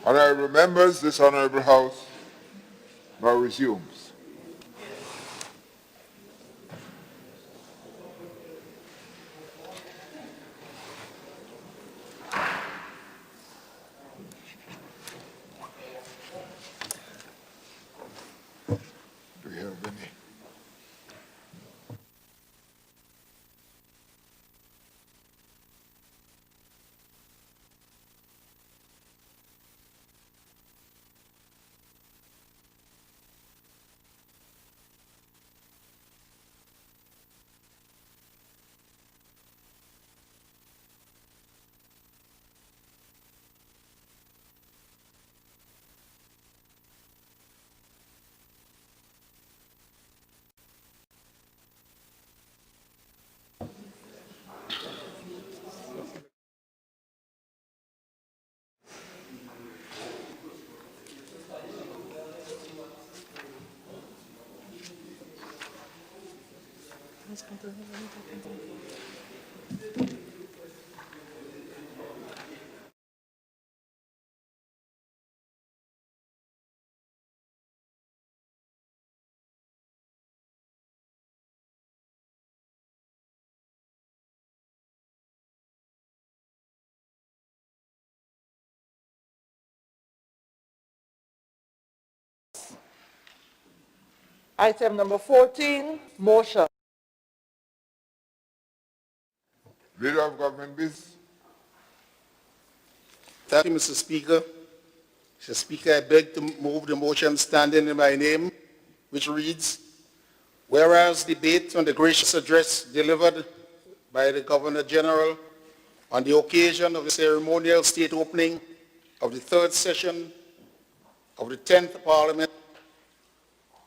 Honourable members, this Honourable House now resumes. Do we have any? Item number 14, motion. Leader of Government Biz. Thank you, Mr. Speaker. Mr. Speaker, I beg to move the motion standing in my name, which reads, whereas debate on the gracious address delivered by the Governor General on the occasion of the ceremonial state opening of the third session of the 10th Parliament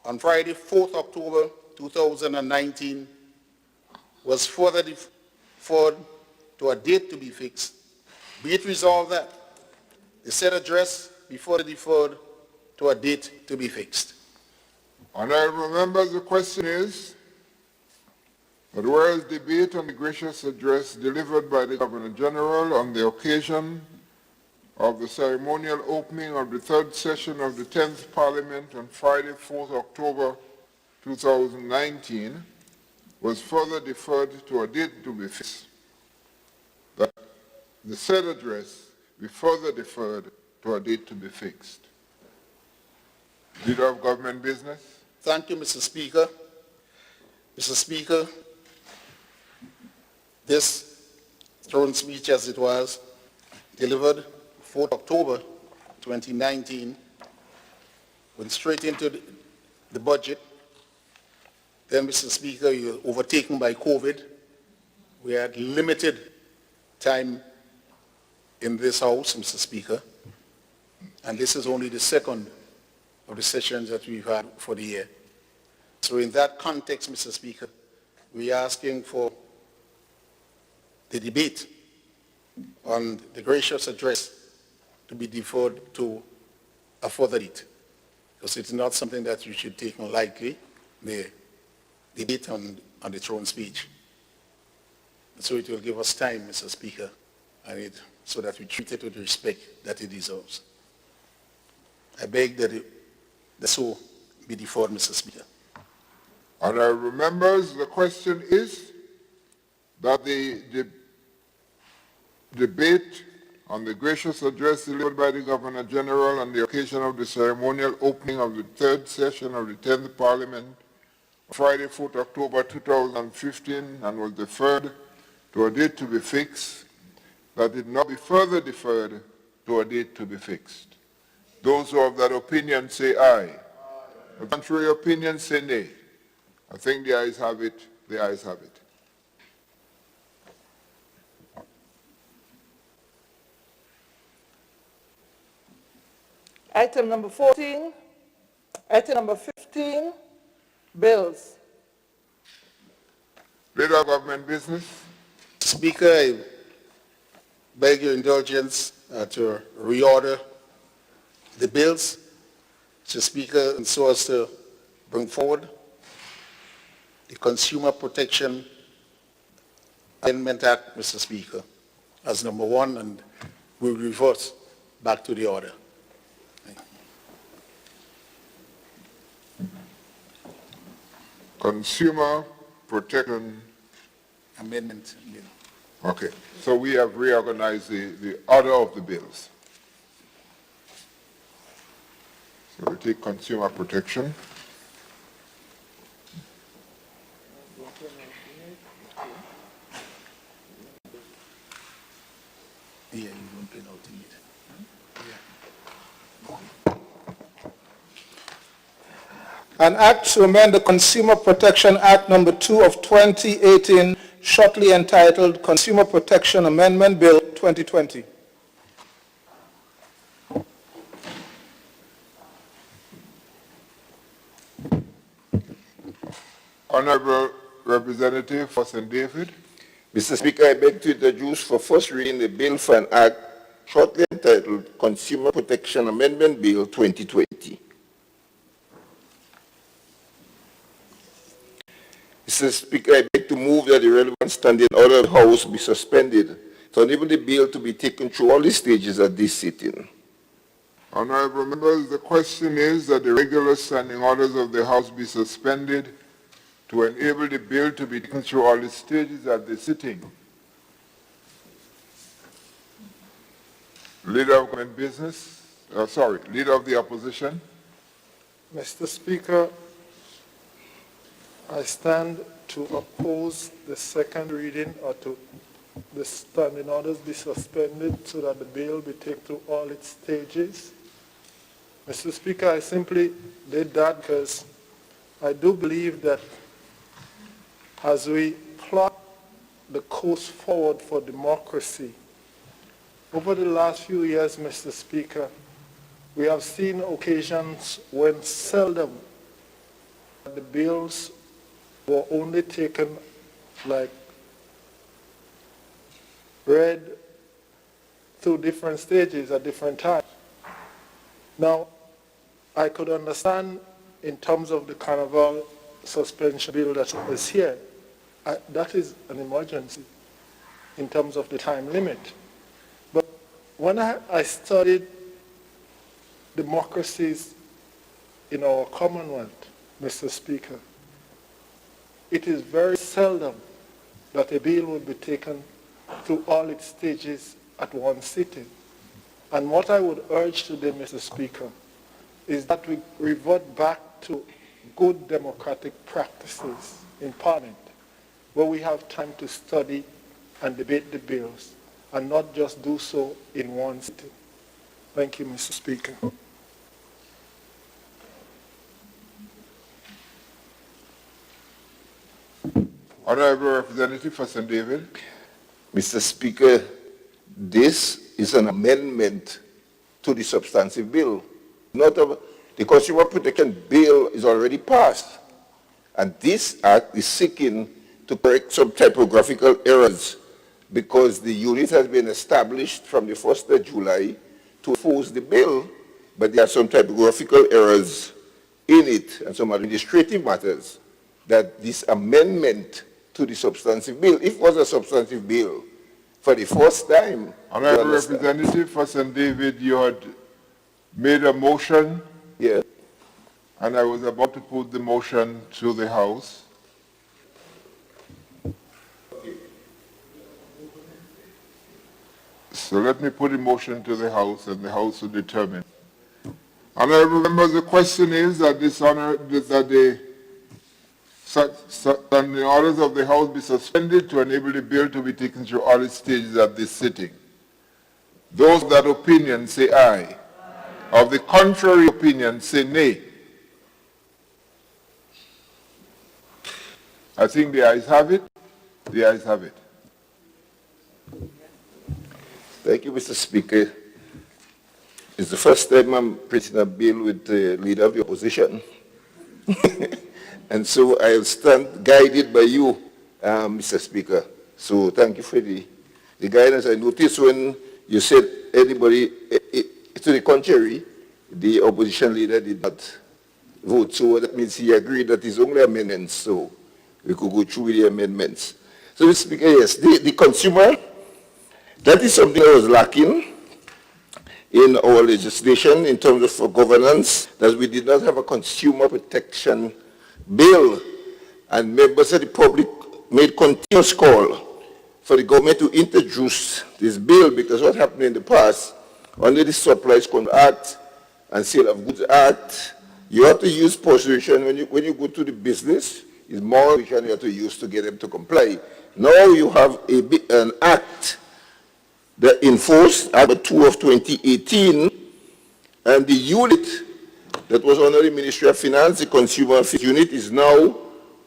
on Friday, 4th October 2019, was further deferred to a date to be fixed. Be it resolved that the said address be further deferred to a date to be fixed. Honourable members, the question is that whereas debate on the gracious address delivered by the Governor General on the occasion of the ceremonial opening of the third session of the 10th Parliament on Friday, 4th October 2019, was further deferred to a date to be fixed, that the said address be further deferred to a date to be fixed. Leader of Government Business. Thank you, Mr. Speaker. Mr. Speaker, this throne speech, as it was, delivered 4th October 2019, went straight into the budget. Then, Mr. Speaker, you were overtaken by COVID. We had limited time in this House, Mr. Speaker, and this is only the second of the sessions that we've had for the year. So in that context, Mr. Speaker, we are asking for the debate on the gracious address to be deferred to a further date, because it's not something that you should take lightly, the debate on the throne speech. So it will give us time, Mr. Speaker, so that we treat it with the respect that it deserves. I beg that the so be deferred, Mr. Speaker. Honourable members, the question is that the debate on the gracious address delivered by the Governor General on the occasion of the ceremonial opening of the third session of the 10th Parliament, Friday, 4th October 2015, and was deferred to a date to be fixed, that it not be further deferred to a date to be fixed. Those who have that opinion say aye. The contrary opinion say nay. I think the ayes have it. The ayes have it. Item number 14, item number 15, bills. Leader of Government Business. Speaker, I beg your indulgence to reorder the bills, Mr. Speaker, and so as to bring forward the Consumer Protection Amendment Act, Mr. Speaker, as number one, and we'll reverse back to the order. Consumer Protection. Amendment Bill. Okay, so we have reorganized the order of the bills. So we take Consumer Protection. Yeah, you don't print out in it. An act to amend the Consumer Protection Act Number 2 of 2018, shortly entitled Consumer Protection Amendment Bill 2020. Honorable Representative for St. David. Mr. Speaker, I beg to introduce for first reading the bill for an act shortly entitled Consumer Protection Amendment Bill 2020. Mr. Speaker, I beg to move that the relevant standing order of the House be suspended to enable the bill to be taken through all the stages at this sitting. Honorable members, the question is that the regular standing orders of the House be suspended to enable the bill to be taken through all the stages at the sitting. Leader of Government Business, Leader of the Opposition. Mr. Speaker, I stand to oppose the second reading or to the standing orders be suspended so that the bill be taken through all its stages. Mr. Speaker, I simply did that because I do believe that as we plot the course forward for democracy, over the last few years, Mr. Speaker, we have seen occasions when seldom the bills were only taken like read through different stages at different times. Now, I could understand in terms of the Carnival suspension bill that is here, that is an emergency in terms of the time limit. But when I studied democracies in our Commonwealth, Mr. Speaker, it is very seldom that a bill would be taken through all its stages at one sitting. And what I would urge today, Mr. Speaker, is that we revert back to good democratic practices in Parliament, where we have time to study and debate the bills, and not just do so in one sitting. Thank you, Mr. Speaker. Honorable Representative for St. David. Mr. Speaker, this is an amendment to the substantive bill. The Consumer Protection Bill is already passed, and this act is seeking to correct some typographical errors because the unit has been established from the 1st of July to enforce the bill, but there are some typographical errors in it and some administrative matters that this amendment to the substantive bill, if it was a substantive bill, for the first time. Honorable Representative for St. David, you had made a motion. Yeah. And I was about to put the motion to the House. So let me put the motion to the House, and the House will determine. Honorable members, the question is that the orders of the House be suspended to enable the bill to be taken through all its stages at this sitting. Those of that opinion say aye. Of the contrary opinion say nay. I think the ayes have it. The ayes have it. Thank you, Mr. Speaker. It's the first time I'm printing a bill with the Leader of the Opposition. And so I'll stand guided by you, Mr. Speaker. So thank you for the guidance. I noticed when you said anybody, to the contrary, the opposition leader did not vote. So that means he agreed that it's only amendments, so we could go through with the amendments. So, Mr. Speaker, yes, the consumer, that is something that was lacking in our legislation in terms of governance, that we did not have a consumer protection bill. and members of the public made continuous call for the government to introduce this bill, because what happened in the past, under the Supplies Control Act and Sale of Goods Act, you have to use persuasion when you go to the business. It's more persuasion you have to use to get them to comply. Now you have an act that enforced Act 2 of 2018, and the unit that was under the Ministry of Finance, the Consumer Affairs Unit, is now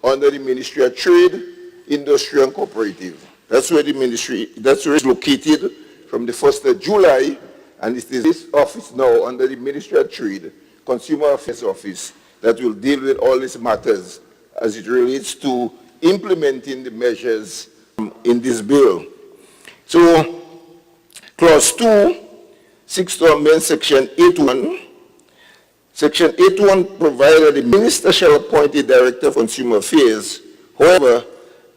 under the Ministry of Trade, Industry and Cooperative. That's where it's located from the 1st of July, and it is this office now under the Ministry of Trade, Consumer Affairs Office, that will deal with all these matters as it relates to implementing the measures in this bill. So, Clause 2 seeks to amend Section 8.1. Section 8.1 provides that the minister shall appoint a director of consumer affairs. However,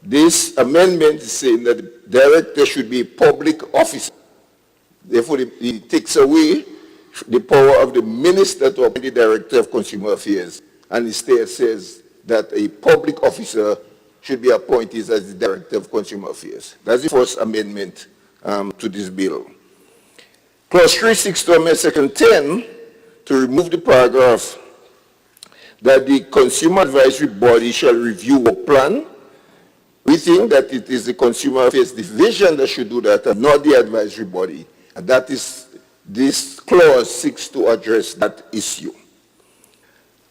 this amendment is saying that the director should be a public officer. Therefore, it takes away the power of the minister to appoint the director of consumer affairs. And instead says that a public officer should be appointed as the director of consumer affairs. That's the first amendment to this bill. Clause 3 seeks to amend Section 10 to remove the paragraph that the Consumer Advisory Body shall review a plan. We think that it is the Consumer Affairs Division that should do that and not the advisory body. And that is, this clause seeks to address that issue.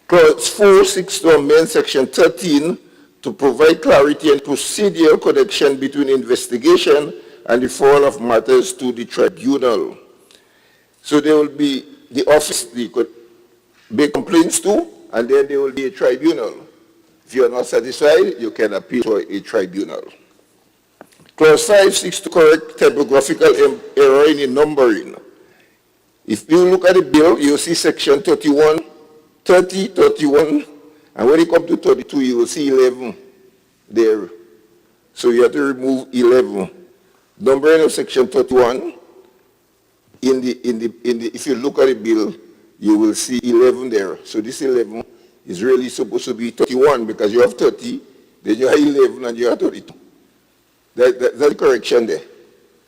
Clause 4 seeks to amend Section 13 to provide clarity and procedural connection between investigation and the referral of matters to the tribunal. So there will be the office they could make complaints to, and then there will be a tribunal. If you are not satisfied, you can appeal to a tribunal. Clause 5 seeks to correct typographical error in the numbering. If you look at the bill, you'll see Section 31, 30, 31, and when you come to 32, you will see 11 there. So you have to remove 11. Numbering of Section 31, if you look at the bill, you will see 11 there. So this 11 is really supposed to be 31, because you have 30, then you have 11, and you have 32. That's the correction there.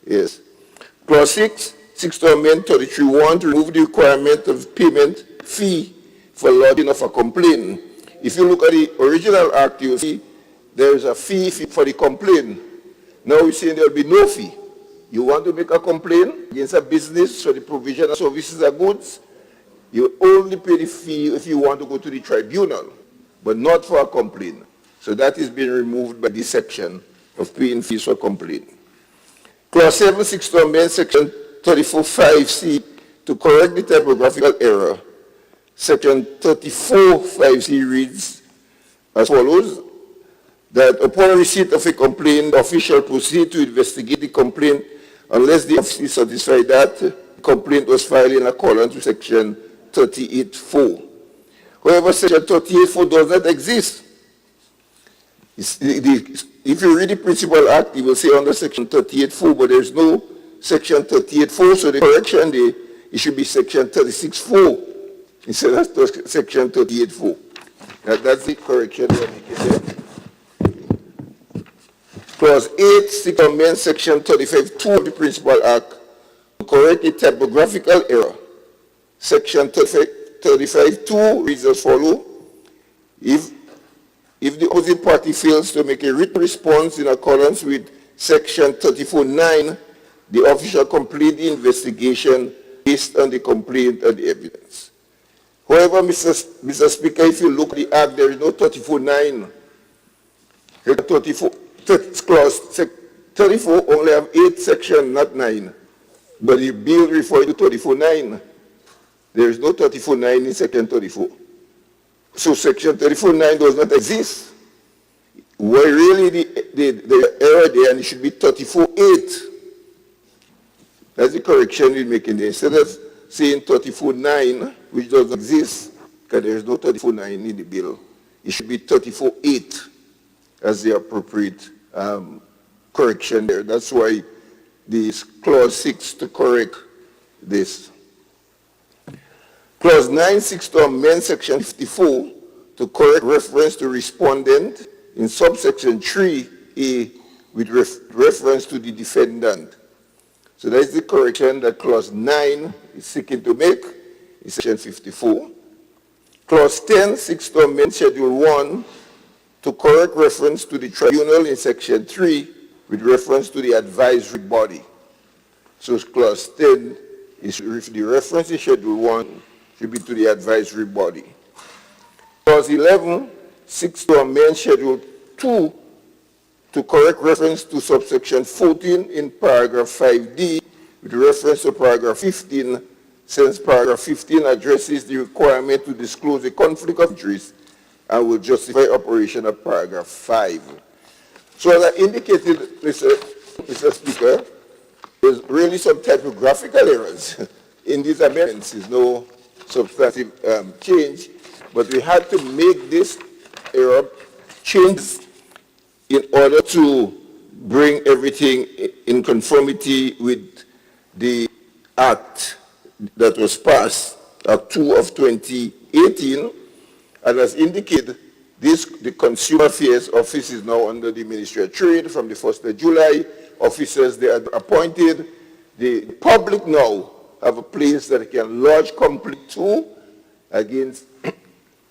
Yes. Clause 6 seeks to amend 33.1 to remove the requirement of payment fee for lodging of a complaint. If you look at the original act, you'll see there is a fee for the complaint. Now we're saying there will be no fee. You want to make a complaint against a business for the provision of services or goods, you only pay the fee if you want to go to the tribunal, but not for a complaint. So that is being removed by this section of paying fees for complaint. Clause 7 seeks to amend Section 34.5c to correct the typographical error. Section 34.5c reads as follows: that upon receipt of a complaint, the official proceed to investigate the complaint unless the officer is satisfied that the complaint was filed in accordance with Section 38.4. However, Section 38.4 does not exist. If you read the Principal Act, you will say under Section 38.4, but there is no Section 38.4, so the correction there, it should be Section 36.4 instead of Section 38.4. That's the correction we are making there. Clause 8 seeks to amend Section 35.2 of the Principal Act to correct a typographical error. Section 35.2 reads as follows: if the opposite party fails to make a written response in accordance with Section 34.9, the official complete the investigation based on the complaint and the evidence. However, Mr. Speaker, if you look at the Act, there is no 34.9. Clause 34 only have 8 sections, not 9. But the bill refers to 34.9. There is no 34.9 in Section 34. So Section 34.9 does not exist. Where really the error there, and it should be 34.8. That's the correction we're making there. Instead of saying 34.9, which doesn't exist, because there is no 34.9 in the bill, it should be 34.8 as the appropriate correction there. That's why this clause 6 to correct this. Clause 9 seeks to amend Section 54 to correct reference to respondent in subsection 3A with reference to the defendant. So that is the correction that clause 9 is seeking to make in section 54. Clause 10 seeks to amend schedule 1 to correct reference to the tribunal in section 3 with reference to the advisory body. So clause 10 is the reference in schedule 1 should be to the advisory body. Clause 11 seeks to amend schedule 2 to correct reference to subsection 14 in paragraph 5D with reference to paragraph 15, since paragraph 15 addresses the requirement to disclose a conflict of interest and will justify operation of paragraph 5. So as I indicated, Mr. Speaker, there's really some typographical errors in these amendments. There's no substantive change, but we had to make this error change in order to bring everything in conformity with the act that was passed, Act 2 of 2018, and as indicated, the Consumer Affairs Office is now under the Ministry of Trade from the 1st of July. Officers they are appointed. The public now have a place that they can lodge complaint to against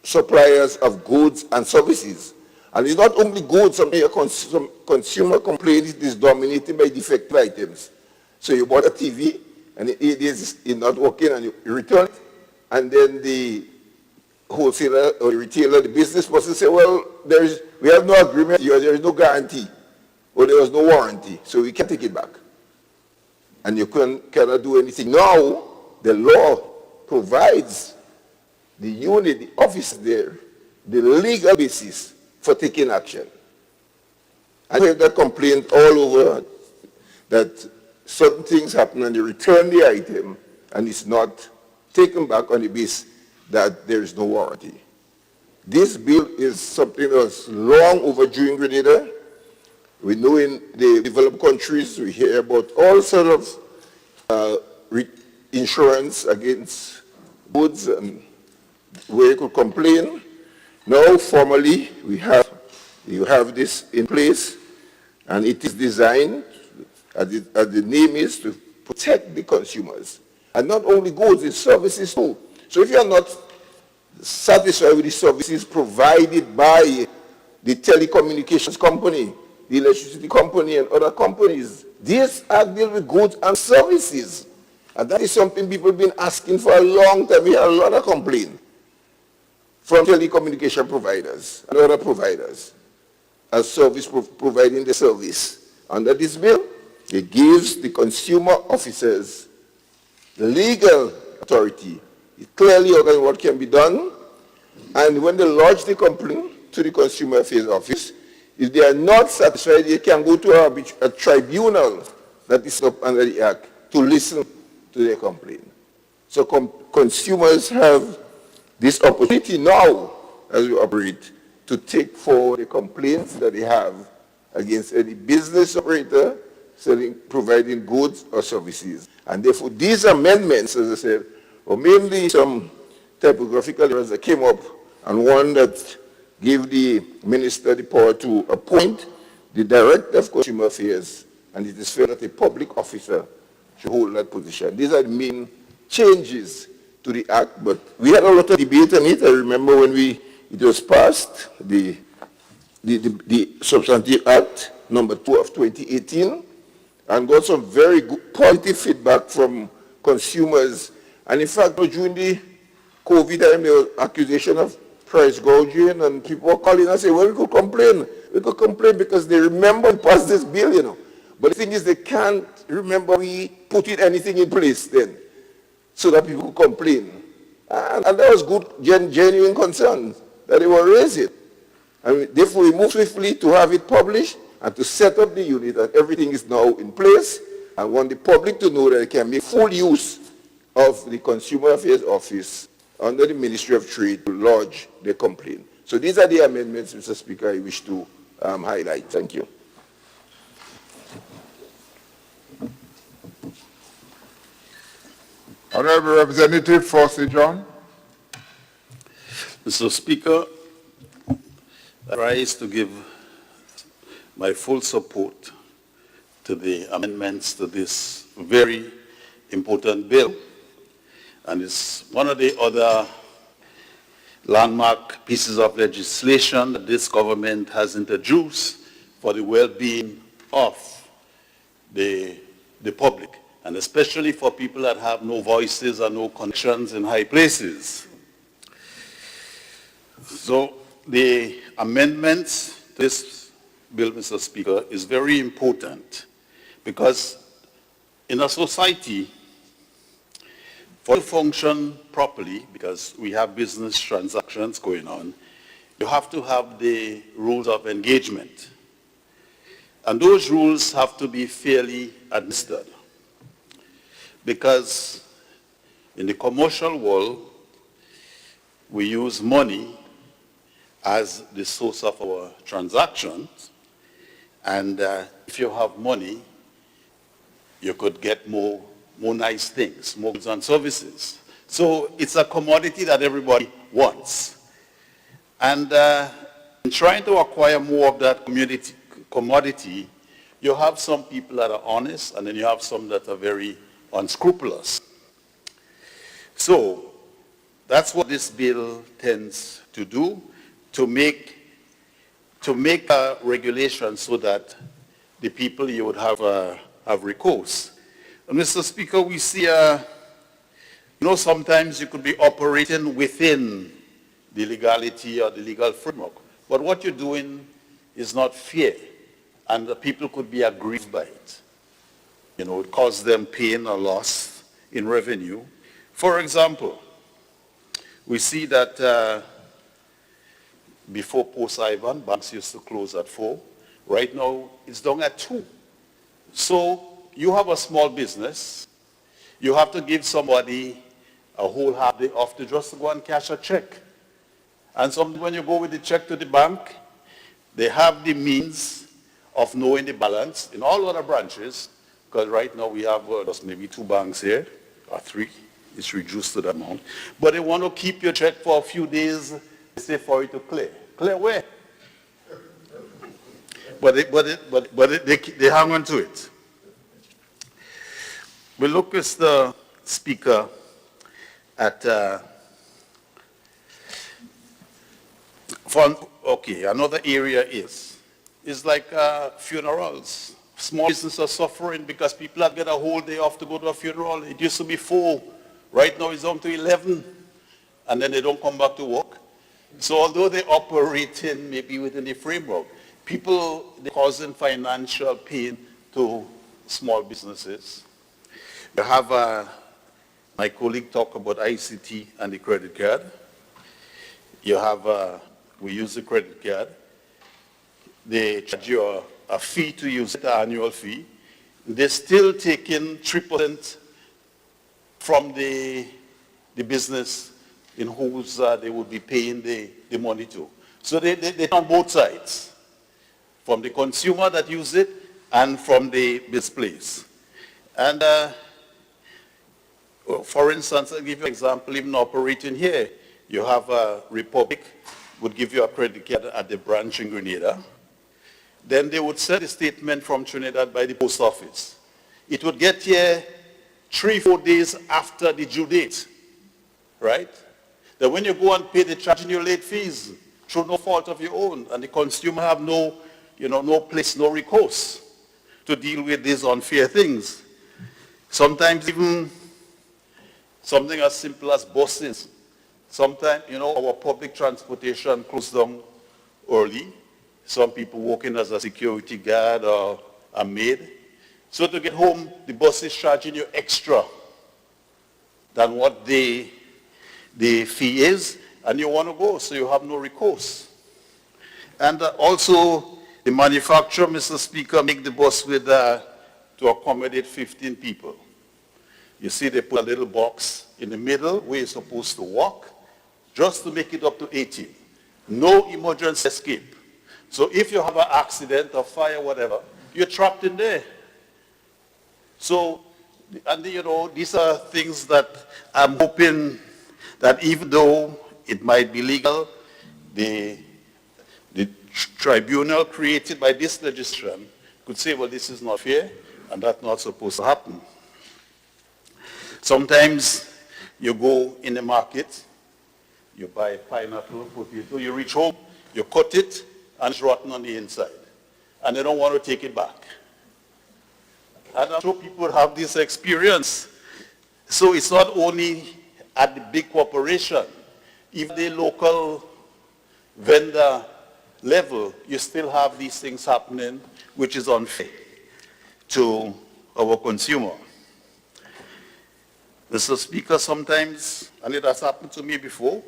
suppliers of goods and services. And it's not only goods, some consumer complaint is dominated by defective items. So you bought a TV and in 8 days it's not working and you return it, and then the wholesaler or the retailer, the business person say, well, we have no agreement, there is no guarantee, or there was no warranty, so we can't take it back. And you cannot do anything. Now, the law provides the unit, the office there, the legal basis for taking action. I have that complaint all over that certain things happen and they return the item and it's not taken back on the basis that there is no warranty. This bill is something that's long overdue in Grenada. We know in the developed countries, we hear about all sorts of insurance against goods and where you could complain. Now, formally, you have this in place, and it is designed, as the name is, to protect the consumers. And not only goods, it's services too. So if you are not satisfied with the services provided by the telecommunications company, the electricity company, and other companies, this act deals with goods and services. And that is something people have been asking for a long time. We have a lot of complaints from telecommunication providers and other providers as service providing the service. Under this bill, it gives the consumer officers legal authority. It clearly outlines what can be done, and when they lodge the complaint to the Consumer Affairs Office, if they are not satisfied, they can go to a tribunal that is up under the Act to listen to their complaint. So consumers have this opportunity now, as we operate, to take forward the complaints that they have against any business operator providing goods or services. And therefore, these amendments, as I said, were mainly some typographical errors that came up, and one that gave the minister the power to appoint the Director of Consumer Affairs, and it is fair that a public officer should hold that position. These are the main changes to the Act, but we had a lot of debate on it. I remember when it was passed, the Substantive Act number 2 of 2018, and got some very good positive feedback from consumers. And in fact, during the COVID time, there was accusation of price gouging, and people were calling and saying, well, we could complain. We could complain because they remember and passed this bill, you know. But the thing is, they can't remember we put anything in place then, so that people could complain. And that was good, genuine concern that they were raising. And therefore, we moved swiftly to have it published and to set up the unit, and everything is now in place. I want the public to know that they can make full use of the Consumer Affairs Office under the Ministry of Trade to lodge their complaint. So these are the amendments, Mr. Speaker, I wish to highlight. Thank you. Honourable Representative Forsey John. Mr. Speaker, rise to give my full support to the amendments to this very important bill. And it's one of the other landmark pieces of legislation that this government has introduced for the well-being of the public, and especially for people that have no voices or no connections in high places. So the amendments to this bill, Mr. Speaker, is very important because in a society, for it to function properly, because we have business transactions going on, you have to have the rules of engagement. And those rules have to be fairly administered. Because in the commercial world, we use money as the source of our transactions. And if you have money, you could get more nice things, more goods and services. So it's a commodity that everybody wants. And in trying to acquire more of that commodity, you have some people that are honest, and then you have some that are very unscrupulous. So that's what this bill tends to do, to make a regulation so that the people you would have recourse. And Mr. Speaker, we see, sometimes you could be operating within the legality or the legal framework, but what you're doing is not fair, and the people could be aggrieved by it. It causes them pain or loss in revenue. For example, we see that before post-Ivan, banks used to close at 4. Right now, it's down at 2. So you have a small business, you have to give somebody a whole half day off to just go and cash a check. And when you go with the check to the bank, they have the means of knowing the balance in all other branches, because right now we have just maybe 2 banks here, or 3, it's reduced to the amount. But they want to keep your check for a few days, they say for it to clear. Clear where? But they hang on to it. We look, Mr. Speaker, at another area is like funerals. Small businesses are suffering because people have got a whole day off to go to a funeral. It used to be 4. Right now it's down to 11. And then they don't come back to work. So although they're operating maybe within the framework, they're causing financial pain to small businesses. You have my colleague talk about ICT and the credit card. You have, we use the credit card. They charge you a fee to use it, an annual fee. They're still taking 3% from the business in whose they would be paying the money to. So they're on both sides, from the consumer that use it and from the business place. And for instance, I'll give you an example, even operating here, you have a Republic would give you a credit card at the branch in Grenada. Then they would send a statement from Trinidad by the post office. It would get here 3-4 days after the due date, right? Then when you go and pay, they're charging you late fees through no fault of your own, and the consumer have no place, no recourse to deal with these unfair things. Sometimes even something as simple as buses. Sometimes, our public transportation closed down early. Some people working as a security guard or a maid. So to get home, the bus is charging you extra than what the fee is, and you want to go, so you have no recourse. And also, the manufacturer, Mr. Speaker, make the bus with to accommodate 15 people. You see, they put a little box in the middle where you're supposed to walk, just to make it up to 18. No emergency escape. So if you have an accident or fire, whatever, you're trapped in there. So, and these are things that I'm hoping that even though it might be legal, the tribunal created by this legislation could say, well, this is not fair, and that's not supposed to happen. Sometimes you go in the market, you buy pineapple, potato, you reach home, you cut it, and it's rotten on the inside. And they don't want to take it back. And I'm sure people have this experience. So it's not only at the big corporation, even the local vendor level, you still have these things happening, which is unfair to our consumer. Mr. Speaker, sometimes, and it has happened to me before,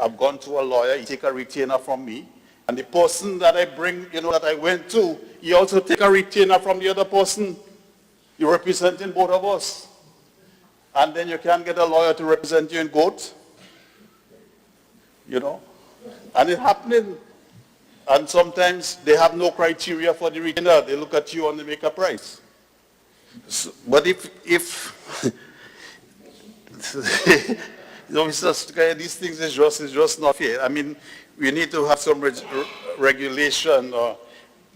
I've gone to a lawyer, he take a retainer from me, and the person that I bring, that I went to, he also take a retainer from the other person. You're representing both of us. And then you can't get a lawyer to represent you in court. And it's happening. And sometimes they have no criteria for the retainer. They look at you and they make a price. So, but if these things is just not fair. I mean, we need to have some regulation, or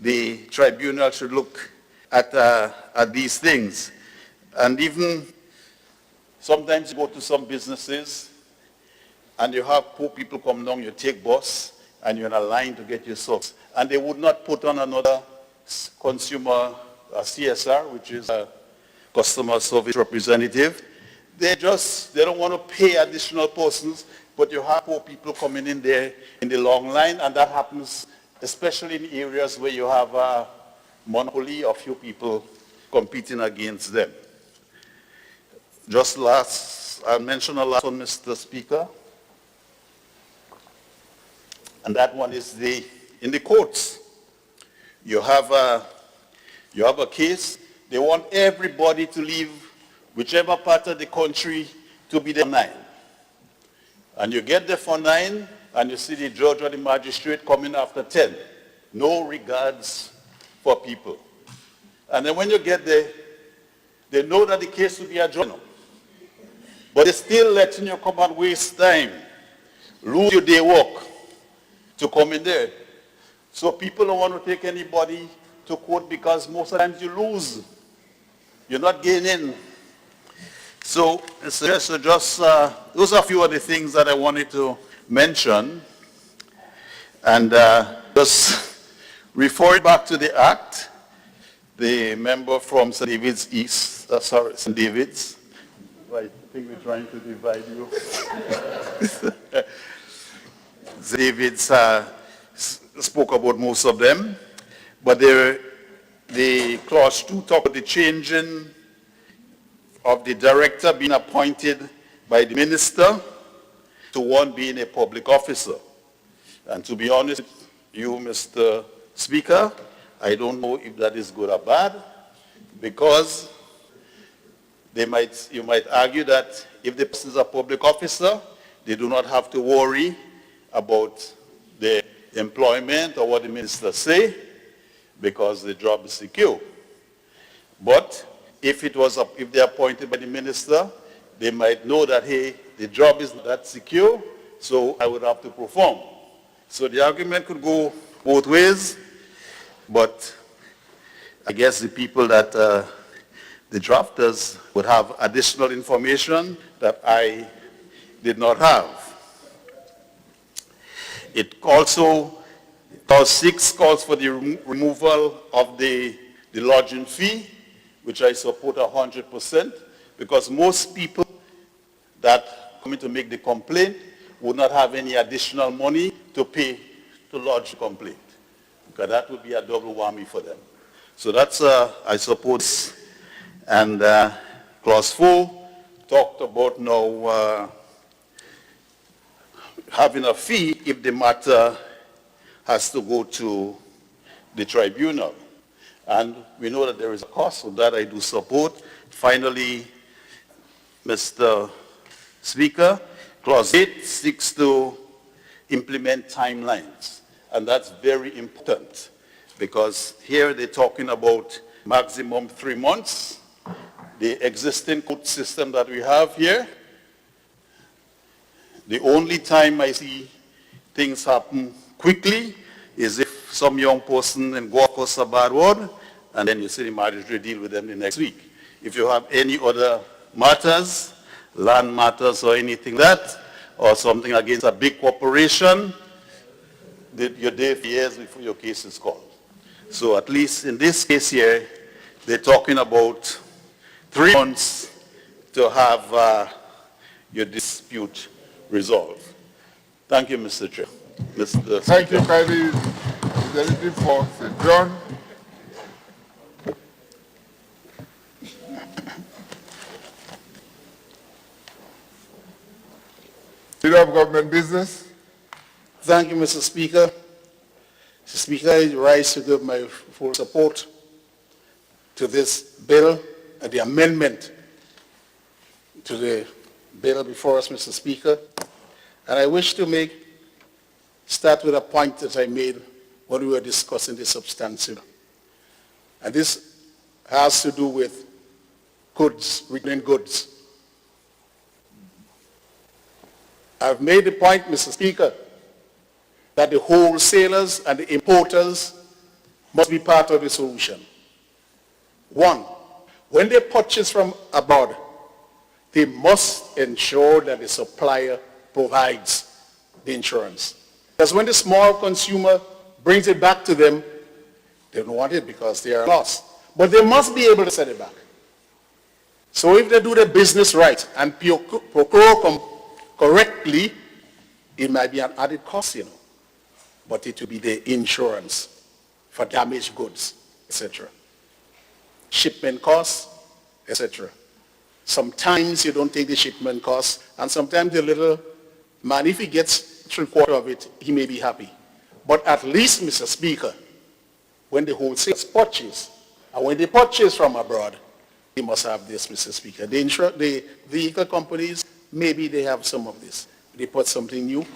the tribunal should look at these things. And even sometimes you go to some businesses and you have poor people come down, you take bus and you're in a line to get your socks. And they would not put on another consumer CSR, which is a customer service representative. They don't want to pay additional persons, but you have poor people coming in there in the long line, and that happens especially in areas where you have a monopoly of few people competing against them. I'll mention a last one, Mr. Speaker, and that one is in the courts. You have a case, they want everybody to leave whichever part of the country to be there 9. And you get there for 9, and you see the judge or the magistrate coming after 10. No regards for people. And then when you get there, they know that the case will be adjourned. But they're still letting you come and waste time, lose your day work to come in there. So people don't want to take anybody to court because most of the times you lose. You're not gaining. So those are a few of the things that I wanted to mention. And just refer it back to the Act. The member from St. David's East, St. David's. I think we're trying to divide you. St. David's spoke about most of them. But the clause 2 talk about the changing of the director being appointed by the minister to one being a public officer. And to be honest with you, Mr. Speaker, I don't know if that is good or bad, because you might argue that if the person is a public officer, they do not have to worry about their employment or what the minister say, because the job is secure. But if they're appointed by the minister, they might know that, hey, the job is not that secure, so I would have to perform. So the argument could go both ways, but I guess the people that, the drafters would have additional information that I did not have. It also, clause 6 calls for the removal of the lodging fee, which I support 100%, because most people that come in to make the complaint would not have any additional money to pay to lodge the complaint, because that would be a double whammy for them. So that's, I suppose, and clause 4 talked about now having a fee if the matter has to go to the tribunal. And we know that there is a cost, so that I do support. Finally, Mr. Speaker, clause 8 seeks to implement timelines. And that's very important, because here they're talking about maximum 3 months. The existing court system that we have here, the only time I see things happen quickly is if some young person in Gold Coast or bad word, and then you see the magistrate deal with them the next week. If you have any other matters, land matters or anything like that, or something against a big corporation, you're there for years before your case is called. So at least in this case here, they're talking about 3 months to have your dispute resolved. Thank you, Mr. Chair. Mr. Thank you, kindly. Is there anything for St. John? Leader of Government Business. Thank you, Mr. Speaker. Mr. Speaker, I rise to give my full support to this bill and the amendment to the bill before us, Mr. Speaker. And I wish to start with a point that I made when we were discussing the substantive. And this has to do with goods, returning goods. I've made the point, Mr. Speaker, that the wholesalers and the importers must be part of the solution. One, when they purchase from abroad, they must ensure that the supplier provides the insurance. Because when the small consumer brings it back to them, they don't want it because they are lost. But they must be able to send it back. So if they do their business right and procure correctly, it might be an added cost, but it will be the insurance for damaged goods, etc. Shipment costs, etc. Sometimes you don't take the shipment costs, and sometimes the little man, if he gets 3/4 of it, he may be happy. But at least, Mr. Speaker, when the wholesalers purchase, and when they purchase from abroad, they must have this, Mr. Speaker. The vehicle companies, maybe they have some of this. They put something new,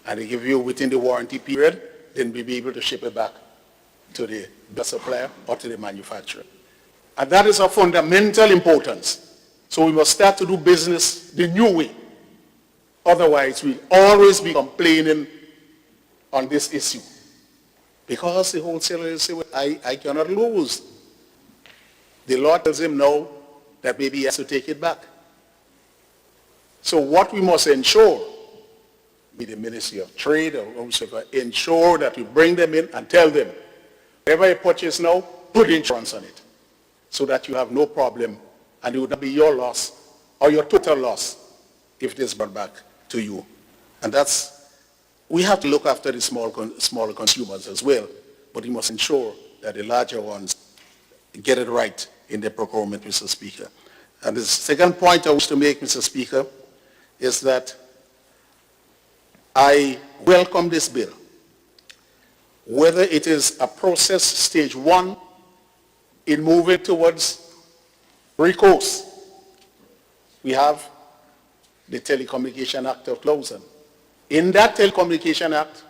and they give you within the warranty period, then we'll be able to ship it back to the supplier or to the manufacturer. And that is of fundamental importance. So we must start to do business the new way. Otherwise, we'll always be complaining on this issue. Because the wholesaler will say, well, I cannot lose. The law tells him now that maybe he has to take it back. So what we must ensure, be the Ministry of Trade or whoever, ensure that we bring them in and tell them, whatever you purchase now, put insurance on it, so that you have no problem, and it would not be your loss or your total loss if it is brought back to you. And we have to look after the smaller consumers as well, but we must ensure that the larger ones get it right in their procurement, Mr. Speaker. And the second point I wish to make, Mr. Speaker, is that I welcome this bill, whether it is a process stage 1 in moving towards recourse. We have the Telecommunication Act of 2000. In that Telecommunication Act,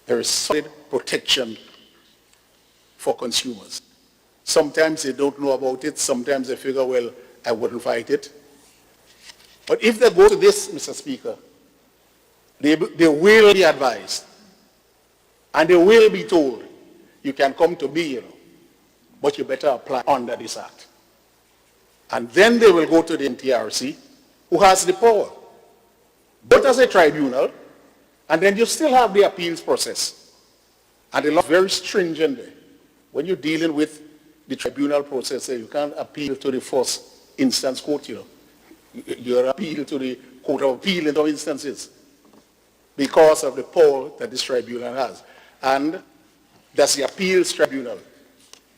there is solid protection for consumers. Sometimes they don't know about it. Sometimes they figure, well, I wouldn't fight it. But if they go to this, Mr. Speaker, they will be advised. And they will be told, you can come to me, but you better apply under this act. And then they will go to the NTRC, who has the power, but as a tribunal, and then you still have the appeals process. And the law is very stringent there. When you're dealing with the tribunal process, you can't appeal to the first instance court, You're appeal to the Court of Appeal in those instances because of the power that this tribunal has. And that's the appeals tribunal.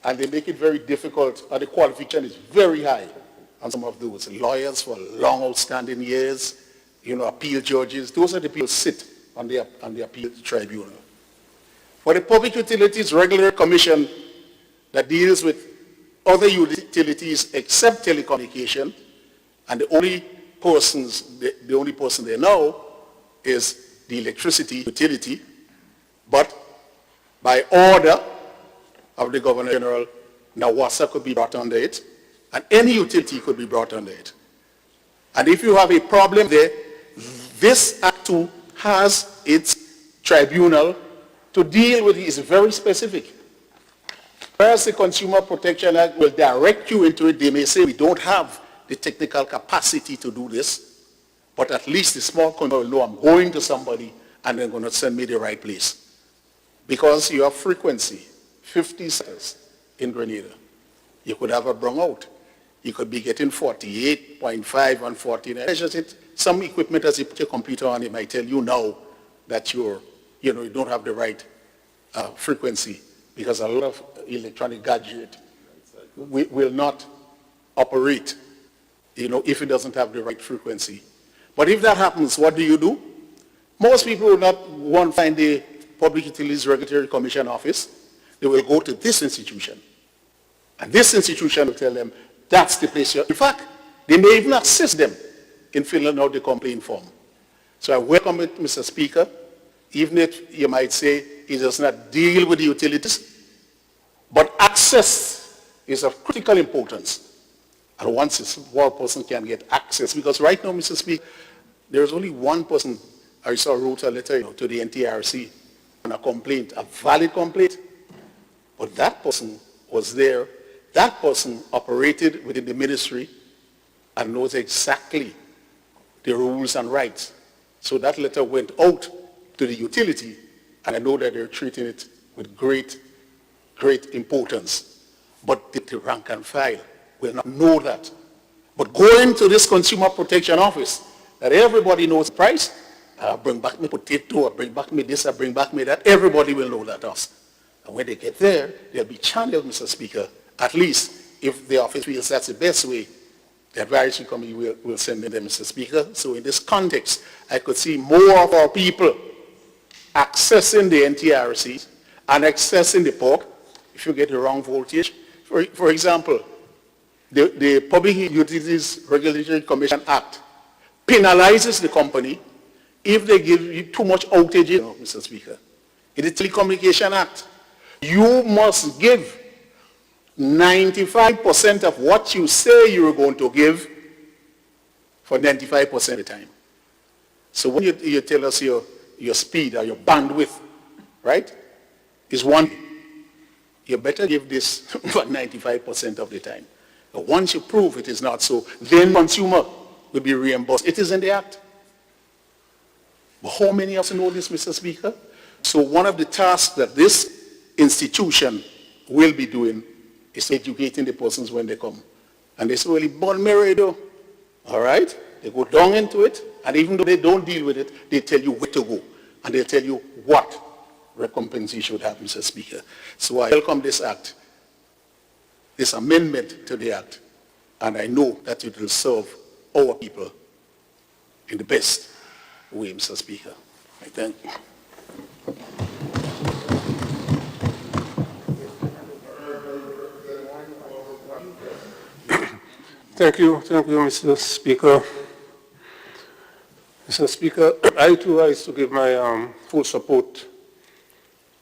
And they make it very difficult, and the qualification is very high on some of those. Lawyers for long outstanding years, appeal judges, those are the people who sit on the appeal tribunal. For the Public Utilities Regulatory Commission that deals with other utilities except telecommunication, and the only person they know is the electricity utility, but by order of the Governor General, Nawasa could be brought under it, and any utility could be brought under it. And if you have a problem there, this Act 2 has its tribunal to deal with it is very specific. Whereas the Consumer Protection Act will direct you into it, they may say we don't have the technical capacity to do this, but at least the small consumer will know I'm going to somebody and they're going to send me the right place. Because you have frequency, 50 centers in Grenada. You could have a brownout. You could be getting 48.5 and 49. Some equipment, as you put your computer on, it might tell you now that you don't have the right frequency, because a lot of electronic gadget will not operate, if it doesn't have the right frequency. But if that happens, what do? Most people will not want to find the Public Utilities Regulatory Commission office. They will go to this institution. And this institution will tell them, that's the place. In fact, they may even assist them in filling out the complaint form. So I welcome it, Mr. Speaker, even if you might say it does not deal with the utilities, but access is of critical importance. And once a small person can get access, because right now, Mr. Speaker, there's only one person I saw wrote a letter to the NTRC on a complaint, a valid complaint, but that person was there. That person operated within the ministry and knows exactly the rules and rights. So that letter went out to the utility, and I know that they're treating it with great importance. But the rank and file will not know that. But going to this Consumer Protection Office, that everybody knows the price, bring back me potato, bring back me this, bring back me that, everybody will know that us. And when they get there, they'll be channeled, Mr. Speaker. At least, if the office feels that's the best way, the advisory committee will send them, Mr. Speaker. So in this context, I could see more of our people accessing the NTRCs and accessing the POC if you get the wrong voltage. For example, the Public Utilities Regulatory Commission Act penalizes the company if they give you too much outage, Mr. Speaker. In the Telecommunication Act, you must give 95% of what you say you're going to give for 95% of the time. So when you tell us your speed or your bandwidth, right, is 1, you better give this for 95% of the time. But once you prove it is not so, then consumer will be reimbursed. It is in the Act. But how many of us know this, Mr. Speaker? So one of the tasks that this institution will be doing is educating the persons when they come. And they say, well, it's born married, though. All right? They go down into it, and even though they don't deal with it, they tell you where to go. And they'll tell you what recompense you should have, Mr. Speaker. So I welcome this act, this amendment to the act, and I know that it will serve our people in the best way, Mr. Speaker. I thank you. Thank you, Mr. Speaker. Mr. Speaker, I too rise to give my full support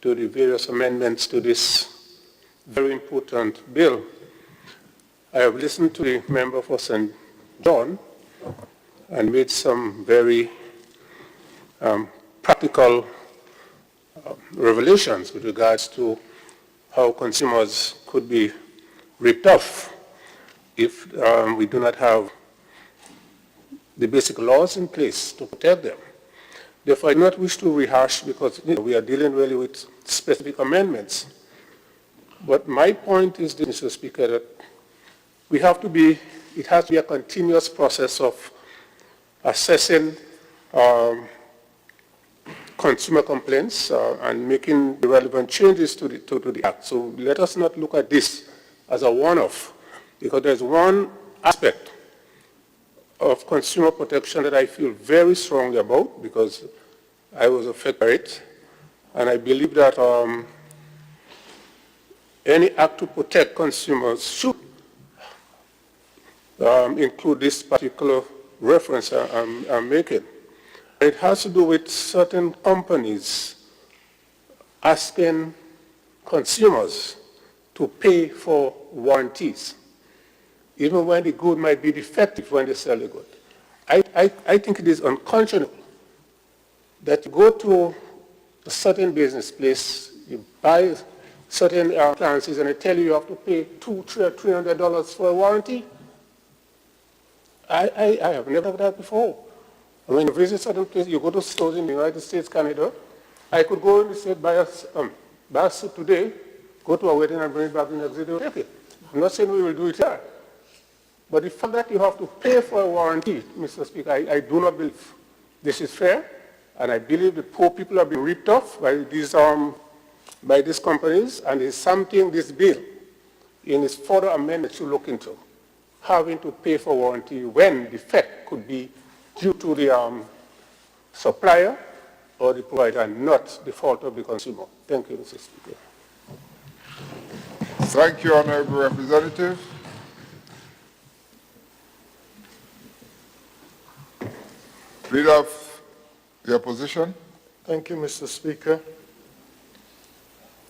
to the various amendments to this very important bill. I have listened to the member for St. John and made some very practical revelations with regards to how consumers could be ripped off if we do not have the basic laws in place to protect them. Therefore, I do not wish to rehash because we are dealing really with specific amendments. But my point is this, Mr. Speaker, that it has to be a continuous process of assessing consumer complaints and making the relevant changes to the Act. So let us not look at this as a one-off, because there's one aspect of consumer protection that I feel very strongly about because I was affected by it, and I believe that any act to protect consumers should include this particular reference I'm making. It has to do with certain companies asking consumers to pay for warranties, even when the good might be defective when they sell the good. I think it is unconscionable that you go to a certain business place, you buy certain appliances and they tell you you have to pay $300 for a warranty. I have never heard that before. When you visit certain places, you go to stores in the United States, Canada, I could go in the state, buy a suit today, go to a wedding and bring it back the next day, they'll take it. I'm not saying we will do it here. But the fact that you have to pay for a warranty, Mr. Speaker, I do not believe this is fair, and I believe the poor people are being ripped off by these companies, and it's something this bill, in its further amendment, should look into, having to pay for warranty when the defect could be due to the supplier or the provider, and not the fault of the consumer. Thank you, Mr. Speaker. Thank you, Honorable Representative. Leader of the opposition. Thank you, Mr. Speaker.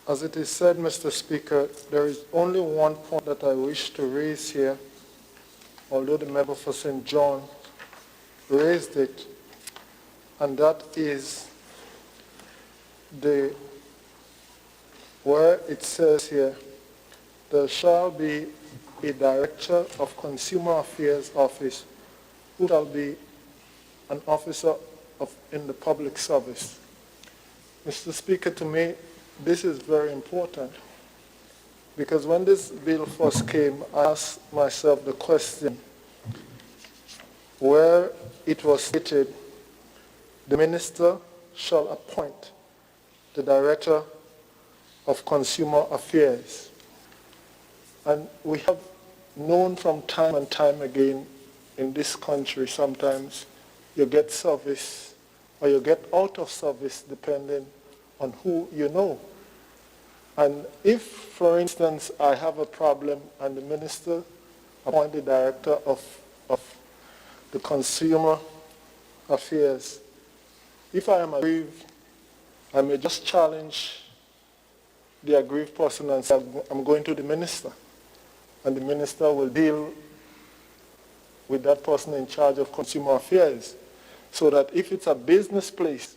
As it is said, Mr. Speaker, there is only one point that I wish to raise here, although the member for St. John raised it, and that is where it says here, there shall be a Director of Consumer Affairs Office who shall be an officer in the public service. Mr. Speaker, to me, this is very important because when this bill first came, I asked myself the question where it was stated, the minister shall appoint the Director of Consumer Affairs. And we have known from time and time again in this country, sometimes you get service or you get out of service depending on who you know. And if, for instance, I have a problem and the minister appoints the Director of the Consumer Affairs, if I am aggrieved, I may just challenge the aggrieved person and say, I'm going to the minister. And the minister will deal with that person in charge of consumer affairs. So that if it's a business place,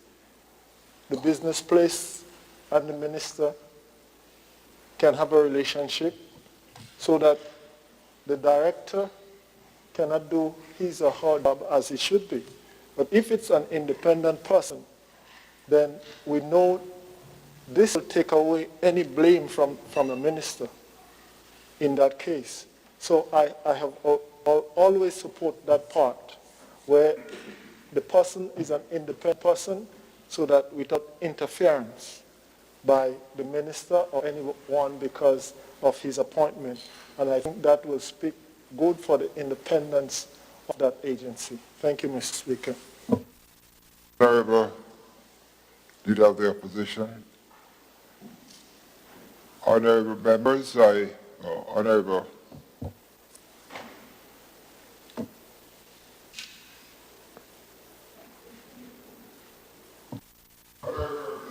the business place and the minister can have a relationship so that the director cannot do his or her job as he should be. But if it's an independent person, then we know this will take away any blame from the minister in that case. So I have always support that part where the person is an independent person so that without interference by the minister or anyone because of his appointment. And I think that will speak good for the independence of that agency. Thank you, Mr. Speaker. Honorable Leader of the Opposition. Honorable members, Honorable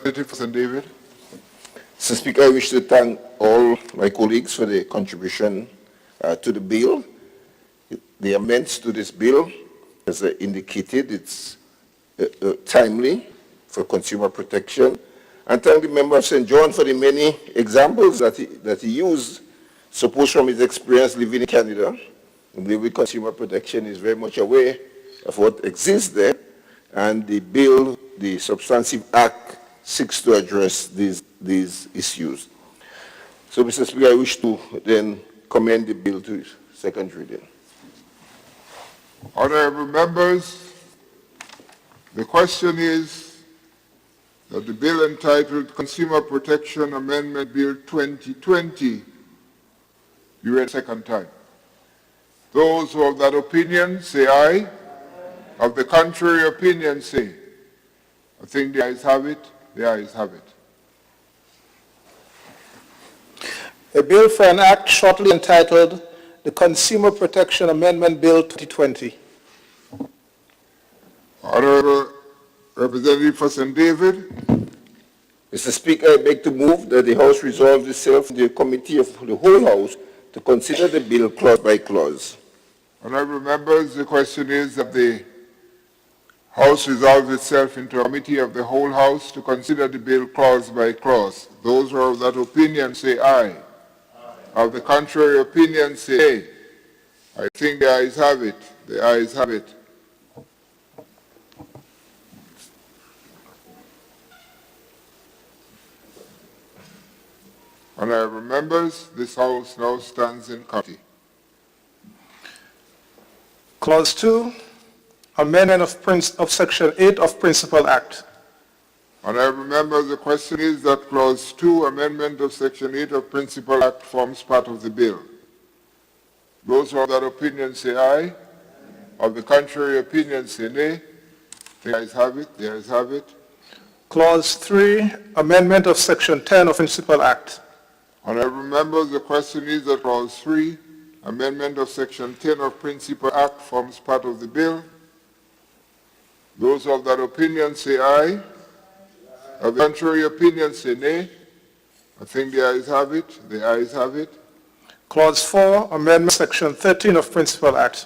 Representative for St. David. Mr. Speaker, I wish to thank all my colleagues for their contribution to the bill. The amendments to this bill, as I indicated, it's timely for consumer protection. And thank the member of St. John for the many examples that he used. Suppose from his experience living in Canada, with consumer protection is very much aware of what exists there, and the bill, the substantive act, seeks to address these issues. So, Mr. Speaker, I wish to then commend the bill to second reading. Honorable members, the question is that the bill entitled Consumer Protection Amendment Bill 2020 be read a second time. Those who have that opinion say aye. Of the contrary opinion say. I think the ayes have it. The ayes have it. A bill for an act shortly entitled the Consumer Protection Amendment Bill 2020. Honorable Representative for St. David. Mr. Speaker, I beg to move that the House resolve itself in the committee of the whole House to consider the bill clause by clause. Honorable members, the question is that the House resolves itself into a committee of the whole House to consider the bill clause by clause. Those who are of that opinion say aye. Of the contrary opinion say nay. I think the ayes have it. The ayes have it. Honorable members, this House now stands in committee. Clause 2, amendment of Section 8 of Principal Act. Honorable members, the question is that Clause 2, amendment of Section 8 of Principal Act forms part of the bill. Those who are of that opinion say aye. Of the contrary opinion say nay. The ayes have it. The ayes have it. Clause 3, amendment of Section 10 of Principal Act. Honorable members, the question is that Clause 3, amendment of Section 10 of Principal Act forms part of the bill. Those of that opinion say aye. Of the contrary opinion say nay. I think the ayes have it. The ayes have it. Clause 4, amendment Section 13 of Principal Act.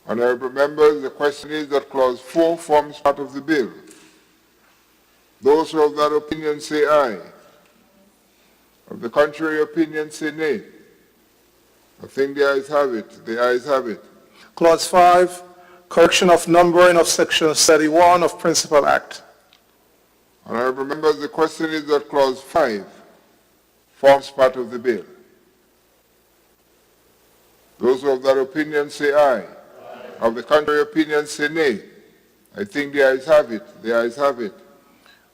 Honorable members, the question is that Clause 4 forms part of the bill. Those who are of that opinion say aye. Of the contrary opinion say nay. I think the ayes have it. The ayes have it. Clause 5, correction of numbering of Section 31 of Principal Act. Honorable members, the question is that Clause 5 forms part of the bill. Those who are of that opinion say aye. Of the contrary opinion say nay. I think the ayes have it. The ayes have it.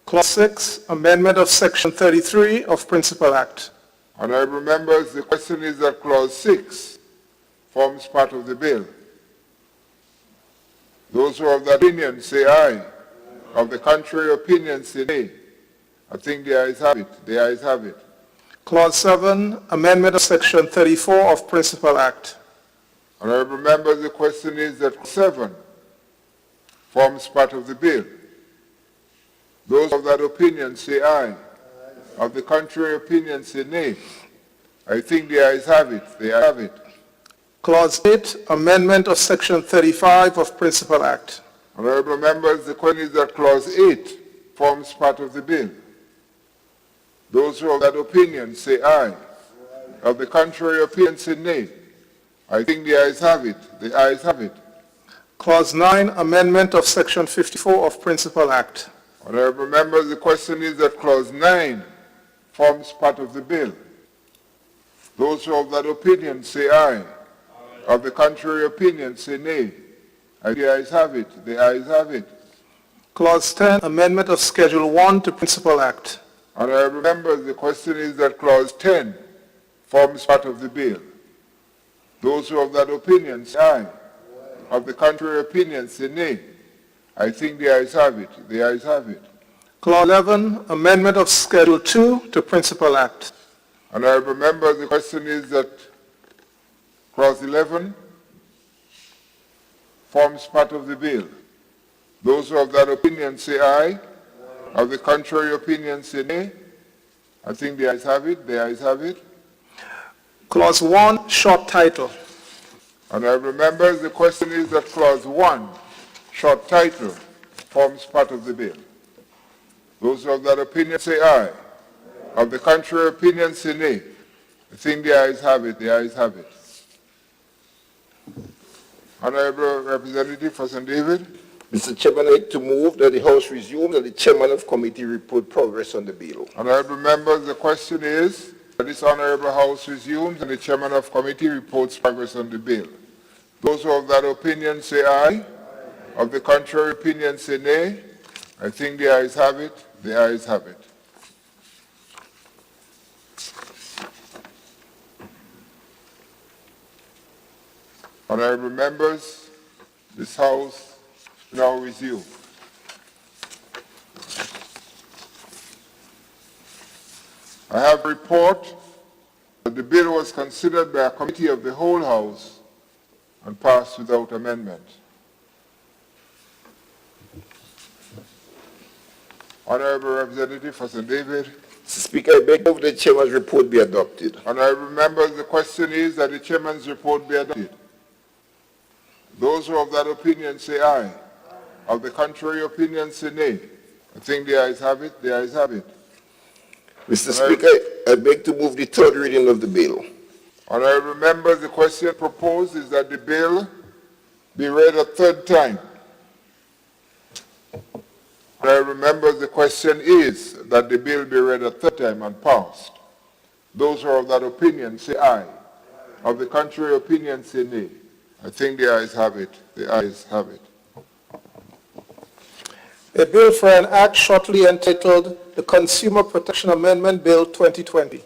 Clause 6, amendment of Section 33 of Principal Act. Honorable members, the question is that Clause 6 forms part of the bill. Those who are of that opinion say aye. Of the contrary opinion say nay. I think the ayes have it. The ayes have it. Clause 7, amendment of Section 34 of Principal Act. Honorable members, the question is that Clause 7 forms part of the bill. Those of that opinion say aye. Of the contrary opinion say nay. I think the ayes have it. The ayes have it. Clause 8, amendment of Section 35 of Principal Act. Honorable members, the question is that Clause 8 forms part of the bill. Those who are of that opinion say aye. Of the contrary opinion say nay. I think the ayes have it. The ayes have it. Clause 9, amendment of Section 54 of Principal Act. Honorable members, the question is that Clause 9 forms part of the bill. Those who are of that opinion say aye. Of the contrary opinion say nay. And the ayes have it. The ayes have it. Clause 10, amendment of Schedule 1 to Principal Act. Honorable members, the question is that Clause 10 forms part of the bill. Those who are of that opinion say aye. Of the contrary opinion say nay. I think the ayes have it. The ayes have it. Clause 11, amendment of Schedule 2 to Principal Act. Honorable members, the question is that Clause 11 forms part of the bill. Those who are of that opinion say aye. Of the contrary opinion say nay. I think the ayes have it. The ayes have it. Clause 1, short title. Honorable members, the question is that Clause 1, short title, forms part of the bill. Those who are of that opinion say aye. Of the contrary opinion say nay. I think the ayes have it. The ayes have it. Honorable Representative for St. David. Mr. Chairman, I'd like to move that the House resume and the Chairman of Committee report progress on the bill. Honorable members, the question is that this Honorable House resumes and the Chairman of Committee reports progress on the bill. Those who are of that opinion say aye. Of the contrary opinion say nay. I think the ayes have it. The ayes have it. Honorable members, this House now resume. I have a report that the bill was considered by a committee of the whole House and passed without amendment. Honorable Representative for St. David. Mr. Speaker, I beg that the Chairman's report be adopted. Honorable members, the question is that the Chairman's report be adopted. Those who are of that opinion say aye. Of the contrary opinion, say nay. I think the ayes have it. The ayes have it. Mr. Speaker, I beg to move the third reading of the bill. Honourable members, the question proposed is that the bill be read a third time. Honourable members, the question is that the bill be read a third time and passed. Those who are of that opinion say aye. Of the contrary opinion, say nay. I think the ayes have it. The ayes have it. A bill for an act shortly entitled the Consumer Protection Amendment Bill 2020.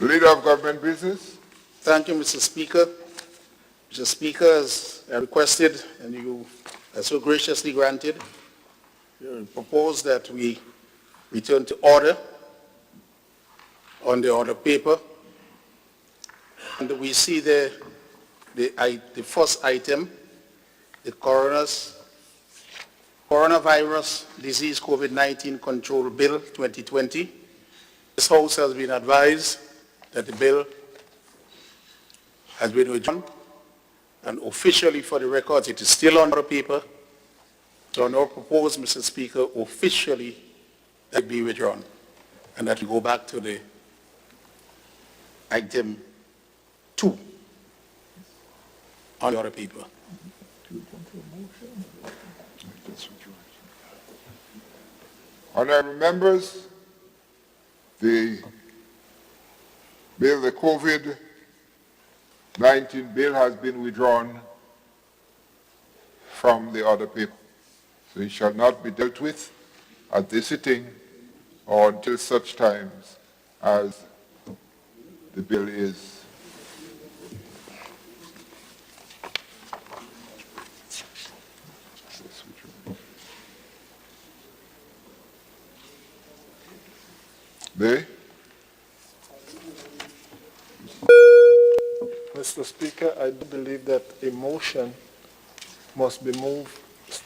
Leader of Government Business. Thank you, Mr. Speaker. Mr. Speaker, as I requested and you so graciously granted, you propose that we return to order on the order paper. And we see the first item, the Coronavirus Disease COVID-19 Control Bill 2020. This House has been advised that the bill has been withdrawn, and officially for the records it is still on the paper. So I now propose, Mr. Speaker, officially that it be withdrawn and that we go back to the item 2 on the other paper. Honourable members, the bill, the COVID-19 bill has been withdrawn from the other paper. So it shall not be dealt with at this sitting or until such times as the bill is there. Mr. Speaker, I do believe that a motion must be moved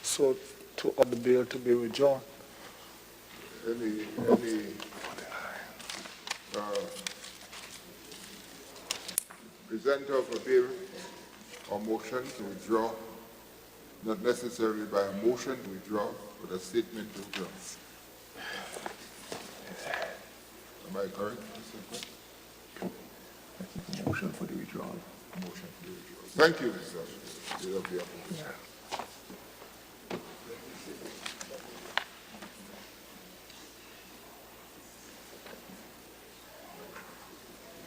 so to order the bill to be withdrawn. Any presenter of a bill or motion to withdraw, not necessarily by a motion to withdraw, but a statement to withdraw. Am I correct, Mr. President? Motion for the withdrawal. Motion for the withdrawal. Thank you, Mr. Leader of the Opposition.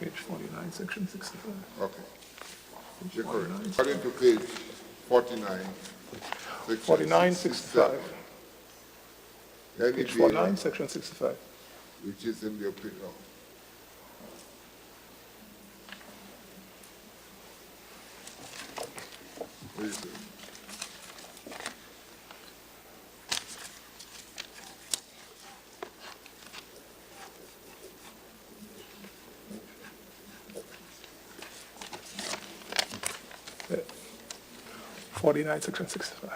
Page 49, section 65. Okay. You're correct. According to page 49, section 49, 65. Any Page bill 49, section 65. which is in the opinion. Where is it? Yeah. 49, section 65.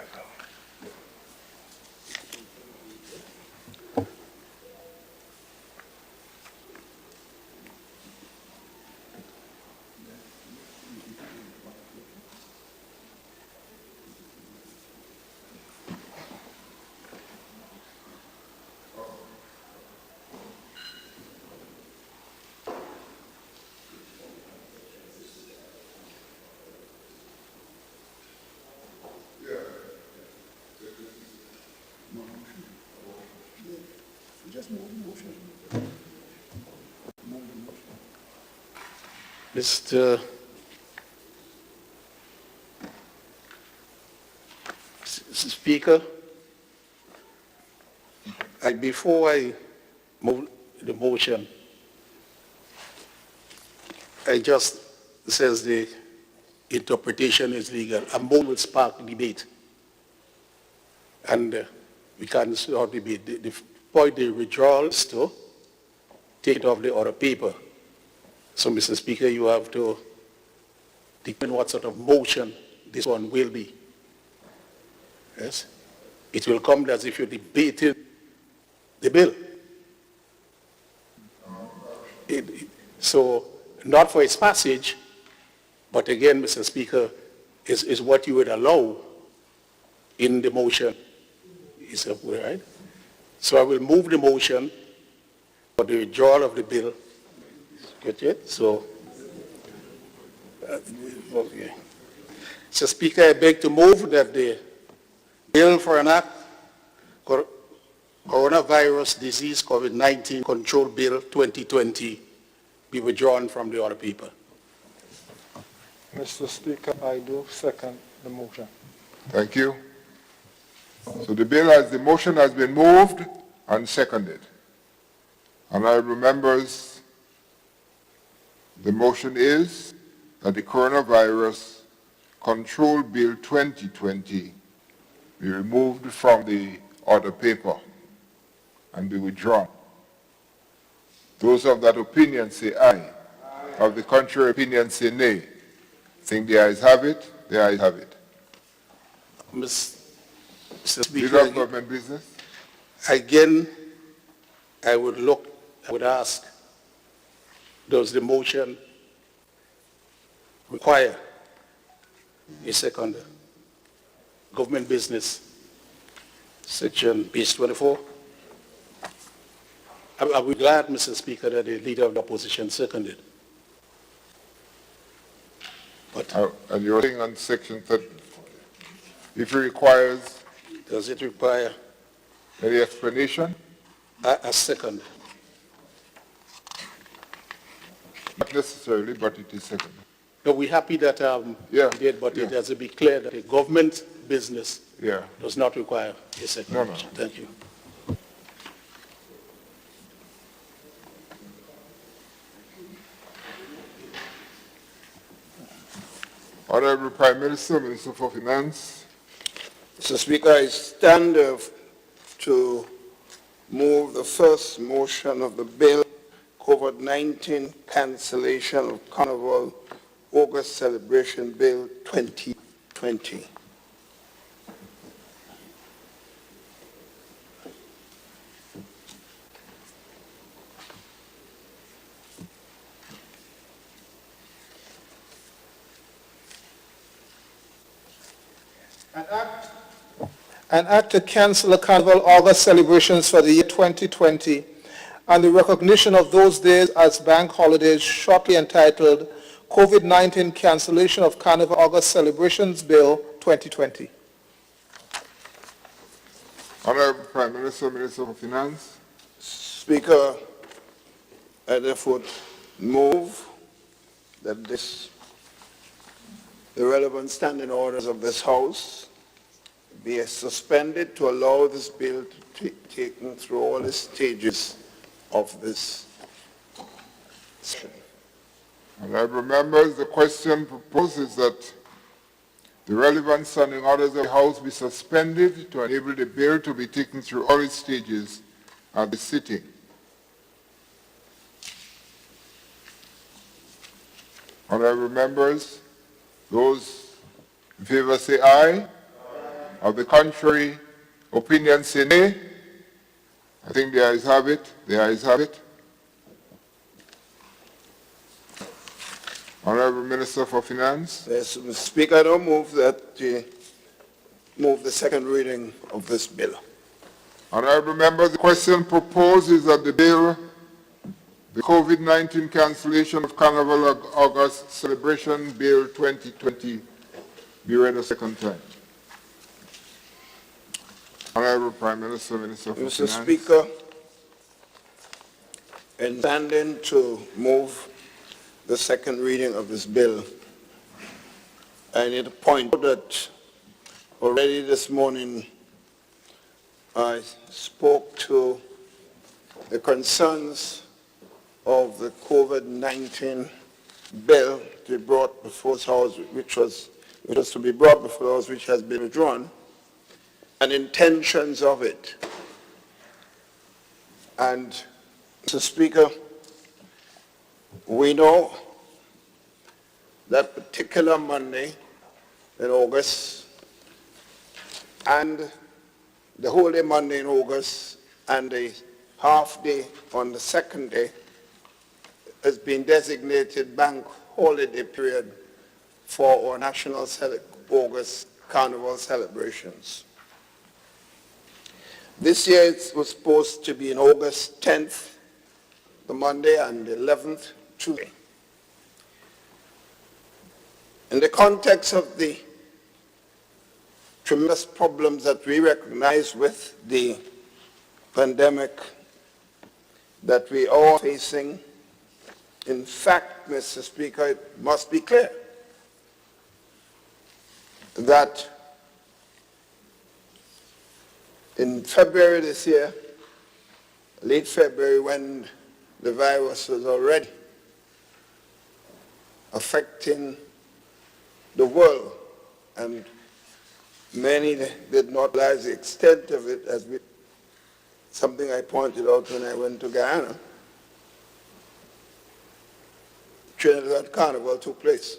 Mr. Speaker, before I move the motion, I just says the interpretation is legal. A motion will spark debate, and we can't start debate. The point the withdrawal is to take it off the other paper. So, Mr. Speaker, you have to determine what sort of motion this one will be. Yes? It will come as if you're debating the bill. So, not for its passage, But again, Mr. Speaker, is what you would allow in the motion. Is that right? So I will move the motion for the withdrawal of the bill. Get it? So, okay. Mr. Speaker, I beg to move that the bill for an act, Coronavirus Disease COVID-19 Control Bill 2020, be withdrawn from the order of paper. Mr. Speaker, I do second the motion. Thank you. So the motion has been moved and seconded. Honorable members, the motion is that the Coronavirus Control Bill 2020 be removed from the order paper and be withdrawn. Those of that opinion say aye. Of the contrary opinion say nay. Think the ayes have it, the ayes have it. Mr. Leader Speaker, of Government Business. again, I would ask, does the motion require a second? Government Business, section page 24. I would be glad, Mr. Speaker, that the Leader of the Opposition seconded. But And you're saying on section 30, if it requires does it require any explanation? a second? Not necessarily, but it is second. No, we're happy that Yeah, we did, but it yeah. has to be clear that a government business Yeah. does not require a second. No, no. Thank you. Honorable Prime Minister, Minister for Finance. Mr. Speaker, I stand to move the first motion of the bill, COVID-19 cancellation of Carnival August Celebration Bill 2020. An act to cancel the Carnival August celebrations for the year 2020 and the recognition of those days as bank holidays, shortly entitled COVID-19 Cancellation of Carnival August Celebrations Bill 2020. Honorable Prime Minister, Minister for Finance. Speaker, I therefore move that the relevant standing orders of this House be suspended to allow this bill to be taken through all the stages of this session. Honorable members, the question proposed is that the relevant standing orders of the House be suspended to enable the bill to be taken through all its stages at the sitting. Honorable members, those in favor say aye. Of the contrary opinion say nay. I think the ayes have it. The ayes have it. Honorable Minister for Finance. Yes, Mr. Speaker, I don't move that move the second reading of this bill. Honorable members, the question proposed is that the bill, the COVID-19 cancellation of Carnival August Celebration Bill 2020, be read a second time. Honorable Prime Minister, Minister for Mr. Finance. Speaker, in standing to move the second reading of this bill, I need to point out that already this morning I spoke to the concerns of the COVID-19 bill to be brought before this House, which was to be brought before the House, which has been withdrawn, and intentions of it. And, Mr. Speaker, we know that particular Monday in August and the whole day Monday in August and the half day on the second day has been designated bank holiday period for our national August Carnival celebrations. This year it was supposed to be in August 10th, the Monday, and the 11th, Tuesday. In the context of the tremendous problems that we recognize with the pandemic that we are facing, in fact, Mr. Speaker, it must be clear that in February this year, late February, when the virus was already affecting the world, and many did not realize the extent of it, as something I pointed out when I went to Guyana. Trinidad Carnival took place.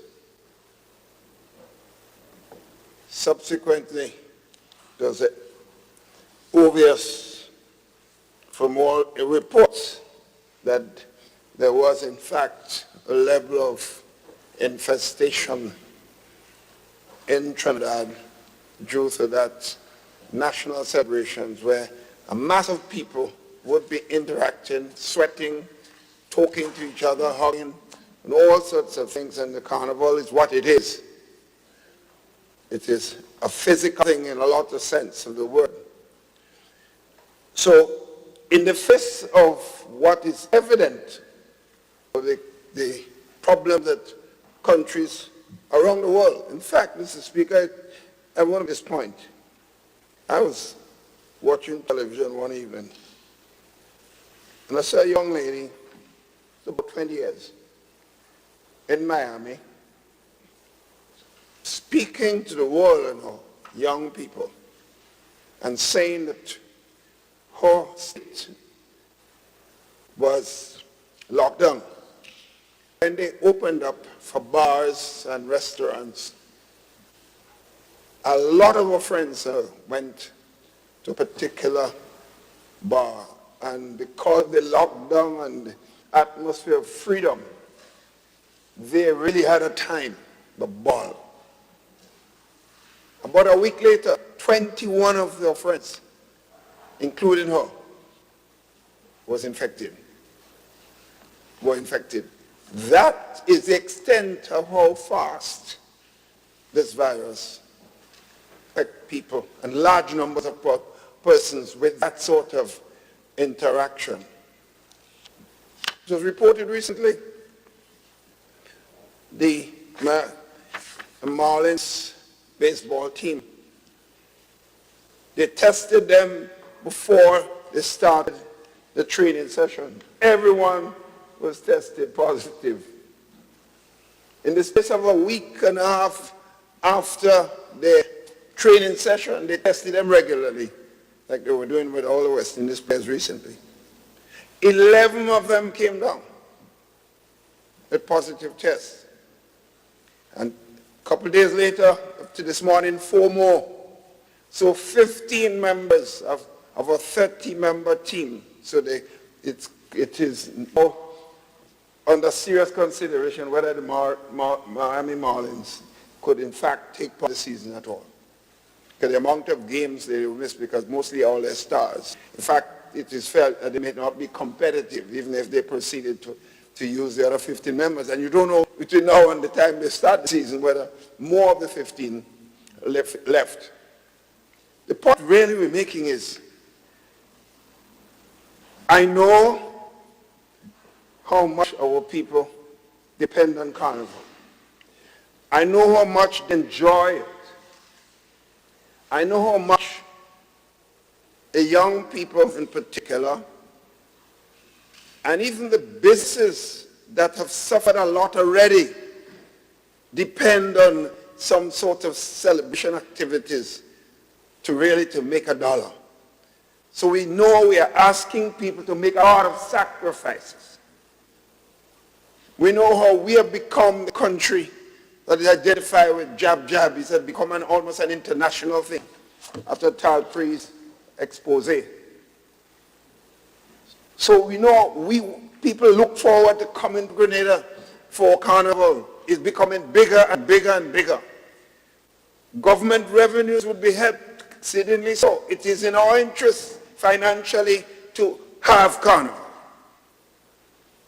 Subsequently, there was obvious from all reports that there was in fact a level of infestation in Trinidad due to that national celebrations where a mass of people would be interacting, sweating, talking to each other, hugging, and all sorts of things. And the carnival is what it is. It is a physical thing in a lot of sense of the word. So in the face of what is evident, the problem that countries around the world, in fact, Mr. Speaker, I want to make this point. I was watching television one evening, and I saw a young lady, about 20 years, in Miami, speaking to the world and her young people, and saying that her state was locked down. When they opened up for bars and restaurants, a lot of our friends went to a particular bar, and because the lockdown and the atmosphere of freedom, they really had a time, the ball. About a week later, 21 of their friends, including her, were infected. That is the extent of how fast this virus affects people and large numbers of persons with that sort of interaction. It was reported recently, the Marlins baseball team, they tested them before they started the training session. Everyone was tested positive. In the space of a week and a half after the training session, they tested them regularly, like they were doing with all the West Indies players recently. 11 of them came down with positive tests. And a couple of days later, up to this morning, 4 more. So 15 members of a 30-member team. So it is now under serious consideration whether the Miami Marlins could in fact take part in the season at all. Because the amount of games they will miss, because mostly all their stars. In fact, it is felt that they may not be competitive even if they proceeded to use the other 15 members. And you don't know between now and the time they start the season whether more of the 15 left. The point really we're making is, I know how much our people depend on Carnival. I know how much they enjoy it. I know how much the young people in particular, and even the businesses that have suffered a lot already, depend on some sort of celebration activities to make a dollar. So we know we are asking people to make a lot of sacrifices. We know how we have become the country that is identified with jab. It's become almost an international thing after Talpri's expose. So we know people look forward to coming to Grenada for Carnival is becoming bigger and bigger and bigger. Government revenues would be helped exceedingly so. It is in our interest financially to have Carnival.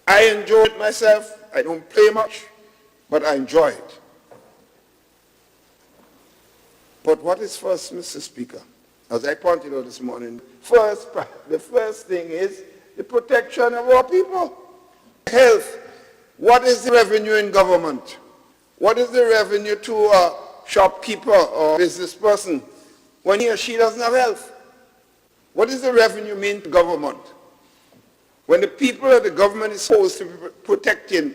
I enjoy it myself. I don't play much, but I enjoy it. But what is first, Mr. Speaker? As I pointed out this morning, the first thing is the protection of our people. Health. What is the revenue in government? What is the revenue to a shopkeeper or business person when he or she doesn't have health? What does the revenue mean to government? When the people of the government is supposed to be protecting,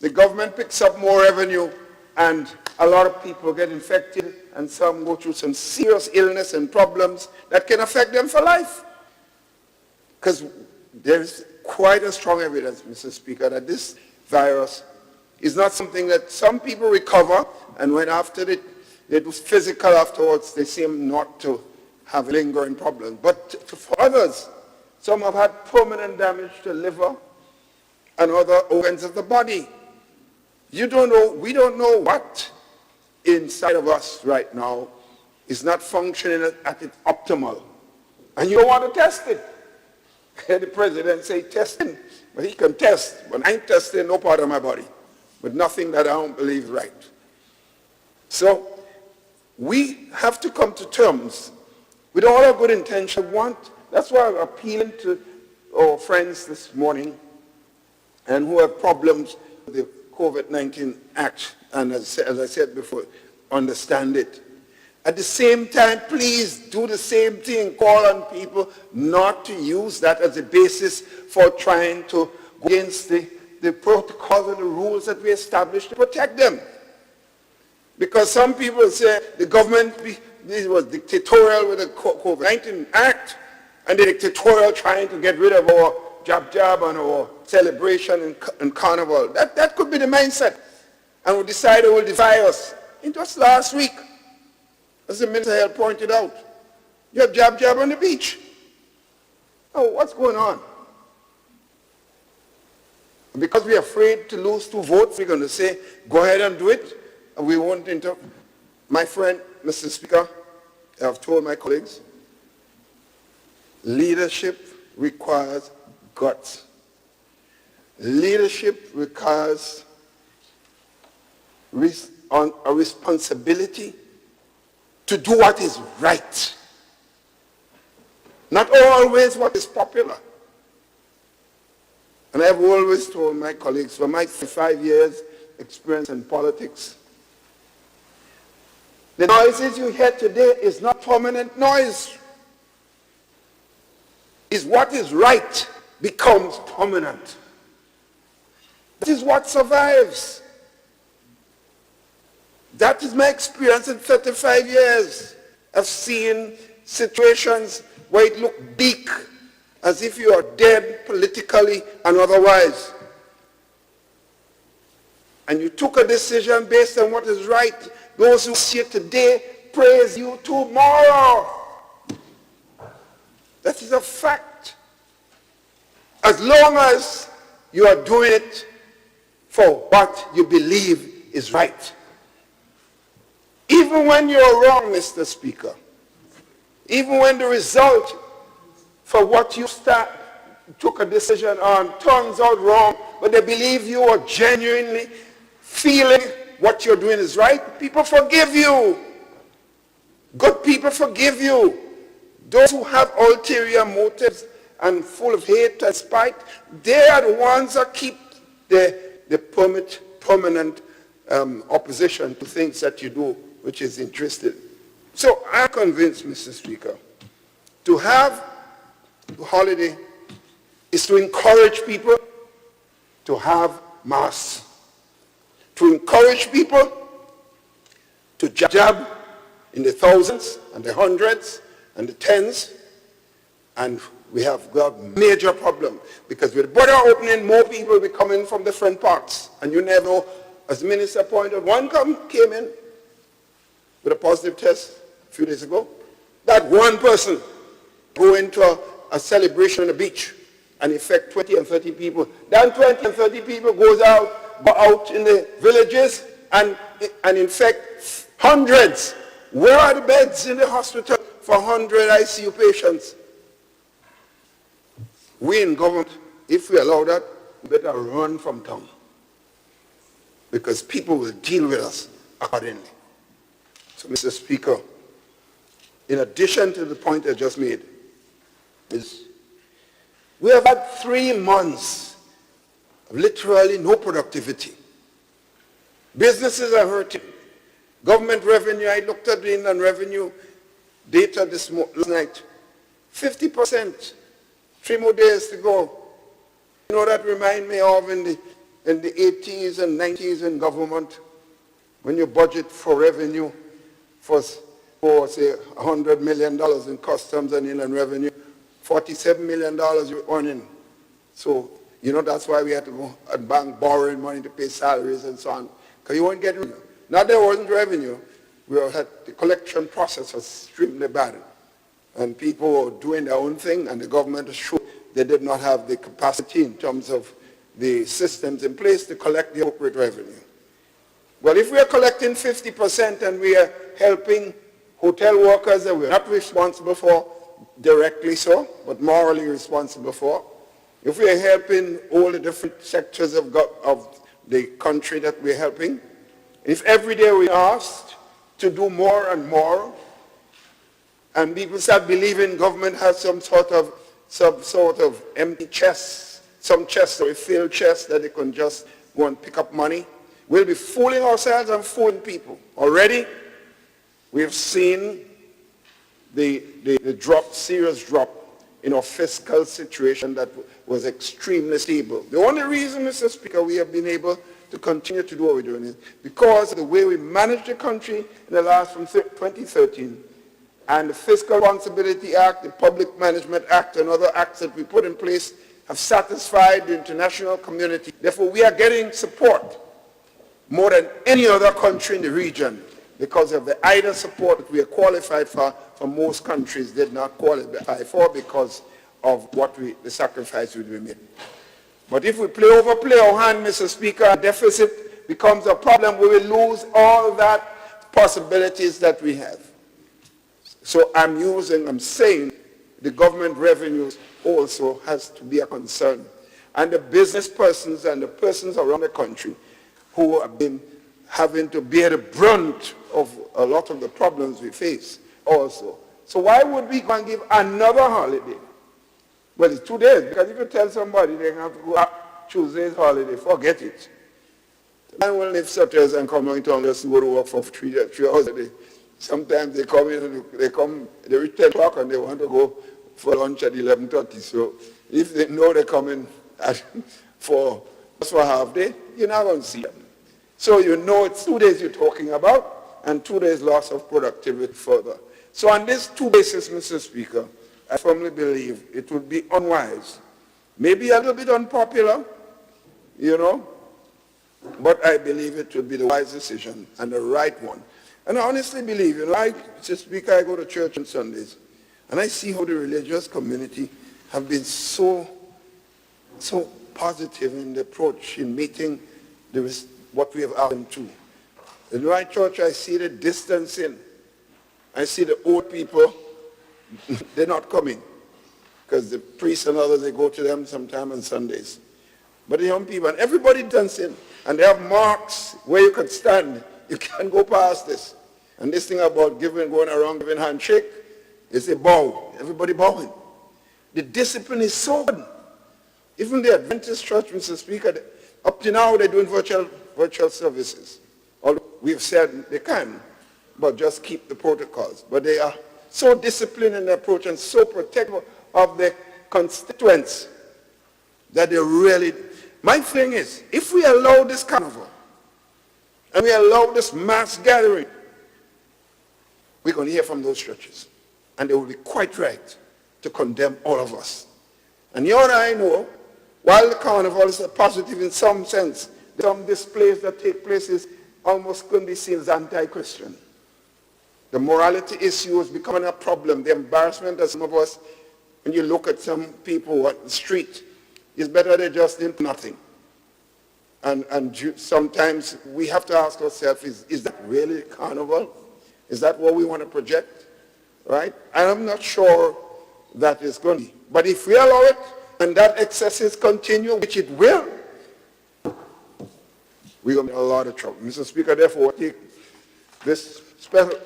the government picks up more revenue and a lot of people get infected and some go through some serious illness and problems that can affect them for life. Because there's quite a strong evidence, Mr. Speaker, that this virus is not something that some people recover, and when after they do physical afterwards, they seem not to have lingering problems. But for others, some have had permanent damage to liver and other organs of the body. You don't know, we don't know what inside of us right now is not functioning at its optimal. And you don't want to test it. The president say testing, but he can test. But I ain't testing no part of my body, but nothing that I don't believe is right. So we have to come to terms with all our good intention. That's why I'm appealing to our friends this morning and who have problems with the COVID-19 Act, and as I said before, understand it. At the same time, please do the same thing. Call on people not to use that as a basis for trying to go against the protocols and the rules that we established to protect them. Because some people say the government was dictatorial with the COVID-19 Act, and the dictatorial trying to get rid of our jab and our celebration and carnival. That could be the mindset. And we decided it will divide us. It was last week, as the Minister had pointed out. You have jab on the beach. Oh, what's going on? Because we're afraid to lose 2 votes, we're going to say, go ahead and do it. And we won't interrupt. My friend, Mr. Speaker, I have told my colleagues, leadership requires guts. Leadership requires a responsibility to do what is right. Not always what is popular. And I've always told my colleagues, for my 5 years experience in politics, the noises you hear today is not permanent noise. Is what is right becomes permanent. That is what survives. That is my experience in 35 years. I've seen situations where it looked bleak, as if you are dead politically and otherwise. And you took a decision based on what is right. Those who see it today praise you tomorrow. That is a fact. As long as you are doing it for what you believe is right. Even when you're wrong, Mr. Speaker, even when the result for what you took a decision on turns out wrong, but they believe you are genuinely feeling what you're doing is right, people forgive you. Good people forgive you. Those who have ulterior motives and full of hate and spite, they are the ones that keep the permanent opposition to things that you do, which is interested. So I'm convinced, Mr. Speaker, to have a holiday is to encourage people to have masks, to encourage people to jab in the thousands and the hundreds and the tens, and we have got a major problem because with the border opening, more people will be coming from different parts, and you never know. As the minister pointed out, one came in with a positive test a few days ago. That one person go into a celebration on the beach and infect 20 and 30 people. Then 20 and 30 people goes out go out in the villages and infect hundreds. Where are the beds in the hospital for 100 ICU patients? We in government, if we allow that, we better run from town, because people will deal with us accordingly. So, Mr. Speaker, in addition to the point I just made, we have had 3 months of literally no productivity. Businesses are hurting. Government revenue, I looked at the inland revenue data this night, 50%, 3 more days to go. You know, that remind me of in the 80s and 90s in government, when you budget for revenue for say, $100 million in customs and inland revenue, $47 million you're earning. So, you know, that's why we had to go and bank borrowing money to pay salaries and so on, because you won't get revenue. Not there wasn't revenue, the collection process was extremely bad. And people were doing their own thing, and the government assured they did not have the capacity in terms of the systems in place to collect the appropriate revenue. Well, if we are collecting 50% and we are helping hotel workers that we're not responsible for, directly so, but morally responsible for, if we are helping all the different sectors of the country that we're helping, if every day we're asked to do more and more, and people start believing government has some sort of empty chests, some chests or a filled chest that they can just go and pick up money, we'll be fooling ourselves and fooling people. Already, we've seen the serious drop in our fiscal situation that was extremely stable. The only reason, Mr. Speaker, we have been able to continue to do what we're doing is because of the way we managed the country in the last from 2013, and the Fiscal Responsibility Act, the Public Management Act, and other acts that we put in place have satisfied the international community. Therefore, we are getting support more than any other country in the region because of the IDA support that we are qualified for most countries did not qualify for because of the sacrifice we made. But if we overplay our hand, Mr. Speaker, our deficit becomes a problem. We will lose all that possibilities that we have. So I'm saying the government revenues also has to be a concern. And the business persons and the persons around the country who have been having to bear the brunt of a lot of the problems we face also. So why would we go and give another holiday? Well, it's 2 days, because if you tell somebody they have to go Tuesday's holiday, forget it. And will live sutters and come into town just to go to work for 3 hours a day. Sometimes they come in, they reach 10 o'clock and they want to go for lunch at 11:30. So if they know they're coming for half day, you're not going to see them. So you know it's 2 days you're talking about, and 2 days loss of productivity further. So on these 2 bases, Mr. Speaker, I firmly believe it would be unwise, maybe a little bit unpopular, you know, but I believe it would be the wise decision and the right one. And I honestly believe, you know, Mr. Speaker, I go to church on Sundays, and I see how the religious community have been so positive in the approach in meeting what we have asked them to. In my church, I see the distancing. I see the old people, they're not coming, because the priests and others, they go to them sometime on Sundays. But the young people, and everybody dancing, and they have marks where you can stand. You can't go past this. And this thing about going around giving handshake, is a bow. Everybody bowing. The discipline is so good. Even the Adventist Church, Mr. Speaker, up to now they're doing virtual services. Although we've said they can, but just keep the protocols. But they are so disciplined in their approach and so protective of their constituents that they really... My thing is, if we allow this carnival, and we allow this mass gathering, we're going to hear from those churches. And they will be quite right to condemn all of us. And you and I know, while the carnival is a positive in some sense, some displays that take place is almost going to be seen as anti-Christian. The morality issue is becoming a problem. The embarrassment that some of us, when you look at some people on the street, it's better they just did nothing. sometimes we have to ask ourselves, is that really carnival? Is that what we want to project? Right? And I'm not sure that is going to be. But if we allow it and that excesses continue, which it will, we're going to be in a lot of trouble. Mr. Speaker, therefore, take this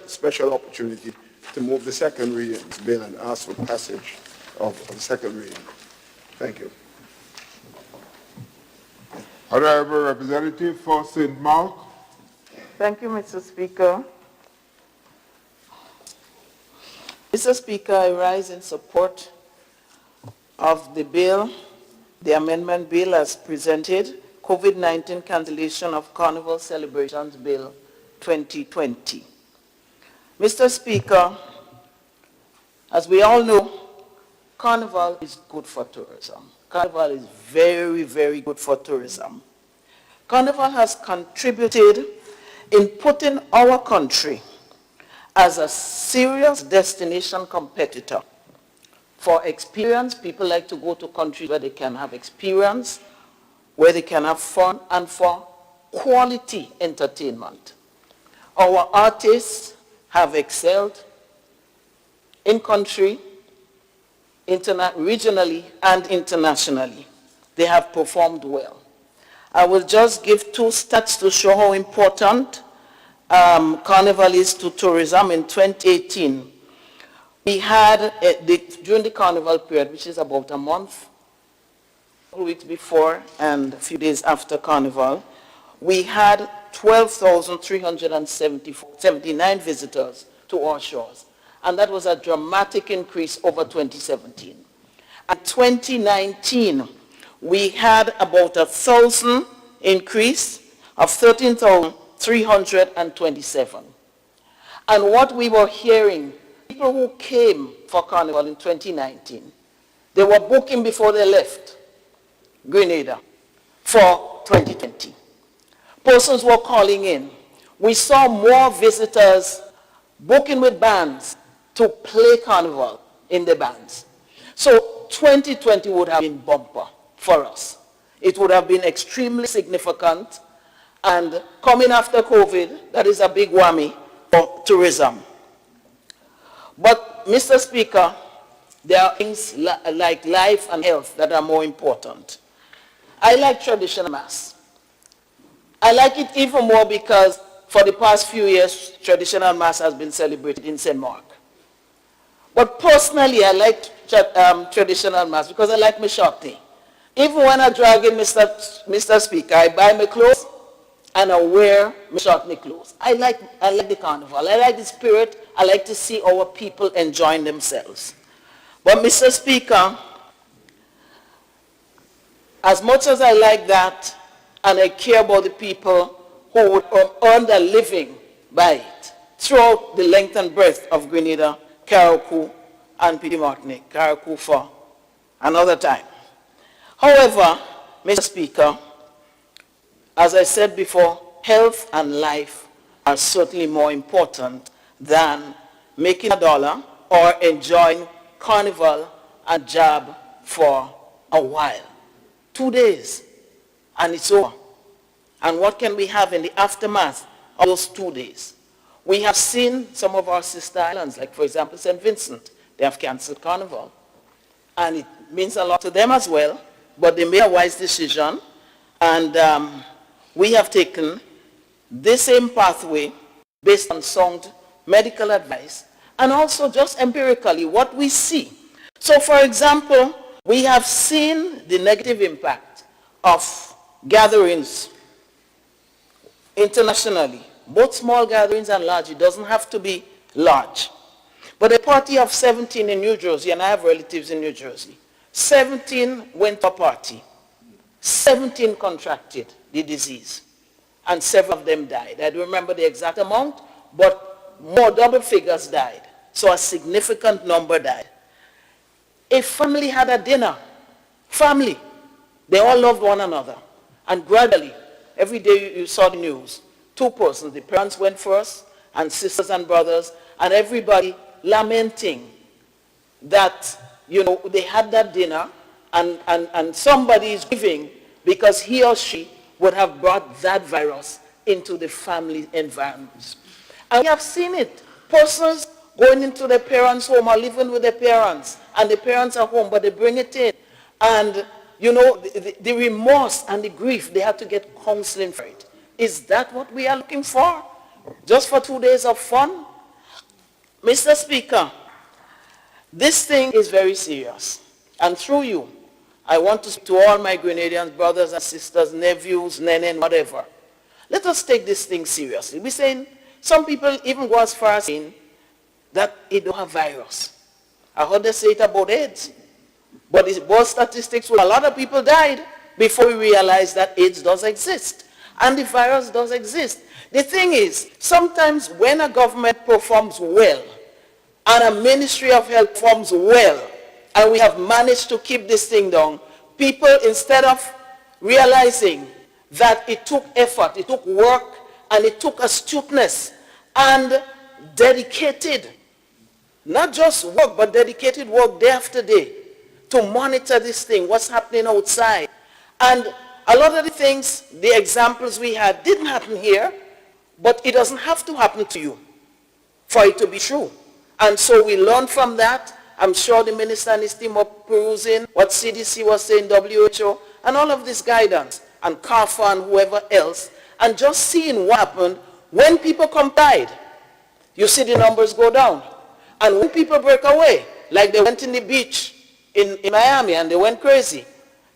special opportunity to move the second reading of this bill and ask for passage of the second reading. Thank you. Honorable Representative for St. Mark. Thank you, Mr. Speaker. Mr. Speaker, I rise in support of the bill, the amendment bill as presented, COVID-19 Cancellation of Carnival Celebrations Bill 2020. Mr. Speaker, as we all know, Carnival is good for tourism. Carnival is very, very good for tourism. Carnival has contributed in putting our country as a serious destination competitor for experience. People like to go to countries where they can have experience, where they can have fun, and for quality entertainment. Our artists have excelled in country, regionally and internationally. They have performed well. I will just give two stats to show how important Carnival is to tourism. In 2018, we had, during the Carnival period, which is about a month, 2 weeks before and a few days after Carnival, we had 12,379 visitors to our shores. And that was a dramatic increase over 2017. In 2019, we had about 1,000 increase of 13,327. And what we were hearing, people who came for Carnival in 2019, they were booking before they left Grenada for 2020. Persons were calling in. We saw more visitors booking with bands to play Carnival in the bands. So 2020 would have been bumper for us. It would have been extremely significant, and coming after COVID, that is a big whammy for tourism. But, Mr. Speaker, there are things like life and health that are more important. I like traditional mass. I like it even more because for the past few years, traditional mass has been celebrated in St. Mark. But personally, I like traditional mass because I like my shorty. Even when I drag in Mr. Speaker, I buy my clothes and I wear my shorty clothes. I like the carnival. I like the spirit. I like to see our people enjoying themselves. But Mr. Speaker, as much as I like that and I care about the people who would earn their living by it throughout the length and breadth of Grenada, Carriacou, and Petit Martinique, Carriacou for another time. However, Mr. Speaker, as I said before, health and life are certainly more important than making a dollar or enjoying Carnival and Jab for a while. 2 days, and it's over. And what can we have in the aftermath of those 2 days? We have seen some of our sister islands, like for example St. Vincent, they have canceled Carnival. And it means a lot to them as well, but they made a wise decision, and we have taken the same pathway based on sound medical advice, and also just empirically what we see. So for example, we have seen the negative impact of gatherings internationally, both small gatherings and large. It doesn't have to be large. But a party of 17 in New Jersey, and I have relatives in New Jersey, 17 went to a party, 17 contracted the disease, and 7 of them died. I don't remember the exact amount, but more double figures died. So a significant number died. A family had a dinner. Family. They all loved one another. And gradually, every day you saw the news, 2 persons, the parents went first, and sisters and brothers, and everybody lamenting that, you know, they had that dinner, and somebody is grieving because he or she would have brought that virus into the family environments. And we have seen it. Persons going into their parents' home or living with their parents, and the parents are home, but they bring it in. And, you know, the remorse and the grief, they have to get counseling for it. Is that what we are looking for? Just for 2 days of fun? Mr. Speaker, this thing is very serious. And through you, I want to speak to all my Grenadian brothers and sisters, nephews, nene, whatever. Let us take this thing seriously. We're saying, some people even go as far as saying that it don't have virus. I heard they say it about AIDS. But the both statistics, a lot of people died before we realized that AIDS does exist. And the virus does exist. The thing is, sometimes when a government performs well, and a Ministry of Health performs well, and we have managed to keep this thing down, people, instead of realizing that it took effort, it took work, and it took astuteness and dedicated, not just work, but dedicated work day after day to monitor this thing, what's happening outside. And a lot of the things, the examples we had didn't happen here, but it doesn't have to happen to you for it to be true. And so we learned from that. I'm sure the minister and his team were perusing what CDC was saying, WHO, and all of this guidance, and CARFA and whoever else, and just seeing what happened when people complied. You see the numbers go down. And when people break away, like they went in the beach in Miami and they went crazy.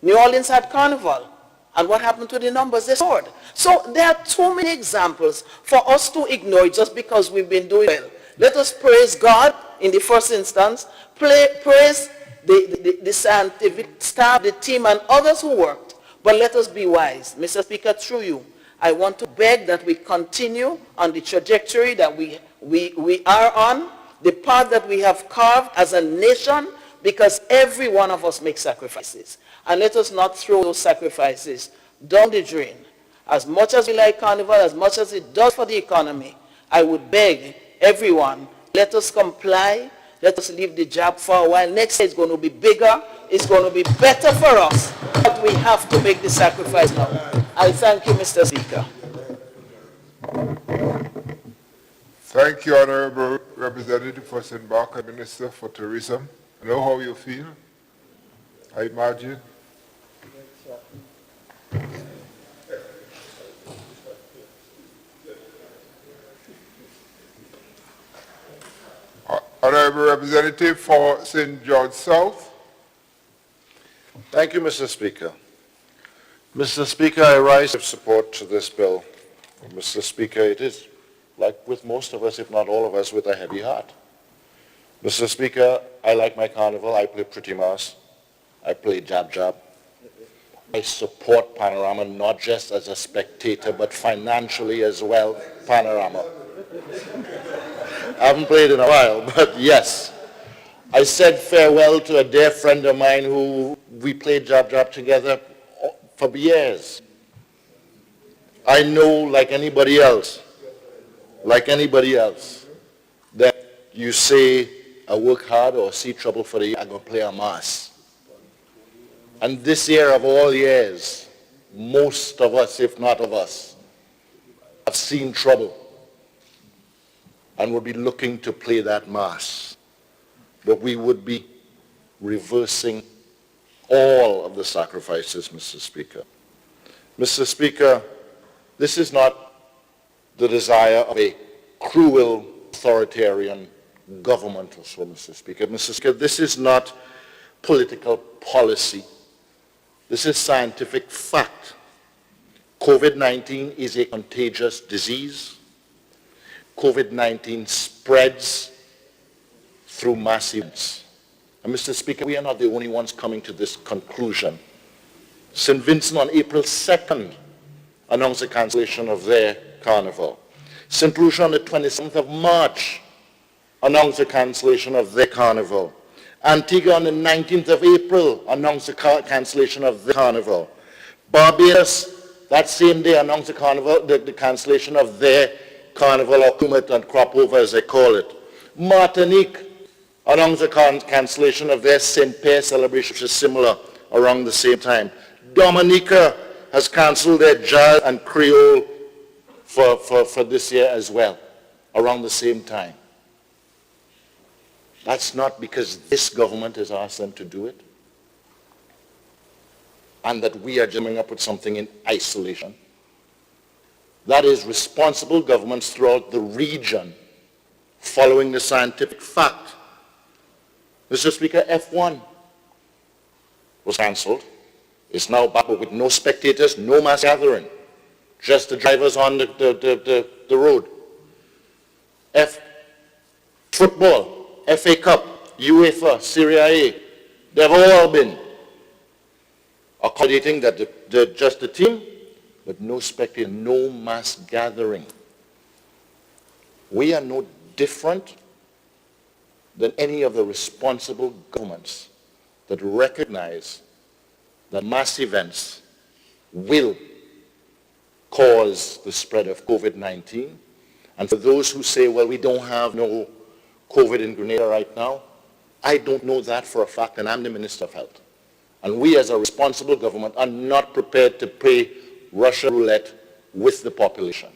New Orleans had carnival. And what happened to the numbers? They soared. So there are too many examples for us to ignore just because we've been doing well. Let us praise God in the first instance, praise the scientific staff, the team, and others who worked. But let us be wise. Mr. Speaker, through you, I want to beg that we continue on the trajectory that we are on, the path that we have carved as a nation, because every one of us makes sacrifices. And let us not throw those sacrifices down the drain. As much as we like Carnival, as much as it does for the economy, I would beg everyone, let us comply, let us leave the job for a while. Next year it's going to be bigger, it's going to be better for us, but we have to make the sacrifice now. I thank you, Mr. Speaker. Thank you, Honorable Representative for St. Barker, Minister for Tourism. I know how you feel, I imagine. Honorable Representative for St. George South. Thank you, Mr. Speaker. Mr. Speaker, I rise in support to this bill. Mr. Speaker, it is, like with most of us, if not all of us, with a heavy heart. Mr. Speaker, I like my carnival. I play Pretty Mouse. I play Jab Jab. I support Panorama not just as a spectator, but financially as well, Panorama. I haven't played in a while, but yes. I said farewell to a dear friend of mine who we played Jab Jab together for years. I know, like anybody else, that you say, I work hard or see trouble for the year, I'm going to play a mass. And this year of all years, most of us, if not of us, have seen trouble and would be looking to play that mass. But we would be reversing all of the sacrifices, Mr. Speaker. Mr. Speaker, this is not the desire of a cruel, authoritarian government or so, Mr. Speaker. Mr. Speaker, this is not political policy. This is scientific fact. COVID-19 is a contagious disease. COVID-19 spreads through mass events. And Mr. Speaker, we are not the only ones coming to this conclusion. St. Vincent on April 2nd announced the cancellation of their carnival. St. Lucia on the 27th of March announced the cancellation of their carnival. Antigua on the 19th of April announced the cancellation of their carnival. Barbados, that same day, announced the cancellation of their carnival, or Kumet and Crop Over as they call it. Martinique announced the cancellation of their Saint Pierre celebration, which is similar, around the same time. Dominica has cancelled their jazz and Creole for this year as well, around the same time. That's not because this government has asked them to do it, and that we are coming up with something in isolation. That is responsible governments throughout the region following the scientific fact. Mr. Speaker, F1 was cancelled. It's now back with no spectators, no mass gathering, just the drivers on the road. Football, FA Cup, UEFA, Serie A, they've all been accommodating that just the team, but no spectator, no mass gathering. We are no different than any of the responsible governments that recognize that mass events will cause the spread of COVID-19. And for those who say, well, we don't have no COVID in Grenada right now, I don't know that for a fact, and I'm the Minister of Health. And we as a responsible government are not prepared to play Russian roulette with the population.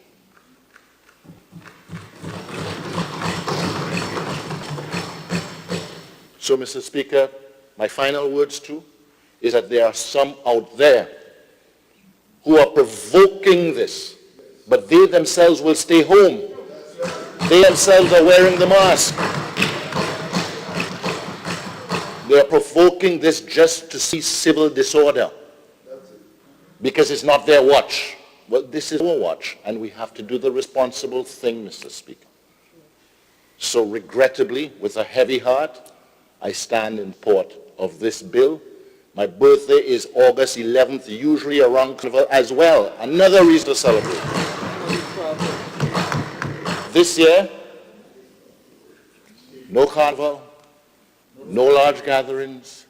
So, Mr. Speaker, my final words too is that there are some out there who are provoking this, but they themselves will stay home. They themselves are wearing the mask. They are provoking this just to see civil disorder because it's not their watch. Well, this is our watch, and we have to do the responsible thing, Mr. Speaker. So regrettably, with a heavy heart, I stand in support of this bill. My birthday is August 11th, usually around Carnival as well. Another reason to celebrate. This year, no Carnival, no large gatherings,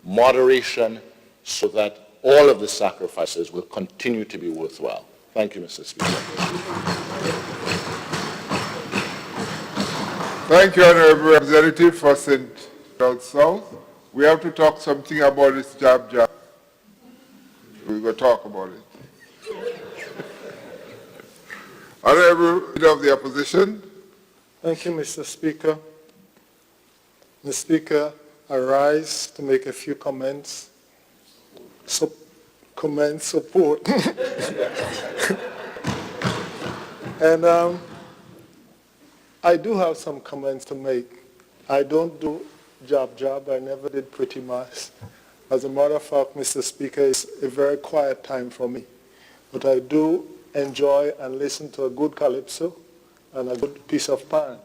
moderation, so that all of the sacrifices will continue to be worthwhile. Thank you, Mr. Speaker. Thank you, Honorable Representative for St. South. We have to talk something about this jab. We're going to talk about it. Honorable Leader of the Opposition. Thank you, Mr. Speaker. Mr. Speaker, I rise to make a few comments. Support. And I do have some comments to make. I don't do jab. I never did pretty much. As a matter of fact, Mr. Speaker, it's a very quiet time for me. But I do enjoy and listen to a good calypso and a good piece of pan.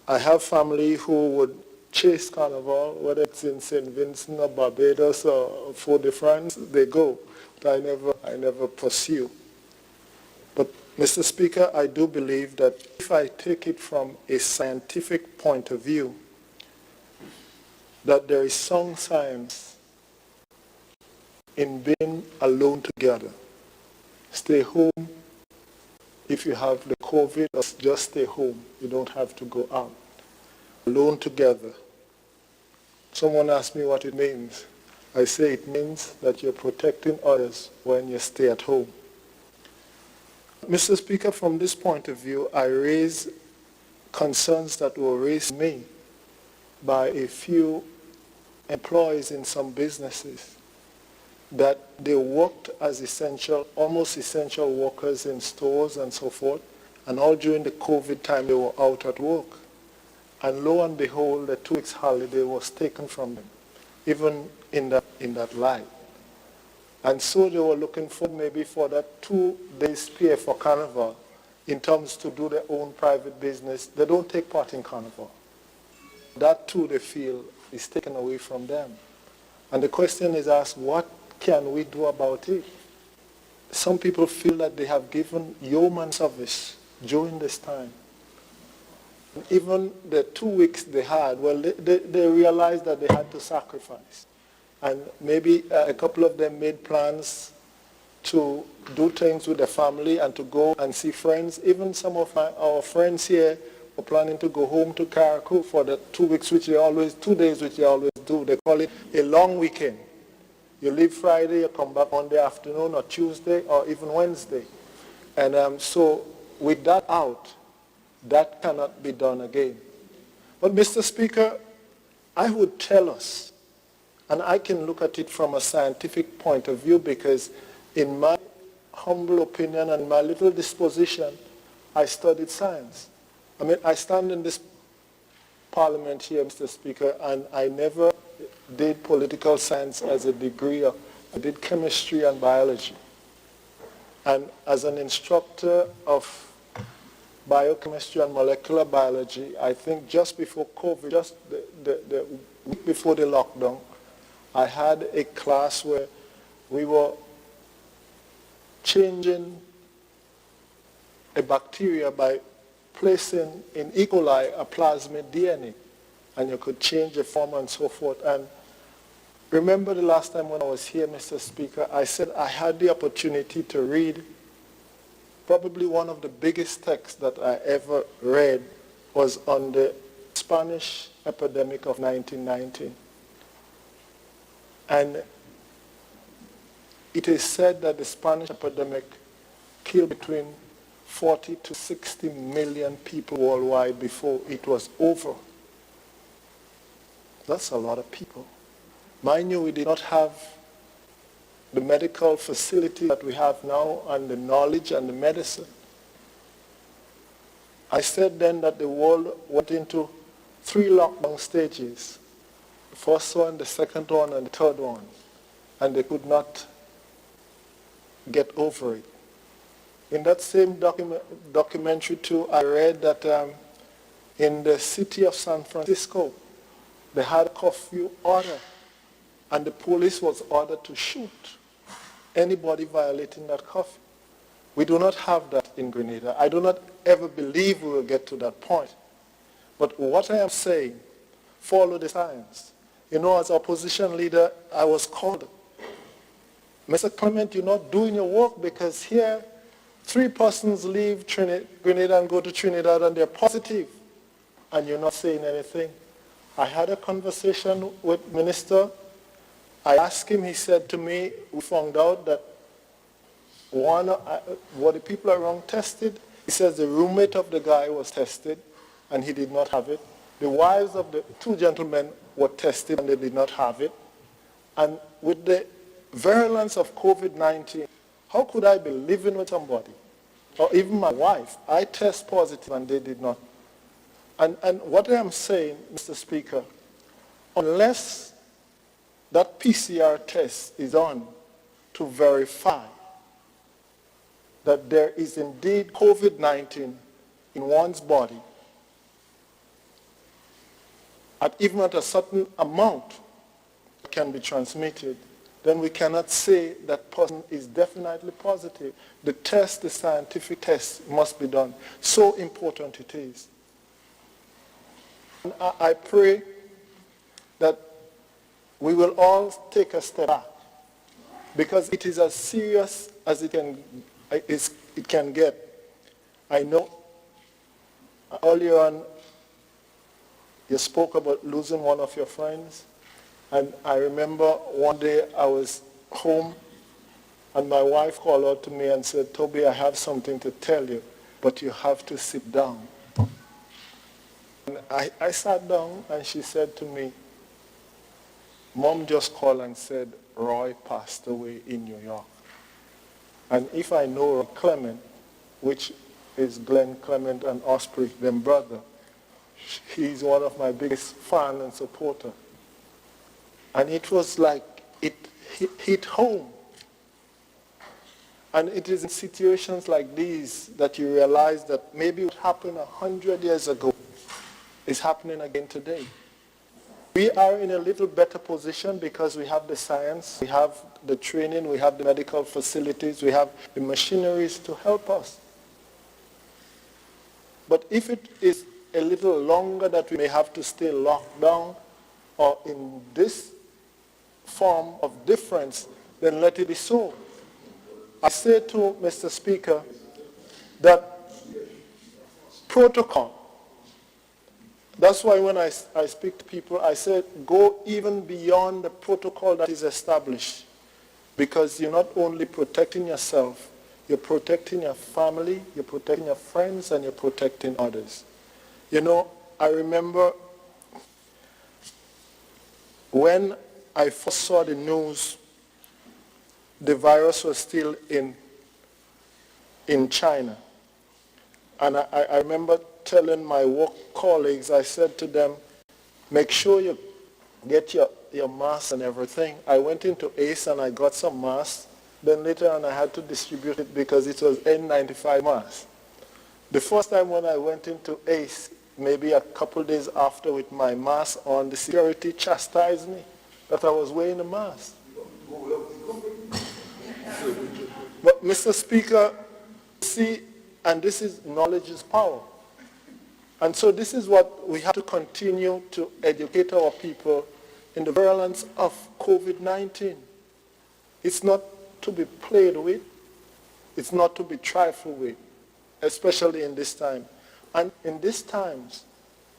I have family who would chase Carnival, whether it's in St. Vincent or Barbados or Fort-de-France, they go. But I never pursue. But Mr. Speaker, I do believe that if I take it from a scientific point of view, that there is some science in being alone together. Stay home. If you have the COVID, just stay home. You don't have to go out. Alone together. Someone asked me what it means. I say it means that you're protecting others when you stay at home. Mr. Speaker, from this point of view, I raise concerns that were raised to me by a few employees in some businesses, that they worked as essential, almost essential workers in stores and so forth, and all during the COVID time they were out at work. And lo and behold, the 2 weeks holiday was taken from them, even in that light. And so they were looking for maybe for that 2 days pay for Carnival in terms to do their own private business. They don't take part in Carnival. That too they feel is taken away from them. And the question is asked, what can we do about it? Some people feel that they have given yeoman service during this time. Even the 2 weeks they had, well, they realized that they had to sacrifice. And maybe a couple of them made plans to do things with their family and to go and see friends. Even some of our friends here were planning to go home to Carriacou for the 2 weeks, 2 days, which they always do. They call it a long weekend. You leave Friday, you come back Monday afternoon or Tuesday or even Wednesday. And so with that out, that cannot be done again. But Mr. Speaker, I would tell us, and I can look at it from a scientific point of view because in my humble opinion and my little disposition, I studied science. I mean, I stand in this parliament here, Mr. Speaker, and I never did political science as a degree. I did chemistry and biology. And as an instructor of biochemistry and molecular biology, I think just before COVID, just the week before the lockdown, I had a class where we were changing a bacteria by placing in E. coli a plasmid DNA, and you could change the form and so forth. And remember the last time when I was here, Mr. Speaker, I said I had the opportunity to read probably one of the biggest texts that I ever read was on the Spanish epidemic of 1919. And it is said that the Spanish epidemic killed between 40 to 60 million people worldwide before it was over. That's a lot of people. Mind you, we did not have the medical facility that we have now and the knowledge and the medicine. I said then that the world went into 3 lockdown stages. The first one, the second one, and the third one. And they could not get over it. In that same documentary too, I read that in the city of San Francisco, they had a curfew order, and the police was ordered to shoot anybody violating that curfew. We do not have that in Grenada. I do not ever believe we will get to that point. But what I am saying, follow the science. You know, as opposition leader, I was called, Mr. Clement, you're not doing your work because here 3 persons leave Grenada and go to Trinidad and they're positive, and you're not saying anything. I had a conversation with Minister. I asked him, he said to me, we found out that what the people around tested. He says the roommate of the guy was tested and he did not have it. The wives of the 2 gentlemen were tested and they did not have it. And with the virulence of COVID-19, how could I be living with somebody? Or even my wife, I test positive and they did not. And what I am saying, Mr. Speaker, unless that PCR test is on to verify that there is indeed COVID-19 in one's body, even at a certain amount can be transmitted, then we cannot say that person is definitely positive. The test, the scientific test, must be done. So important it is. And I pray that we will all take a step back, because it is as serious as it can get. I know earlier on you spoke about losing one of your friends, and I remember one day I was home and my wife called out to me and said, Toby, I have something to tell you, but you have to sit down. And I sat down and she said to me, Mom just called and said, Roy passed away in New York. And if I know Roy Clement, which is Glenn Clement and Osprey, them brother, he's one of my biggest fan and supporter. And it was like it hit home. And it is in situations like these that you realize that maybe what happened 100 years ago is happening again today. We are in a little better position because we have the science, we have the training, we have the medical facilities, we have the machineries to help us. But if it is a little longer that we may have to stay locked down or in this form of difference, then let it be so. I say to Mr. Speaker that protocol, that's why when I speak to people, I say go even beyond the protocol that is established. because you're not only protecting yourself, you're protecting your family, you're protecting your friends, and you're protecting others. You know, I remember when I first saw the news, the virus was still in China. And I remember telling my work colleagues, I said to them, make sure you get your masks and everything. I went into ACE and I got some masks. Then later on I had to distribute it because it was N95 masks. The first time when I went into ACE, maybe a couple days after with my mask on, the security chastised me that I was wearing a mask. But Mr. Speaker, see, and this is knowledge is power. And so this is what we have to continue to educate our people in the virulence of COVID-19. It's not to be played with. It's not to be trifled with, especially in this time. And in these times,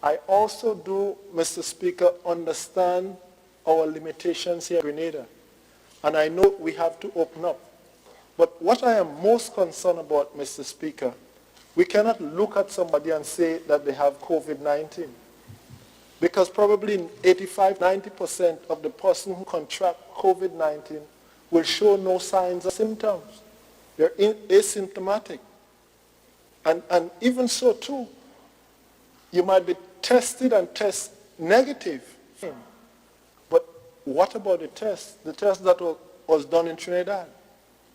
I also do, Mr. Speaker, understand our limitations here in Grenada. And I know we have to open up. But what I am most concerned about, Mr. Speaker, we cannot look at somebody and say that they have COVID-19. Because probably 85-90% of the person who contract COVID-19 will show no signs or symptoms. They're asymptomatic. And even so too, you might be tested and test negative. But what about the test? The test that was done in Trinidad,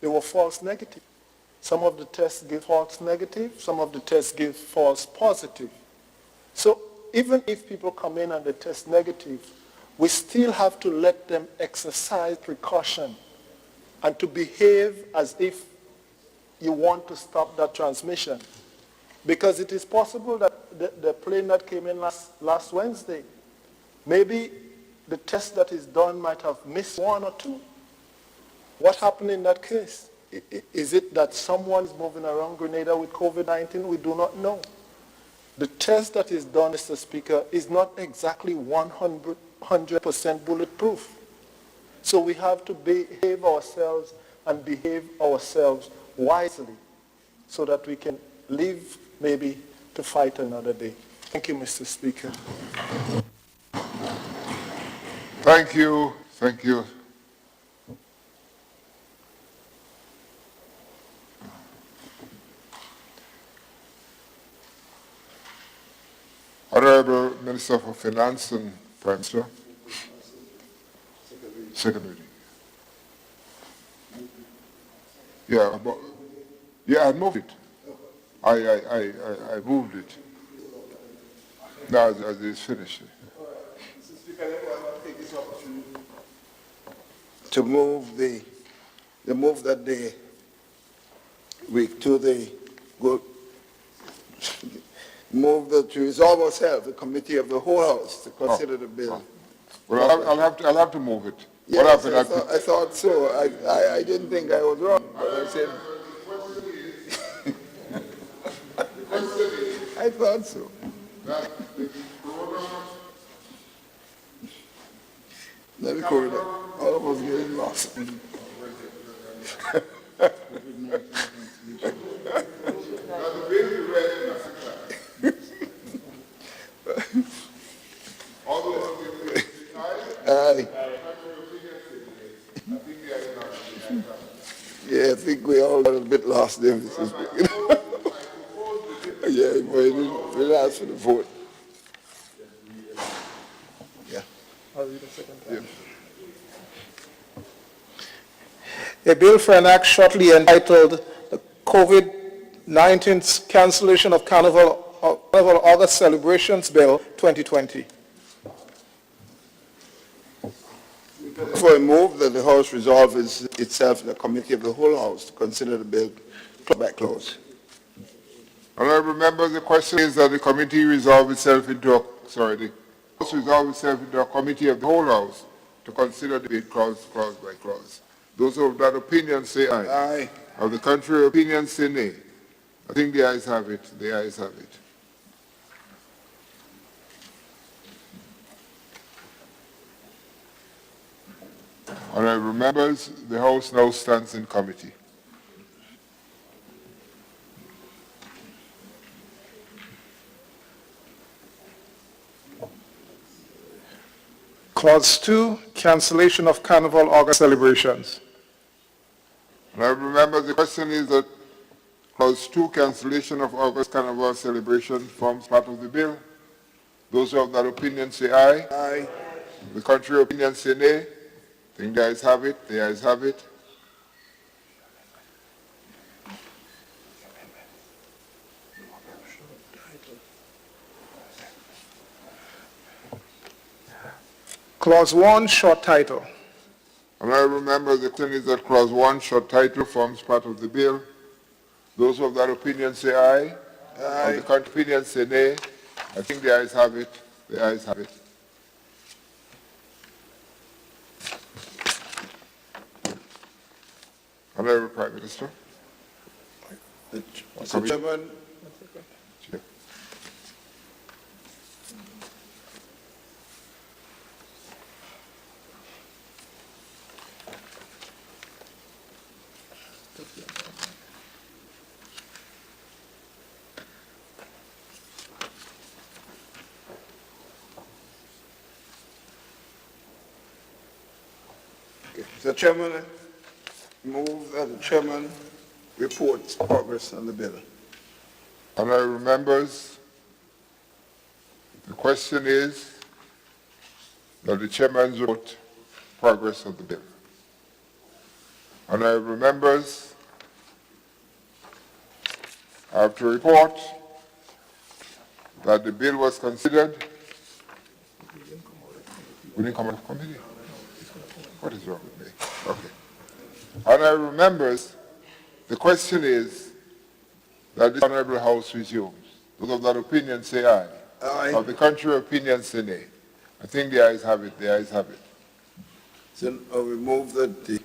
they were false negative. Some of the tests give false negative, some of the tests give false positive. So even if people come in and they test negative, we still have to let them exercise precaution and to behave as if you want to stop that transmission. Because it is possible that the plane that came in last Wednesday, maybe the test that is done might have missed one or two. What happened in that case? Is it that someone is moving around Grenada with COVID-19? We do not know. The test that is done, Mr. Speaker, is not exactly 100% bulletproof. So we have to behave ourselves and behave ourselves wisely so that we can live maybe to fight another day. Thank you, Mr. Speaker. Thank you. Thank you. Honorable Minister for Finance and Prime Minister. Second reading. I moved it. I moved it. Now as it's finished. Mr. Speaker, I want to take this opportunity to move to resolve ourselves, the committee of the whole House, to consider the bill. Well, I'll have to move it. Yes, I thought so. I didn't think I was wrong, but I said. I thought so. Let me call it up. All of us getting lost. Yeah, I think we all got a bit lost there, Mr. Speaker. Yeah, but we didn't ask for the vote. Yeah. I'll read the second time. A bill for an act shortly entitled the COVID-19 Cancellation of Carnival August Celebrations Bill 2020. For a move that the House resolve itself in the committee of the whole House to consider the bill by clause. Honorable members, the question is that the committee resolve itself into the House resolve itself into a committee of the whole House to consider the bill clause by clause. Those who have that opinion say aye. Aye. Of the contrary opinion say nay. I think the ayes have it. The ayes have it. Honorable members, the House now stands in committee. Clause 2, cancellation of Carnival August celebrations. Honorable members, the question is that Clause 2, cancellation of August Carnival celebration, forms part of the bill. Those who have that opinion say aye. Aye. The contrary opinion say nay. I think the ayes have it. The ayes have it. Clause 1, short title. Honorable members, the question is that Clause 1, short title, forms part of the bill. Those who have that opinion say aye. Aye. The contrary opinion say nay. I think the ayes have it. The ayes have it. Honorable Prime Minister. Mr. Chairman, Chair. Mr. Chairman, move that the chairman reports progress on the bill. Honorable members, the question is that the chairman's report progress of the bill. Honorable members, I have to report that the bill was considered. We didn't come out of committee. What is wrong with me? Okay. Honorable members, the question is that this honorable House resumes. Those of that opinion say aye. Aye. Of the contrary opinion say nay. I think the ayes have it. The ayes have it. So I will move that the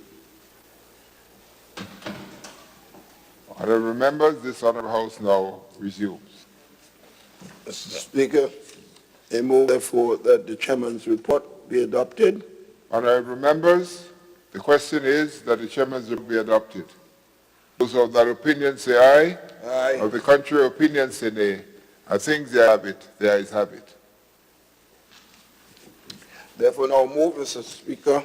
Honorable members, this honorable House now resumes. Mr. Speaker, I move therefore that the chairman's report be adopted. Honorable members, the question is that the chairman's report be adopted. Those of that opinion say aye. Aye. Of the contrary opinion say nay. I think they have it. The ayes have it. Therefore now move, Mr. Speaker,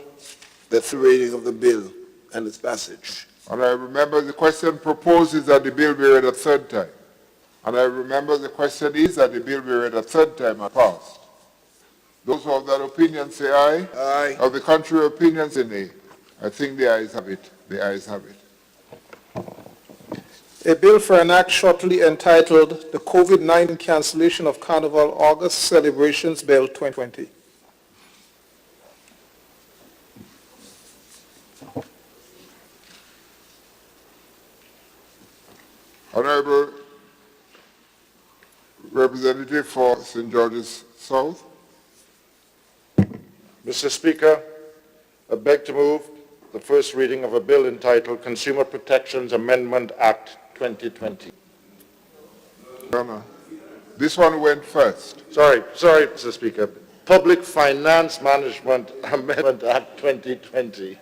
the third reading of the bill and its passage. Honorable members, the question proposes that the bill be read a third time. Honorable members, the question is that the bill be read a third time and passed. Those who have that opinion say aye. Aye. Of the contrary opinion say nay. I think the ayes have it. The ayes have it. A bill for an act shortly entitled the COVID-19 Cancellation of Carnival August Celebrations Bill 2020. Honorable Representative for St. George's South. Mr. Speaker, I beg to move the first reading of a bill entitled Consumer Protections Amendment Act 2020. Honor, this one went first. Sorry, Mr. Speaker. Public Finance Management Amendment Act 2020.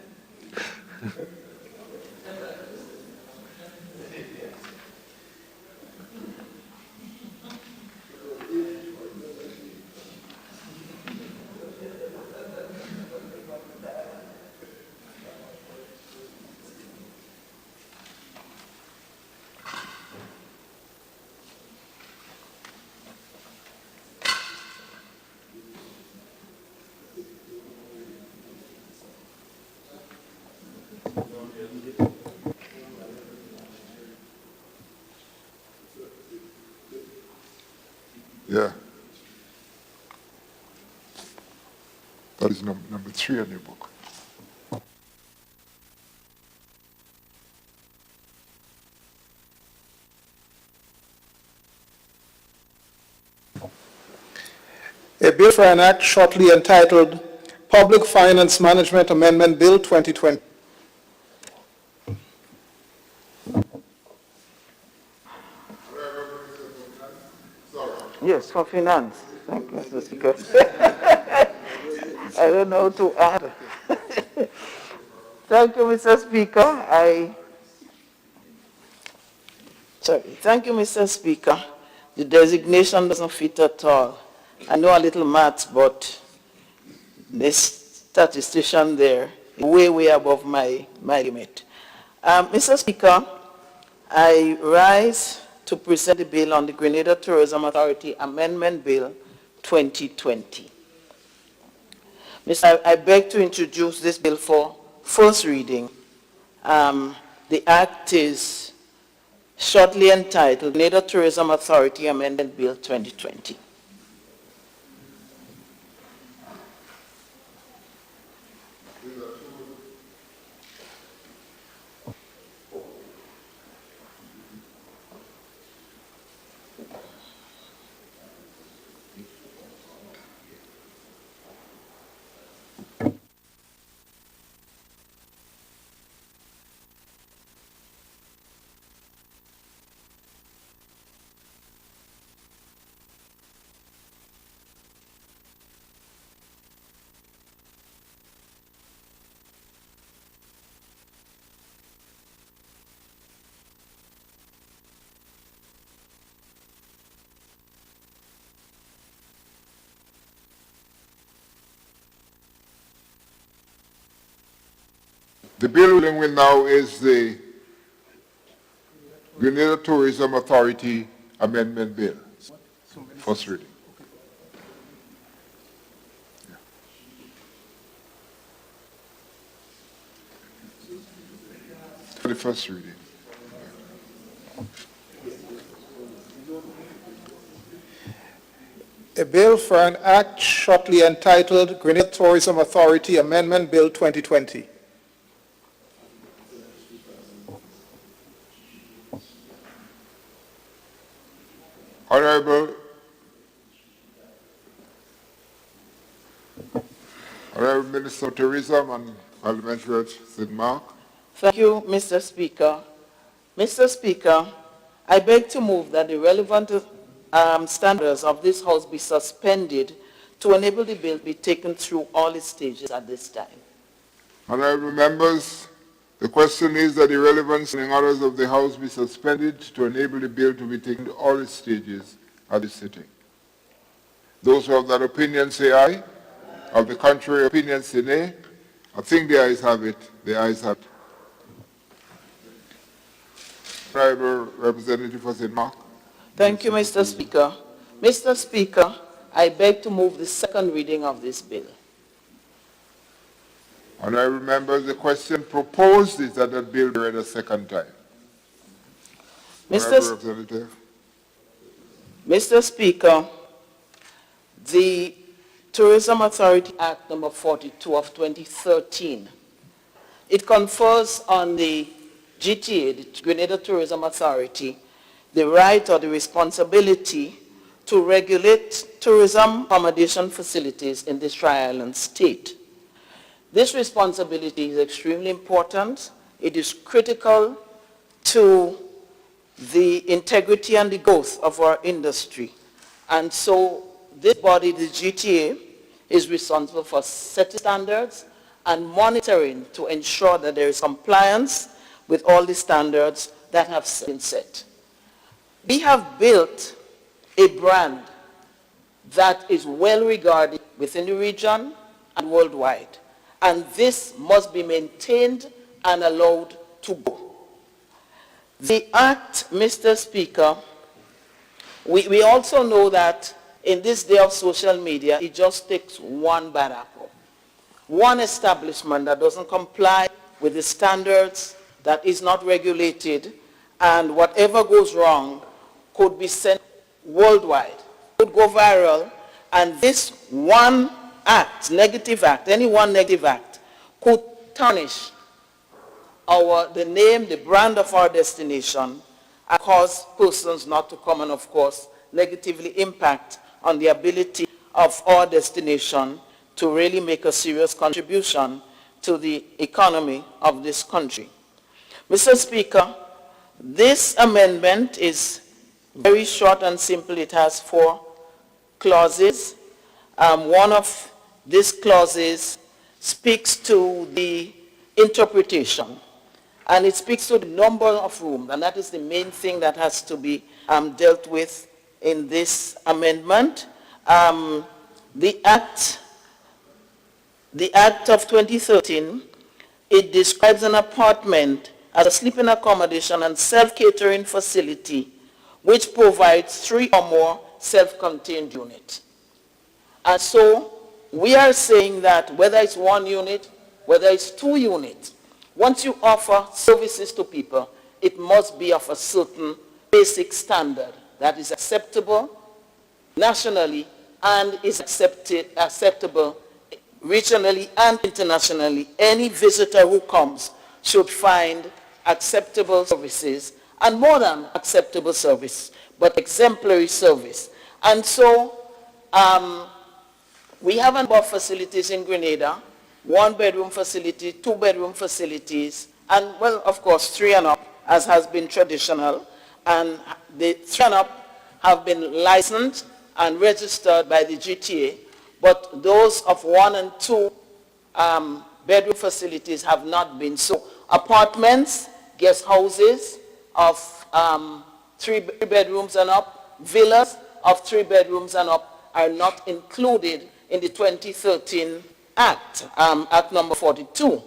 Yeah. That is number 3 on your book. A bill for an act shortly entitled Public Finance Management Amendment Bill 2020. Yes, for finance. Thank you, Mr. Speaker. I don't know to add. Thank you, Mr. Speaker. Thank you, Mr. Speaker. The designation doesn't fit at all. I know a little maths, but this statistician there is way above my limit. Mr. Speaker, I rise to present the bill on the Grenada Tourism Authority Amendment Bill 2020. I beg to introduce this bill for first reading. The act is shortly entitled Grenada Tourism Authority Amendment Bill 2020. The bill we're dealing with now is the Grenada Tourism Authority Amendment Bill. First reading. For the first reading. A bill for an act shortly entitled Grenada Tourism Authority Amendment Bill 2020. Honorable Minister of Tourism and Parliamentary at St. Mark. Thank you, Mr. Speaker. Mr. Speaker, I beg to move that the relevant standards of this House be suspended to enable the bill to be taken through all its stages at this time. Honorable members, the question is that the relevant standing orders of the House be suspended to enable the bill to be taken to all its stages at this sitting. Those who have that opinion say aye. Of the contrary opinion say nay. I think the ayes have it. The ayes have it. Honorable Representative for St. Mark. Thank you, Mr. Speaker. Mr. Speaker, I beg to move the second reading of this bill. Honorable members, the question proposed is that that bill be read a second time. Honorable Representative. Mr. Speaker, the Tourism Authority Act number 42 of 2013, it confers on the GTA, the Grenada Tourism Authority, the right or the responsibility to regulate tourism accommodation facilities in this Tri-Island state. This responsibility is extremely important. It is critical to the integrity and the growth of our industry. And so this body, the GTA, is responsible for setting standards and monitoring to ensure that there is compliance with all the standards that have been set. We have built a brand that is well regarded within the region and worldwide. And this must be maintained and allowed to go. The Act, Mr. Speaker, we also know that in this day of social media, it just takes one bad apple. One establishment that doesn't comply with the standards, that is not regulated, and whatever goes wrong could be sent worldwide, could go viral, and this one act, negative act, any one negative act, could tarnish the name, the brand of our destination, and cause persons not to come and, of course, negatively impact on the ability of our destination to really make a serious contribution to the economy of this country. Mr. Speaker, this amendment is very short and simple. It has 4 clauses. One of these clauses speaks to the interpretation. And it speaks to the number of rooms, and that is the main thing that has to be dealt with in this amendment. The Act of 2013, it describes an apartment as a sleeping accommodation and self-catering facility which provides 3 or more self-contained units. And so we are saying that whether it's 1 unit, whether it's 2 units, once you offer services to people, it must be of a certain basic standard that is acceptable nationally and is acceptable regionally and internationally. Any visitor who comes should find acceptable services, and more than acceptable service, but exemplary service. And so we have a number of facilities in Grenada, 1-bedroom facility, 2-bedroom facilities, and well, of course, 3 and up, as has been traditional. And the 3 and up have been licensed and registered by the GTA, but those of 1 and 2 bedroom facilities have not been. So apartments, guest houses of 3 bedrooms and up, villas of 3 bedrooms and up are not included in the 2013 Act, Act number 42.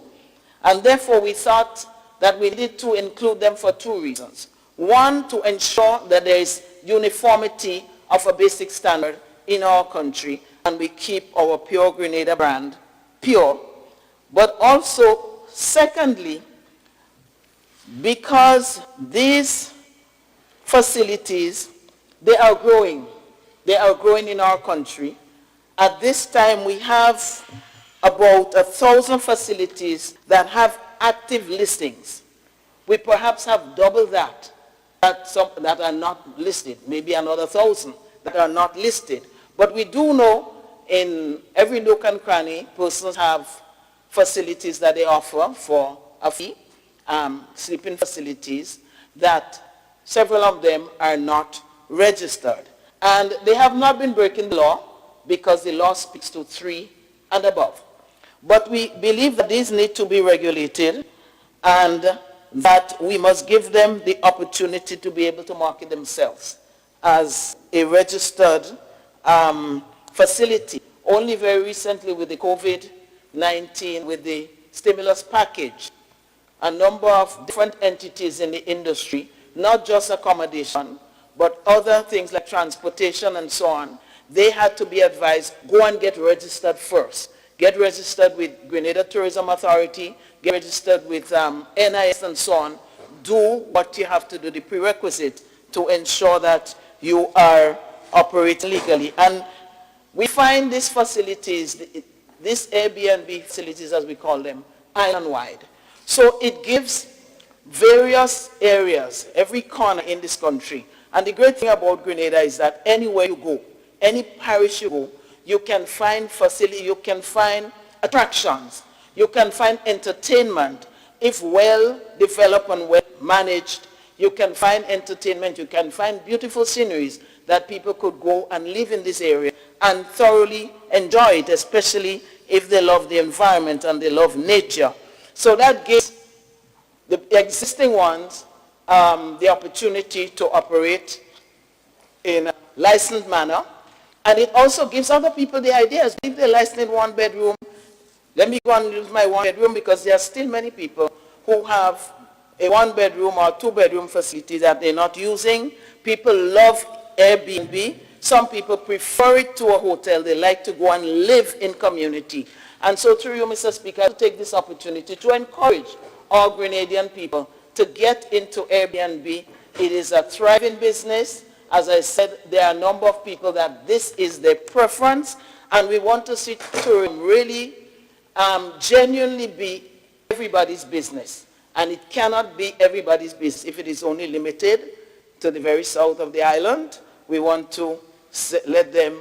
And therefore we thought that we needed to include them for 2 reasons. One, to ensure that there is uniformity of a basic standard in our country and we keep our pure Grenada brand pure. But also, secondly, because these facilities, they are growing. They are growing in our country. At this time, we have about 1,000 facilities that have active listings. We perhaps have double that, that are not listed, maybe another 1,000 that are not listed. But we do know in every nook and cranny, persons have facilities that they offer for a fee, sleeping facilities, that several of them are not registered. And they have not been breaking the law because the law speaks to 3 and above. But we believe that these need to be regulated and that we must give them the opportunity to be able to market themselves as a registered facility. Only very recently with the COVID-19, with the stimulus package, a number of different entities in the industry, not just accommodation, but other things like transportation and so on, they had to be advised, go and get registered first. Get registered with Grenada Tourism Authority, get registered with NIS and so on. Do what you have to do, the prerequisite, to ensure that you are operating legally. And we find these facilities, these Airbnb facilities as we call them, island-wide. So it gives various areas, every corner in this country. And the great thing about Grenada is that anywhere you go, any parish you go, you can find facility, you can find attractions, you can find entertainment. If well developed and well managed, you can find entertainment, you can find beautiful sceneries that people could go and live in this area and thoroughly enjoy it, especially if they love the environment and they love nature. So that gives the existing ones the opportunity to operate in a licensed manner. And it also gives other people the ideas. If they're licensed in 1 bedroom, let me go and use my 1 bedroom, because there are still many people who have a 1 bedroom or 2 bedroom facility that they're not using. People love Airbnb. Some people prefer it to a hotel. They like to go and live in community. And so through you, Mr. Speaker, I take this opportunity to encourage all Grenadian people to get into Airbnb. It is a thriving business. As I said, there are a number of people that this is their preference, and we want to see tourism really genuinely be everybody's business. And it cannot be everybody's business if it is only limited to the very south of the island. We want to let them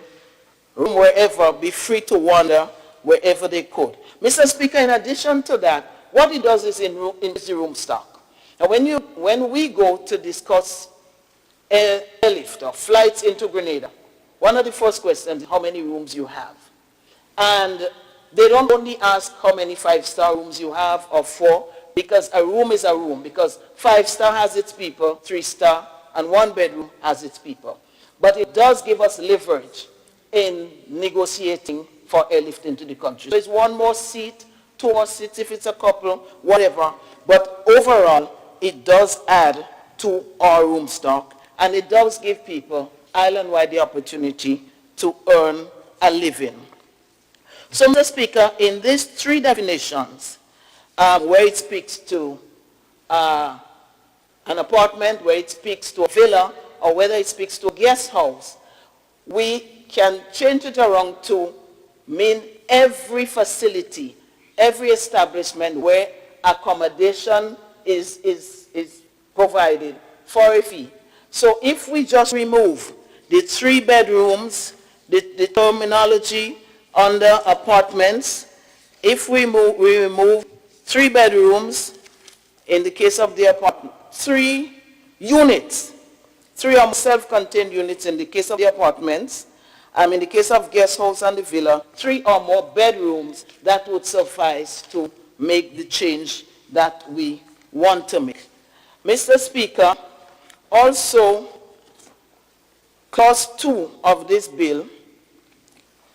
roam wherever, be free to wander wherever they could. Mr. Speaker, in addition to that, what it does is increase the room stock. Now when we go to discuss airlift or flights into Grenada, one of the first questions is how many rooms you have. And They don't only ask how many 5-star rooms you have or 4, because a room is a room, because 5-star has its people, 3-star, and 1-bedroom has its people. But it does give us leverage in negotiating for airlift into the country. So it's 1 more seat, 2 more seats if it's a couple, whatever. But overall, it does add to our room stock, and it does give people island-wide the opportunity to earn a living. So, Mr. Speaker, in these 3 definitions, where it speaks to an apartment, where it speaks to a villa, or whether it speaks to a guest house, we can change it around to mean every facility, every establishment where accommodation is provided for a fee. So if we just remove the 3 bedrooms, the terminology under apartments, if we remove 3 bedrooms, in the case of the apartment, 3 units, 3 or more self-contained units in the case of the apartments, in the case of guest house and the villa, 3 or more bedrooms, that would suffice to make the change that we want to make. Mr. Speaker, also, Clause 2 of this bill,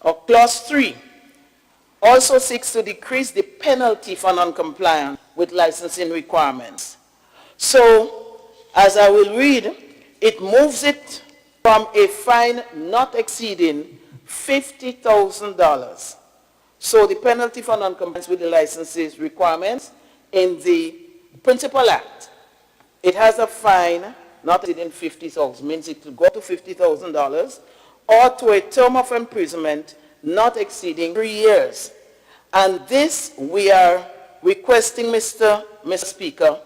or Clause 3, also seeks to decrease the penalty for non-compliance with licensing requirements. So, as I will read, it moves it from a fine not exceeding $50,000. So the penalty for non-compliance with the licenses requirements in the Principal Act, it has a fine not exceeding $50,000, means it could go to $50,000, or to a term of imprisonment not exceeding 3 years. And this we are requesting, Mr. Speaker,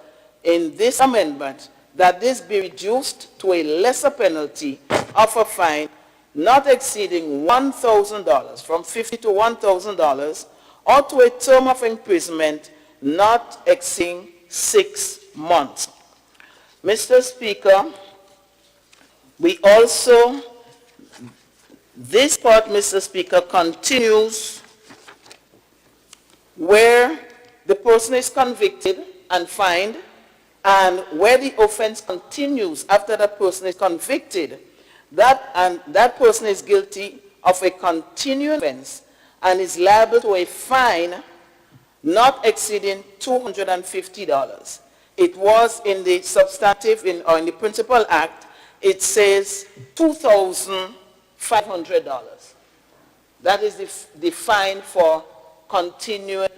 in this amendment, that this be reduced to a lesser penalty of a fine not exceeding $1,000, from $50 to $1,000, or to a term of imprisonment not exceeding 6 months. Mr. Speaker, we also, this part, Mr. Speaker, continues where the person is convicted and fined, and where the offense continues after that person is convicted, that person is guilty of a continuing offense and is liable to a fine not exceeding $250. It was in the substantive, or in the Principal Act, it says $2,500. That is the fine for continued,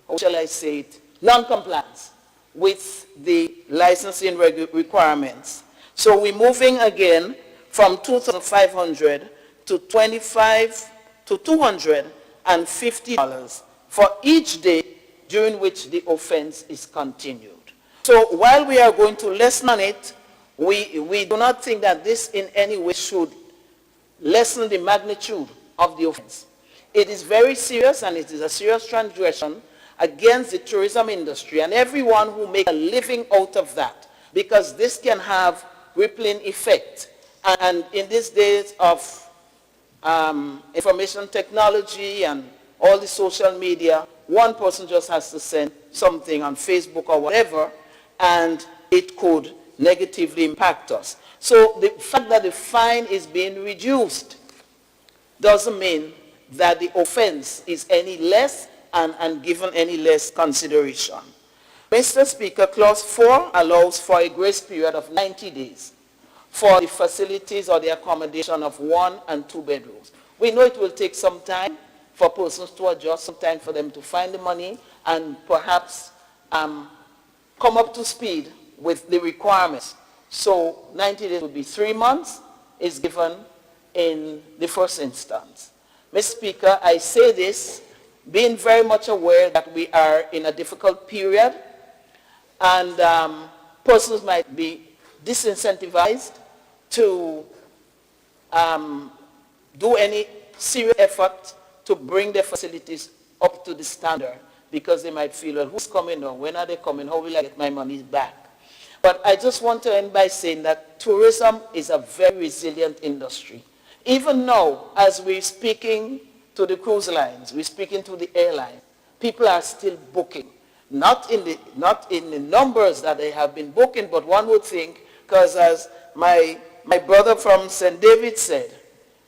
how shall I say it, non-compliance with the licensing requirements. So we're moving again from $2,500 to $25 to $250 for each day during which the offense is continued. So while we are going to lessen on it, we do not think that this in any way should lessen the magnitude of the offense. It is very serious, and it is a serious transgression against the tourism industry and everyone who makes a living out of that, because this can have rippling effect. And in these days of information technology and all the social media, one person just has to send something on Facebook or whatever, and it could negatively impact us. So the fact that the fine is being reduced doesn't mean that the offense is any less and given any less consideration. Mr. Speaker, Clause 4 allows for a grace period of 90 days for the facilities or the accommodation of 1 and 2 bedrooms. We know it will take some time for persons to adjust, some time for them to find the money and perhaps come up to speed with the requirements. So 90 days would be 3 months is given in the first instance. Mr. Speaker, I say this being very much aware that we are in a difficult period, and persons might be disincentivized to do any serious effort to bring their facilities up to the standard, because they might feel, well, who's coming or when are they coming? How will I get my money back? But I just want to end by saying that tourism is a very resilient industry. Even now, as we're speaking to the cruise lines. We're speaking to the airline. People are still booking. Not in the numbers that they have been booking, but one would think, because as my brother from St. David said,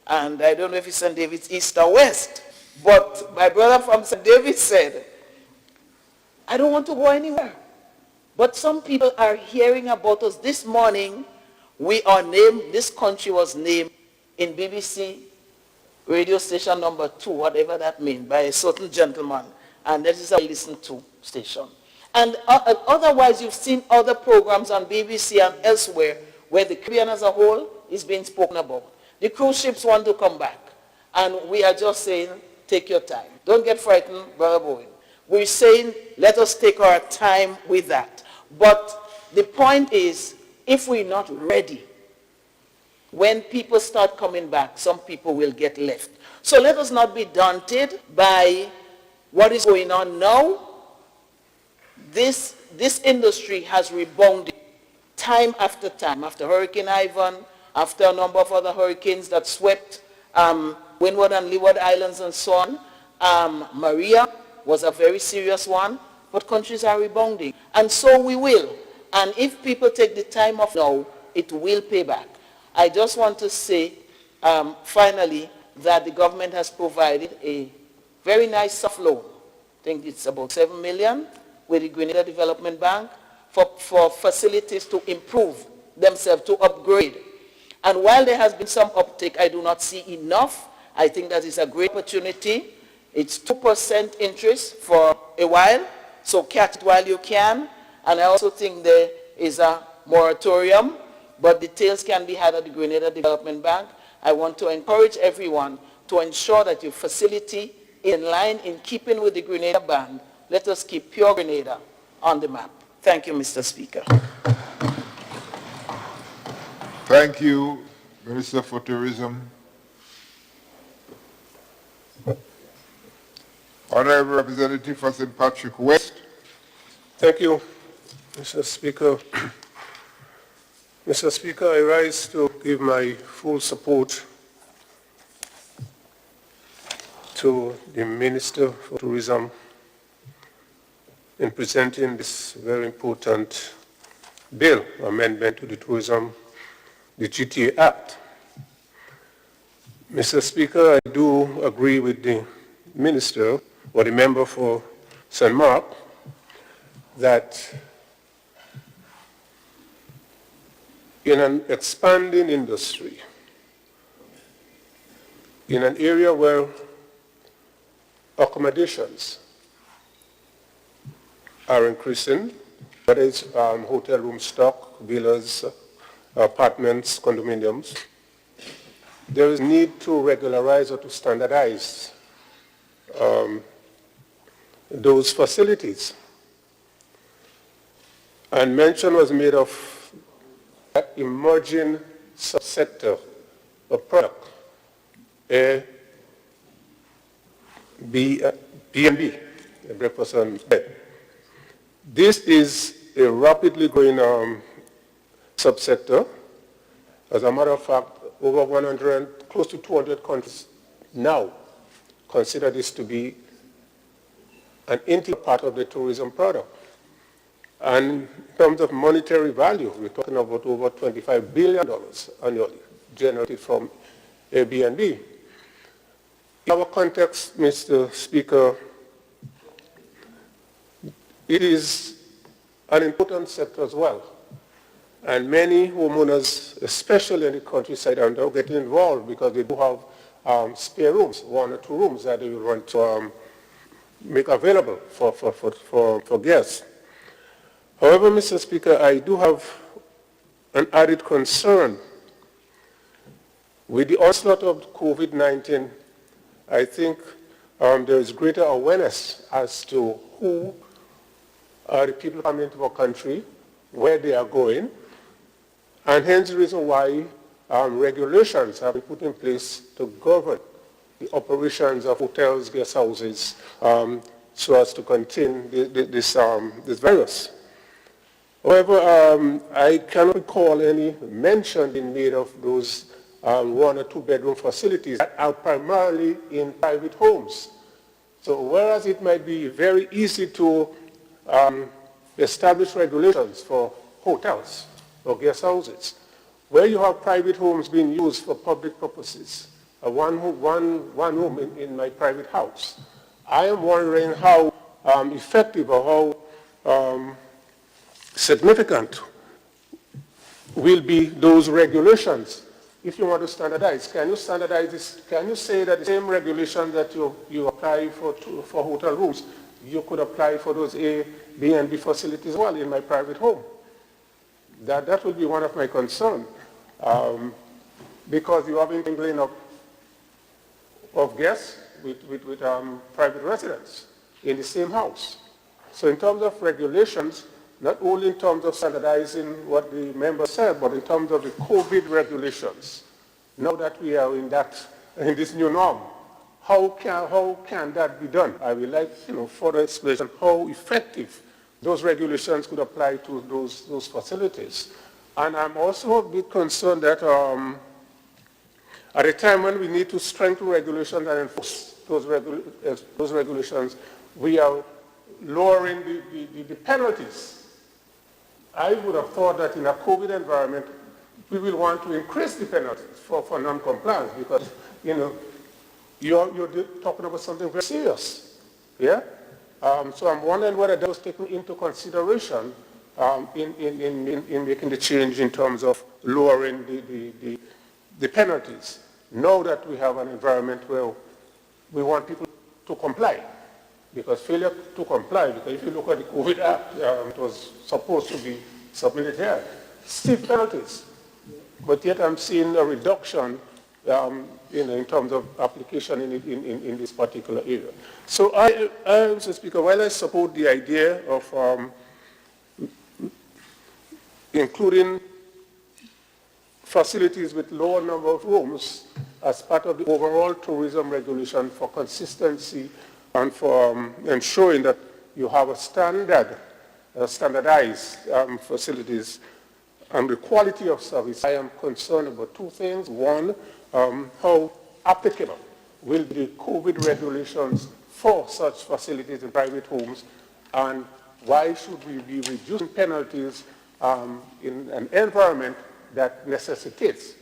and I don't know if it's St. David's east or west, but my brother from St. David said, I don't want to go anywhere. But some people are hearing about us. This morning, we are named, this country was named in BBC radio station number 2, whatever that means, by a certain gentleman. And that is a listen to station. And otherwise, you've seen other programs on BBC and elsewhere where the Caribbean as a whole is being spoken about. The cruise ships want to come back. And we are just saying, take your time. Don't get frightened, Brother Bowen. We're saying, let us take our time with that. But the point is, if we're not ready, when people start coming back, some people will get left. So let us not be daunted by what is going on now. This industry has rebounded time after time, after Hurricane Ivan, after a number of other hurricanes that swept Windward and Leeward Islands and so on. Maria was a very serious one, but countries are rebounding. And so we will. And if people take the time off now, it will pay back. I just want to say, finally, that the government has provided a very nice soft loan. I think it's about $7 million with the Grenada Development Bank for facilities to improve themselves, to upgrade. And while there has been some uptake, I do not see enough. I think that is a great opportunity. It's 2% interest for a while, so catch it while you can. And I also think there is a moratorium, but details can be had at the Grenada Development Bank. I want to encourage everyone to ensure that your facility in line, in keeping with the Grenada band. Let us keep pure Grenada on the map. Thank you, Mr. Speaker. Thank you, Minister for Tourism. Honorable Representative for St. Patrick West. Thank you, Mr. Speaker. Mr. Speaker, I rise to give my full support to the Minister for Tourism in presenting this very important bill, amendment to the Tourism, the GTA Act. Mr. Speaker, I do agree with the Minister, or the member for St. Mark, that in an expanding industry, in an area where accommodations are increasing, whether it's hotel room stock, villas, apartments, condominiums, there is need to regularize or to standardize those facilities. And mention was made of that emerging subsector of product, B&B, breakfast and bed. This is a rapidly growing subsector. As a matter of fact, over 100, close to 200 countries now consider this to be an integral part of the tourism product. And in terms of monetary value, we're talking about over $25 billion annually generated from Airbnb. In our context, Mr. Speaker, it is an important sector as well. And many homeowners, especially in the countryside, are now getting involved because they do have spare rooms, 1 or 2 rooms that they will want to make available for guests. However, Mr. Speaker, I do have an added concern. With the onslaught of COVID-19, I think there is greater awareness as to who are the people coming into our country, where they are going, and hence the reason why regulations have been put in place to govern the operations of hotels, guest houses, so as to contain this virus. However, I cannot recall any mention being made of those one or two bedroom facilities that are primarily in private homes. So whereas it might be very easy to establish regulations for hotels or guest houses, where you have private homes being used for public purposes, one room in my private house, I am wondering how effective or how significant will be those regulations. If you want to standardize, can you standardize this? Can you say that the same regulation that you apply for hotel rooms, you could apply for those A, B, and B facilities as well in my private home? That would be one of my concerns, because you have an mingling of guests with private residents in the same house. So in terms of regulations, not only in terms of standardizing what the member said, but in terms of the COVID regulations, now that we are in this new norm, how can that be done? I would like further explanation how effective those regulations could apply to those facilities. And I'm also a bit concerned that at a time when we need to strengthen regulations and enforce those regulations, we are lowering the penalties. I would have thought that in a COVID environment, we will want to increase the penalties for non-compliance because, you're talking about something very serious, yeah? So I'm wondering whether that was taken into consideration in making the change in terms of lowering the penalties. Now that we have an environment where we want people to comply, because failure to comply, because if you look at the COVID Act, it was supposed to be submitted here, stiff penalties. But yet I'm seeing a reduction in terms of application in this particular area. So Mr. Speaker, while I support the idea of including facilities with lower number of rooms as part of the overall tourism regulation for consistency and for ensuring that you have a standardized facilities and the quality of service, I am concerned about two things. One, how applicable will the COVID regulations for such facilities in private homes, and why should we be reducing penalties in an environment that necessitates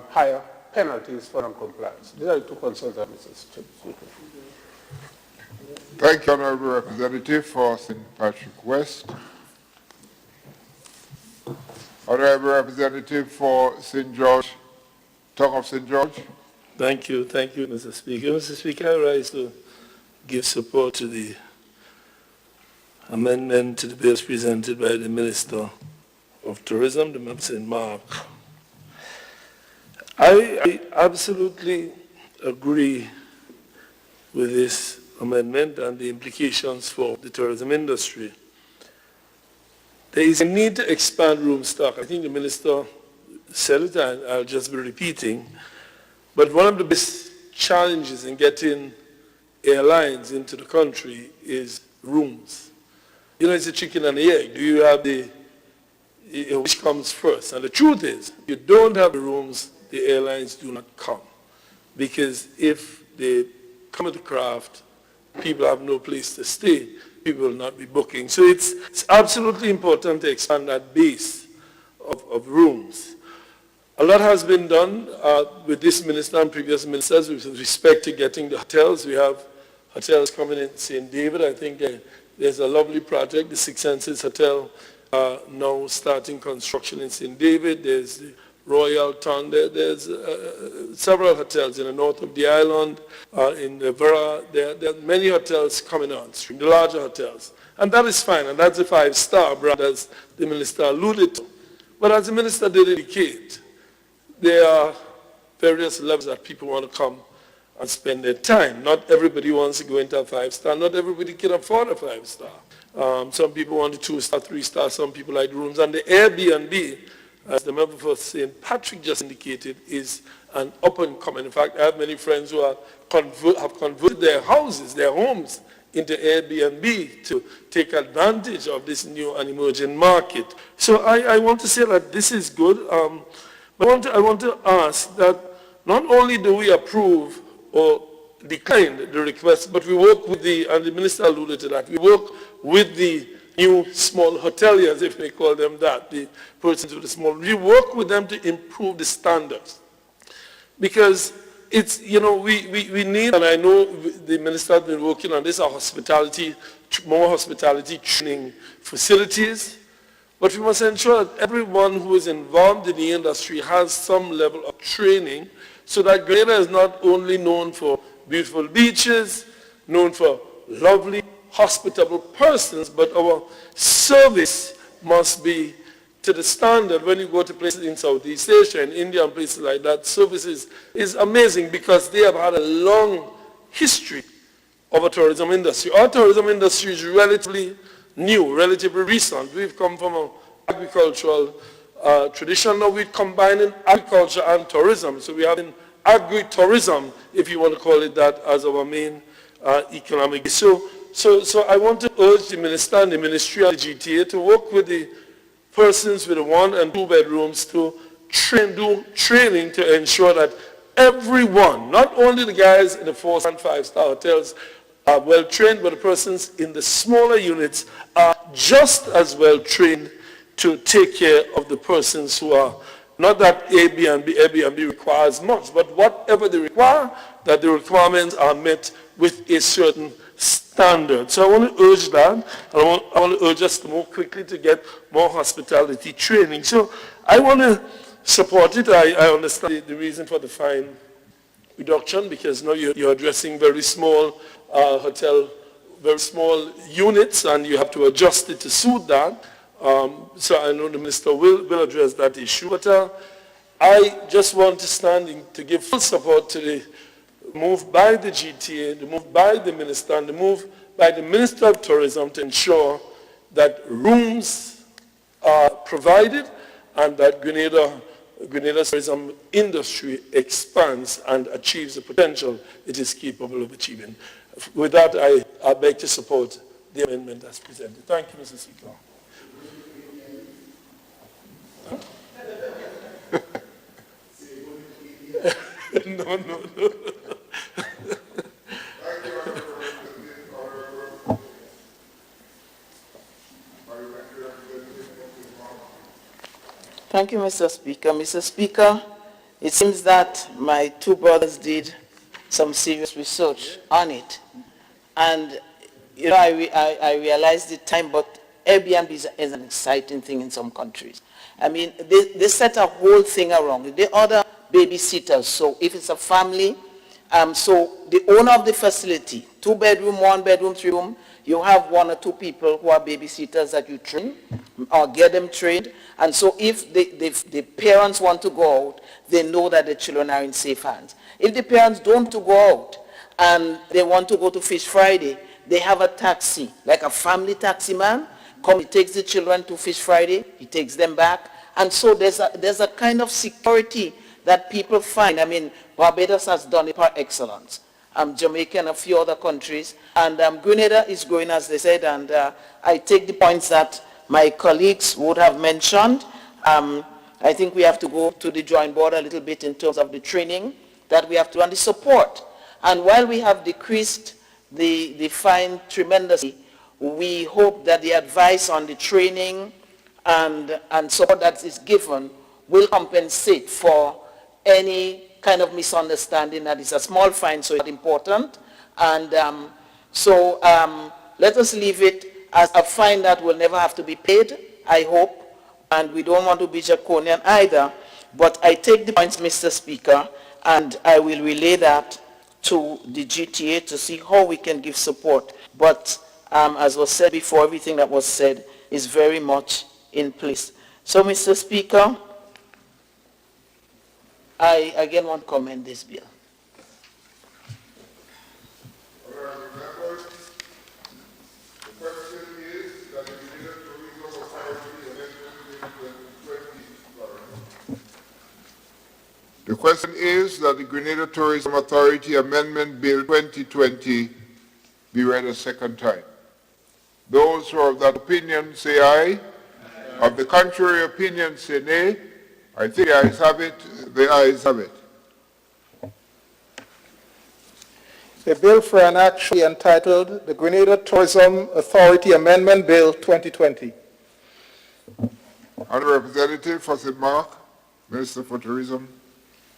higher penalties for non-compliance? These are the two concerns, Mr. Speaker. Thank you, Honourable Representative for St. Patrick West. Honourable Representative for St. George, Tongue of St. George. Thank you, Mr. Speaker. Mr. Speaker, I rise to give support to the amendment to the bills presented by the Minister of Tourism, the member St. Mark. I absolutely agree with this amendment and the implications for the tourism industry. There is a need to expand room stock. I think the Minister said it, and I'll just be repeating. But one of the biggest challenges in getting airlines into the country is rooms. It's a chicken and the egg. Do you have which comes first? And the truth is, if you don't have the rooms, the airlines do not come. Because if they come at the craft, people have no place to stay, people will not be booking. So it's absolutely important to expand that base of rooms. A lot has been done with this minister and previous ministers with respect to getting the hotels. We have hotels coming in St. David. I think there's a lovely project, the Six Senses Hotel, now starting construction in St. David. There's the Royal Town. There's several hotels in the north of the island, in the Vera. There are many hotels coming on stream, the larger hotels. And that is fine, and that's a 5-star brand, as the minister alluded to. But as the minister did indicate, there are various levels that people want to come and spend their time. Not everybody wants to go into a 5-star. Not everybody can afford a 5-star. Some people want a 2-star, 3-star. Some people like rooms. And the Airbnb, as the member for St. Patrick just indicated, is an up-and-coming. In fact, I have many friends who have converted their houses, their homes, into Airbnb to take advantage of this new and emerging market. So I want to say that this is good. But I want to ask that not only do we approve or decline the request, but we work with and the minister alluded to that, we work with the new small hoteliers, if we call them that, the persons with the small, we work with them to improve the standards. Because it's, we need, and I know the minister has been working on this, more hospitality training facilities, but we must ensure that everyone who is involved in the industry has some level of training so that Grenada is not only known for beautiful beaches, known for lovely, hospitable persons, but our service must be to the standard. When you go to places in Southeast Asia and India and places like that, service is amazing because they have had a long history of a tourism industry. Our tourism industry is relatively new, relatively recent. We've come from an agricultural tradition. Now we're combining agriculture and tourism. So we have an agri-tourism, if you want to call it that, as our main economic. So I want to urge the minister and the ministry and the GTA to work with the persons with the 1 and 2 bedrooms to do training to ensure that everyone, not only the guys in the 4- and 5-star hotels, are well trained, but the persons in the smaller units are just as well trained to take care of the persons who are, not that Airbnb requires much, but whatever they require, that the requirements are met with a certain standard. So I want to urge that, and I want to urge us to move quickly to get more hospitality training. So I want to support it. I understand the reason for the fine reduction, because now you're addressing very small very small units, and you have to adjust it to suit that. So I know the minister will address that issue. But I just want to stand in to give full support to the move by the GTA, the move by the minister, and the move by the Minister of Tourism to ensure that rooms are provided and that Grenada's tourism industry expands and achieves the potential it is capable of achieving. With that, I beg to support the amendment as presented. Thank you, Mr. Speaker. No. Thank you, Mr. Speaker. Mr. Speaker, it seems that my 2 brothers did some serious research on it. And, I realized the time, but Airbnb is an exciting thing in some countries. I mean, they set a whole thing around it. They order babysitters. So if it's a family, so the owner of the facility, 2 bedroom, 1 bedroom, 3 room, you have 1 or 2 people who are babysitters that you train or get them trained. And so if the parents want to go out, they know that the children are in safe hands. If the parents don't want to go out and they want to go to Fish Friday, they have a taxi, like a family taxi man. He takes the children to Fish Friday, he takes them back. And so there's a kind of security that people find. I mean, Barbados has done it par excellence. Jamaica and a few other countries. And Grenada is growing, as they said, and I take the points that my colleagues would have mentioned. I think we have to go to the drawing board a little bit in terms of the training that we have to and the support. And while we have decreased the fine tremendously, we hope that the advice on the training and support that is given will compensate for any kind of misunderstanding that is a small fine, so it's not important. And let us leave it as a fine that will never have to be paid, I hope, and we don't want to be draconian either. But I take the points, Mr. Speaker, and I will relay that to the GTA to see how we can give support. But as was said before, everything that was said is very much in place. So, Mr. Speaker, I again want to commend this bill. The question is that the Grenada Tourism Authority Amendment Bill 2020 be read a second time. Those who are of that opinion say aye. Of the contrary opinion say nay. I think the ayes have it. The ayes have it. A bill for an act shall be entitled the Grenada Tourism Authority Amendment Bill 2020. Honourable Representative for St. Mark, Minister for Tourism.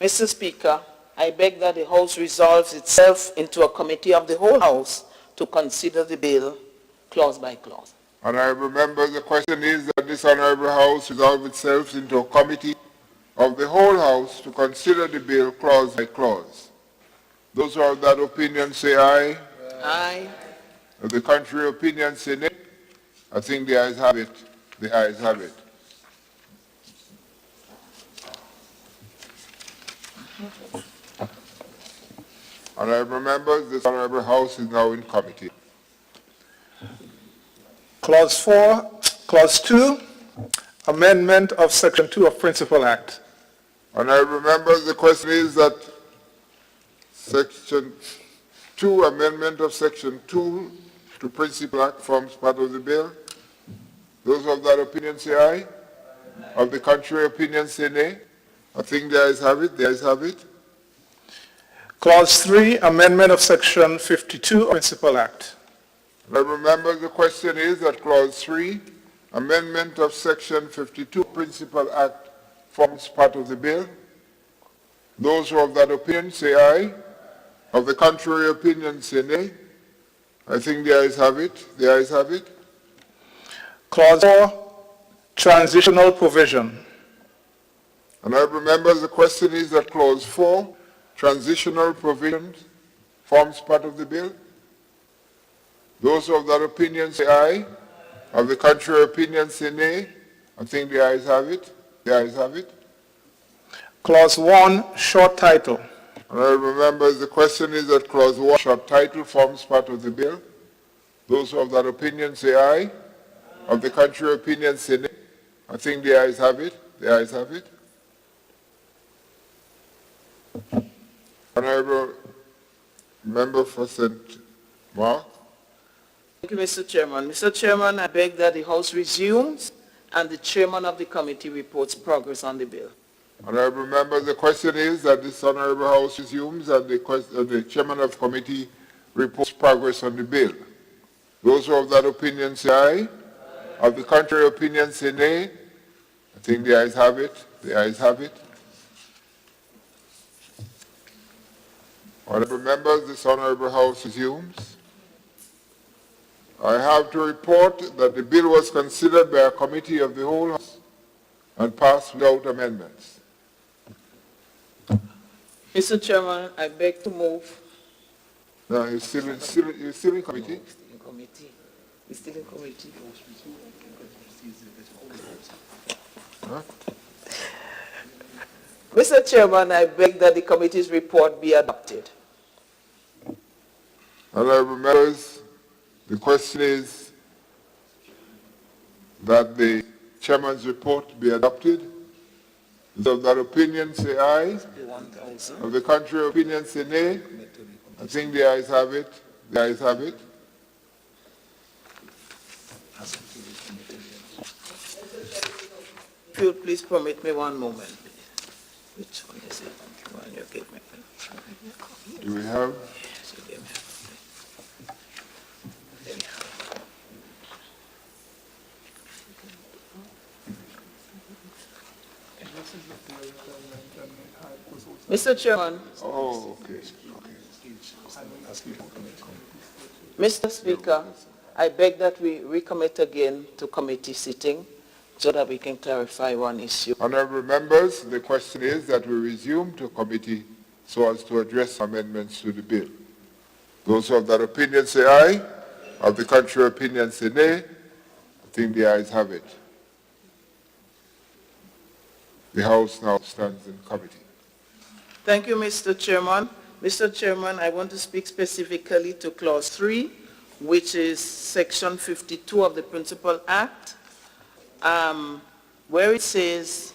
Mr. Speaker, I beg that the House resolves itself into a committee of the whole House to consider the bill clause by clause. Honourable members, the question is that this Honourable House resolve itself into a committee of the whole House to consider the bill clause by clause. Those who are of that opinion say aye. Aye. Of the contrary opinion say nay. I think the ayes have it. The ayes have it. Honourable members, this Honourable House is now in committee. Clause 4, Clause 2, Amendment of Section 2 of Principal Act. Honourable members, the question is that Section 2, Amendment of Section 2 to Principal Act forms part of the bill. Those of that opinion say aye. Of the contrary opinion say nay. I think the ayes have it. The ayes have it. Clause 3, Amendment of Section 52 of Principal Act. Honourable members, the question is that Clause 3, Amendment of Section 52 Principal Act forms part of the bill. Those who are of that opinion say aye. Of the contrary opinion say nay. I think the ayes have it. The ayes have it. Clause 4, Transitional Provision. Honourable members, the question is that Clause 4, Transitional Provisions, forms part of the bill. Those of that opinion say aye. Of the contrary opinion say nay. I think the ayes have it. The ayes have it. Clause 1, Short Title. Honourable members, the question is that Clause 1, Short Title, forms part of the bill. Those of that opinion say aye. Of the contrary opinion say nay. I think the ayes have it. The ayes have it. Honourable Member for St. Mark. Thank you, Mr. Chairman. Mr. Chairman, I beg that the House resumes and the chairman of the committee reports progress on the bill. Honourable members, the question is that this Honourable House resumes and the chairman of the committee reports progress on the bill. Those who are of that opinion say aye. Of the contrary opinion say nay. I think the ayes have it. The ayes have it. Honourable members, this Honourable House resumes. I have to report that the bill was considered by a committee of the whole House and passed without amendments. Mr. Chairman, I beg to move. No, you're still in committee? Still in committee. We're still in committee. Huh? Mr. Chairman, I beg that the committee's report be adopted. Honourable members, the question is that the chairman's report be adopted. Those of that opinion say aye. Of the contrary opinion say nay. I think the ayes have it. The ayes have it. If you'll please permit me one moment. Which one is it? One you give me. Do we have? Mr. Chairman. Oh, okay. Mr. Speaker, I beg that we recommit again to committee sitting so that we can clarify one issue. Honourable members, the question is that we resume to committee so as to address amendments to the bill. Those who have that opinion say aye. Of the contrary opinion say nay. I think the ayes have it. The House now stands in committee. Thank you, Mr. Chairman. Mr. Chairman, I want to speak specifically to Clause 3, which is Section 52 of the Principal Act, where it says,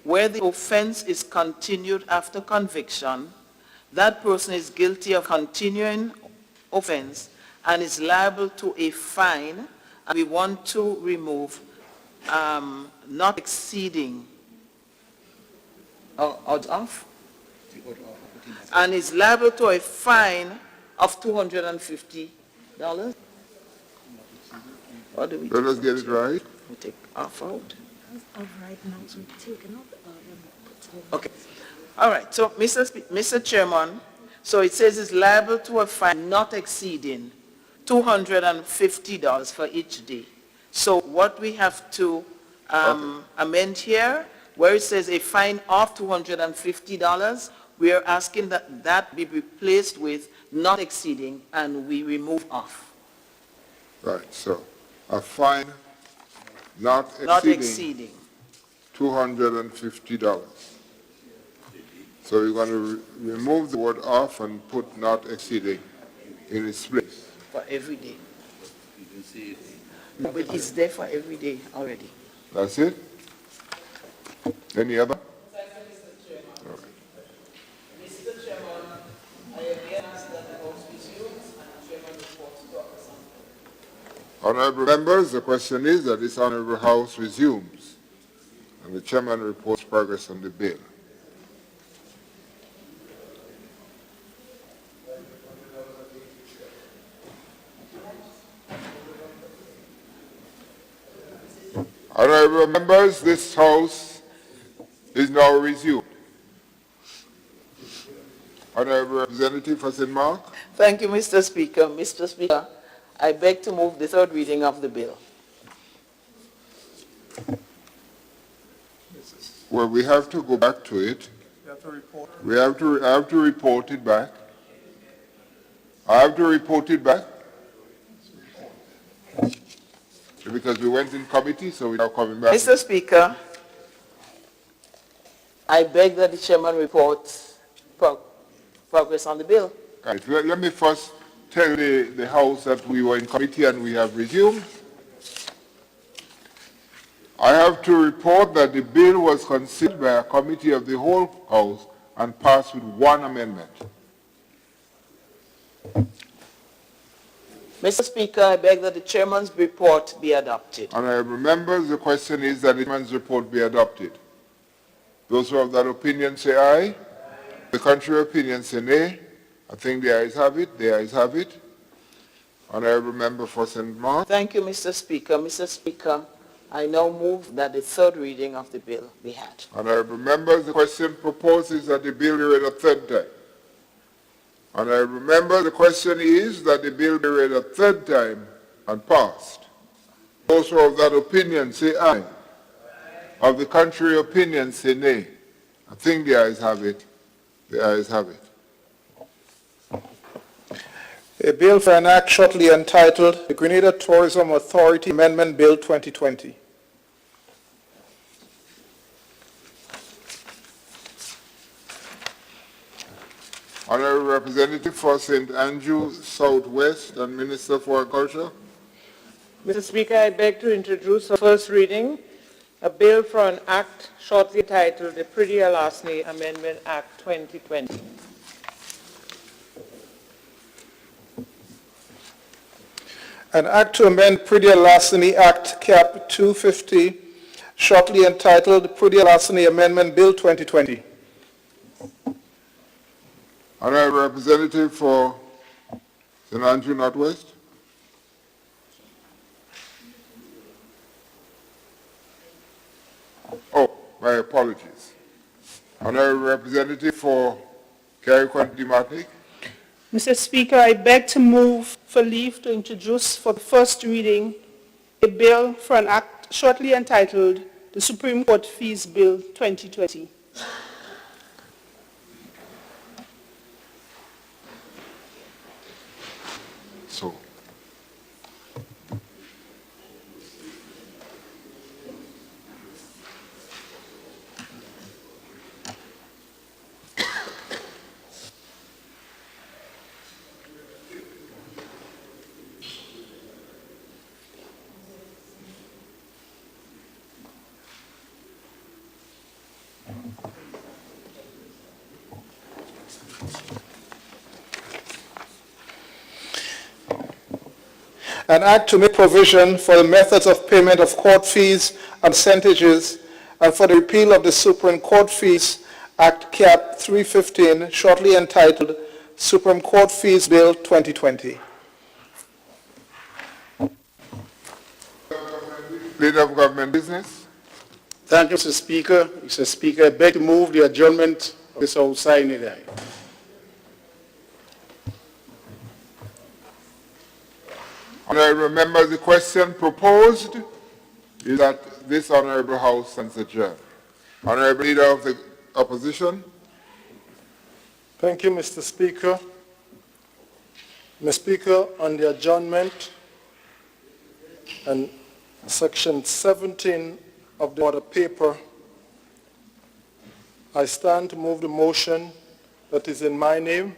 where the offense is continued after conviction, that person is guilty of continuing offense and is liable to a fine, and we want to remove not exceeding out of, and is liable to a fine of $250. What do we do? Let us get it right. We take off out. All right, now, so taken out. Okay. All right. So, Mr. Chairman, so it says it's liable to a fine not exceeding $250 for each day. So what we have to amend here, where it says a fine of $250, we are asking that that be replaced with not exceeding, and we remove off. Right, so a fine not Not exceeding $250. So you're going to remove the word off and put not exceeding in its place. For every day. No, but it's there for every day already. That's it? Any other? Mr. Chairman, I again ask that the House resumes and the Chairman reports to us. Honorable members, the question is that this Honorable House resumes and the Chairman reports progress on the bill. Honorable members, this House is now resumed. Honorable Representative for St. Mark. Thank you, Mr. Speaker. Mr. Speaker, I beg to move the third reading of the bill. Well, we have to go back to it. You have to report. I have to report it back. I have to report it back. Because we went in committee, so we're now coming back. Mr. Speaker, I beg that the Chairman reports progress on the bill. Right. Let me first tell the House that we were in committee and we have resumed. I have to report that the bill was considered by a committee of the whole House and passed with one amendment. Mr. Speaker, I beg that the Chairman's report be adopted. Honorable members, the question is that the Chairman's report be adopted. Those who have that opinion say aye. The contrary opinion say nay. I think the ayes have it. The ayes have it. Honorable member for St. Mark. Thank you, Mr. Speaker. Mr. Speaker, I now move that the third reading of the bill be had. Honorable members, the question proposes that the bill be read a third time. Honorable member, the question is that the bill be read a third time and passed. Those who have that opinion say aye. Of the contrary opinion say nay. I think the ayes have it. The ayes have it. A bill for an act shortly entitled the Grenada Tourism Authority Amendment Bill 2020. Honorable Representative for St. Andrew Southwest and Minister for Agriculture. Mr. Speaker, I beg to introduce for first reading a bill for an act shortly entitled the Pretty Alasni Amendment Act 2020. An act to amend Pretty Alasni Act Cap 250, shortly entitled Pretty Alasni Amendment Bill 2020. Honorable Representative for St. Andrew Northwest. Oh, my apologies. Honorable Representative for Carriacou and Demartinique. Mr. Speaker, I beg to move for leave to introduce for the first reading a bill for an act shortly entitled the Supreme Court Fees Bill 2020. So, An act to make provision for the methods of payment of court fees and percentages and for the repeal of the Supreme Court Fees Act Cap 315, shortly entitled Supreme Court Fees Bill 2020. Leader of Government Business. Thank you, Mr. Speaker. Mr. Speaker, I beg to move the adjournment of this House sine die. Honorable members, the question proposed is that this Honorable House stands adjourned. Honorable Leader of the Opposition. Thank you, Mr. Speaker. Mr. Speaker, on the adjournment and Section 17 of the order paper, I stand to move the motion that is in my name,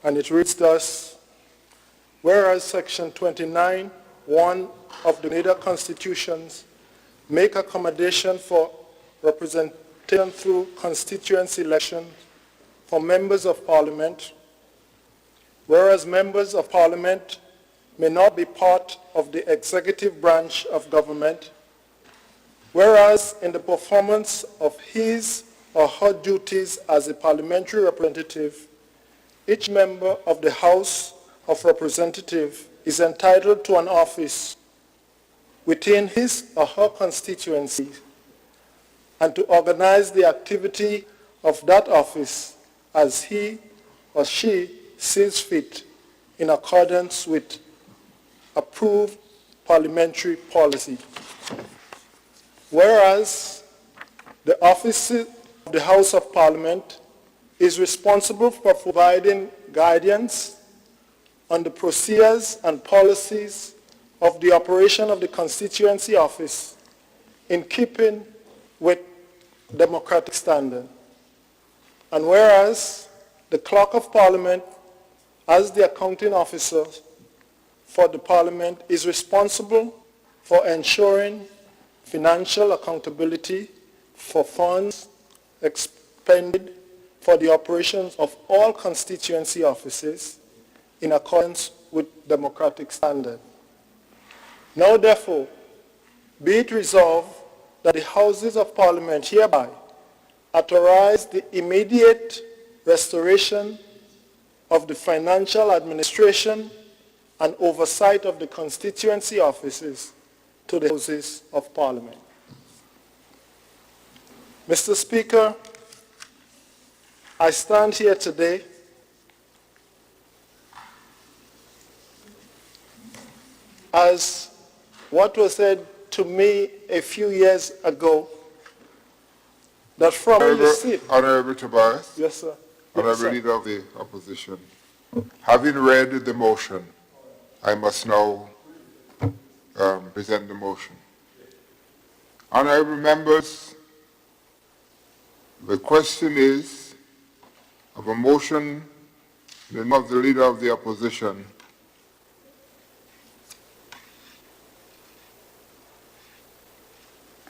and it reads thus: whereas Section 29(1) of the Grenada Constitutions make accommodation for representation through constituency election for members of Parliament, whereas members of Parliament may not be part of the executive branch of government, whereas in the performance of his or her duties as a parliamentary representative, each member of the House of Representatives is entitled to an office within his or her constituency and to organize the activity of that office as he or she sees fit in accordance with approved parliamentary policy. Whereas the office of the House of Parliament is responsible for providing guidance on the procedures and policies of the operation of the constituency office in keeping with democratic standard. And whereas the Clerk of Parliament, as the accounting officer for the Parliament, is responsible for ensuring financial accountability for funds expended for the operations of all constituency offices in accordance with democratic standard. Now therefore, be it resolved that the Houses of Parliament hereby authorize the immediate restoration of the financial administration and oversight of the constituency offices to the Houses of Parliament. Mr. Speaker, I stand here today as what was said to me a few years ago, that from the seat. Honorable Tobias. Yes, sir. Honorable Yes, sir. Leader of the Opposition. Having read the motion, I must now present the motion. Honorable members, the question is of a motion in the name of the Leader of the Opposition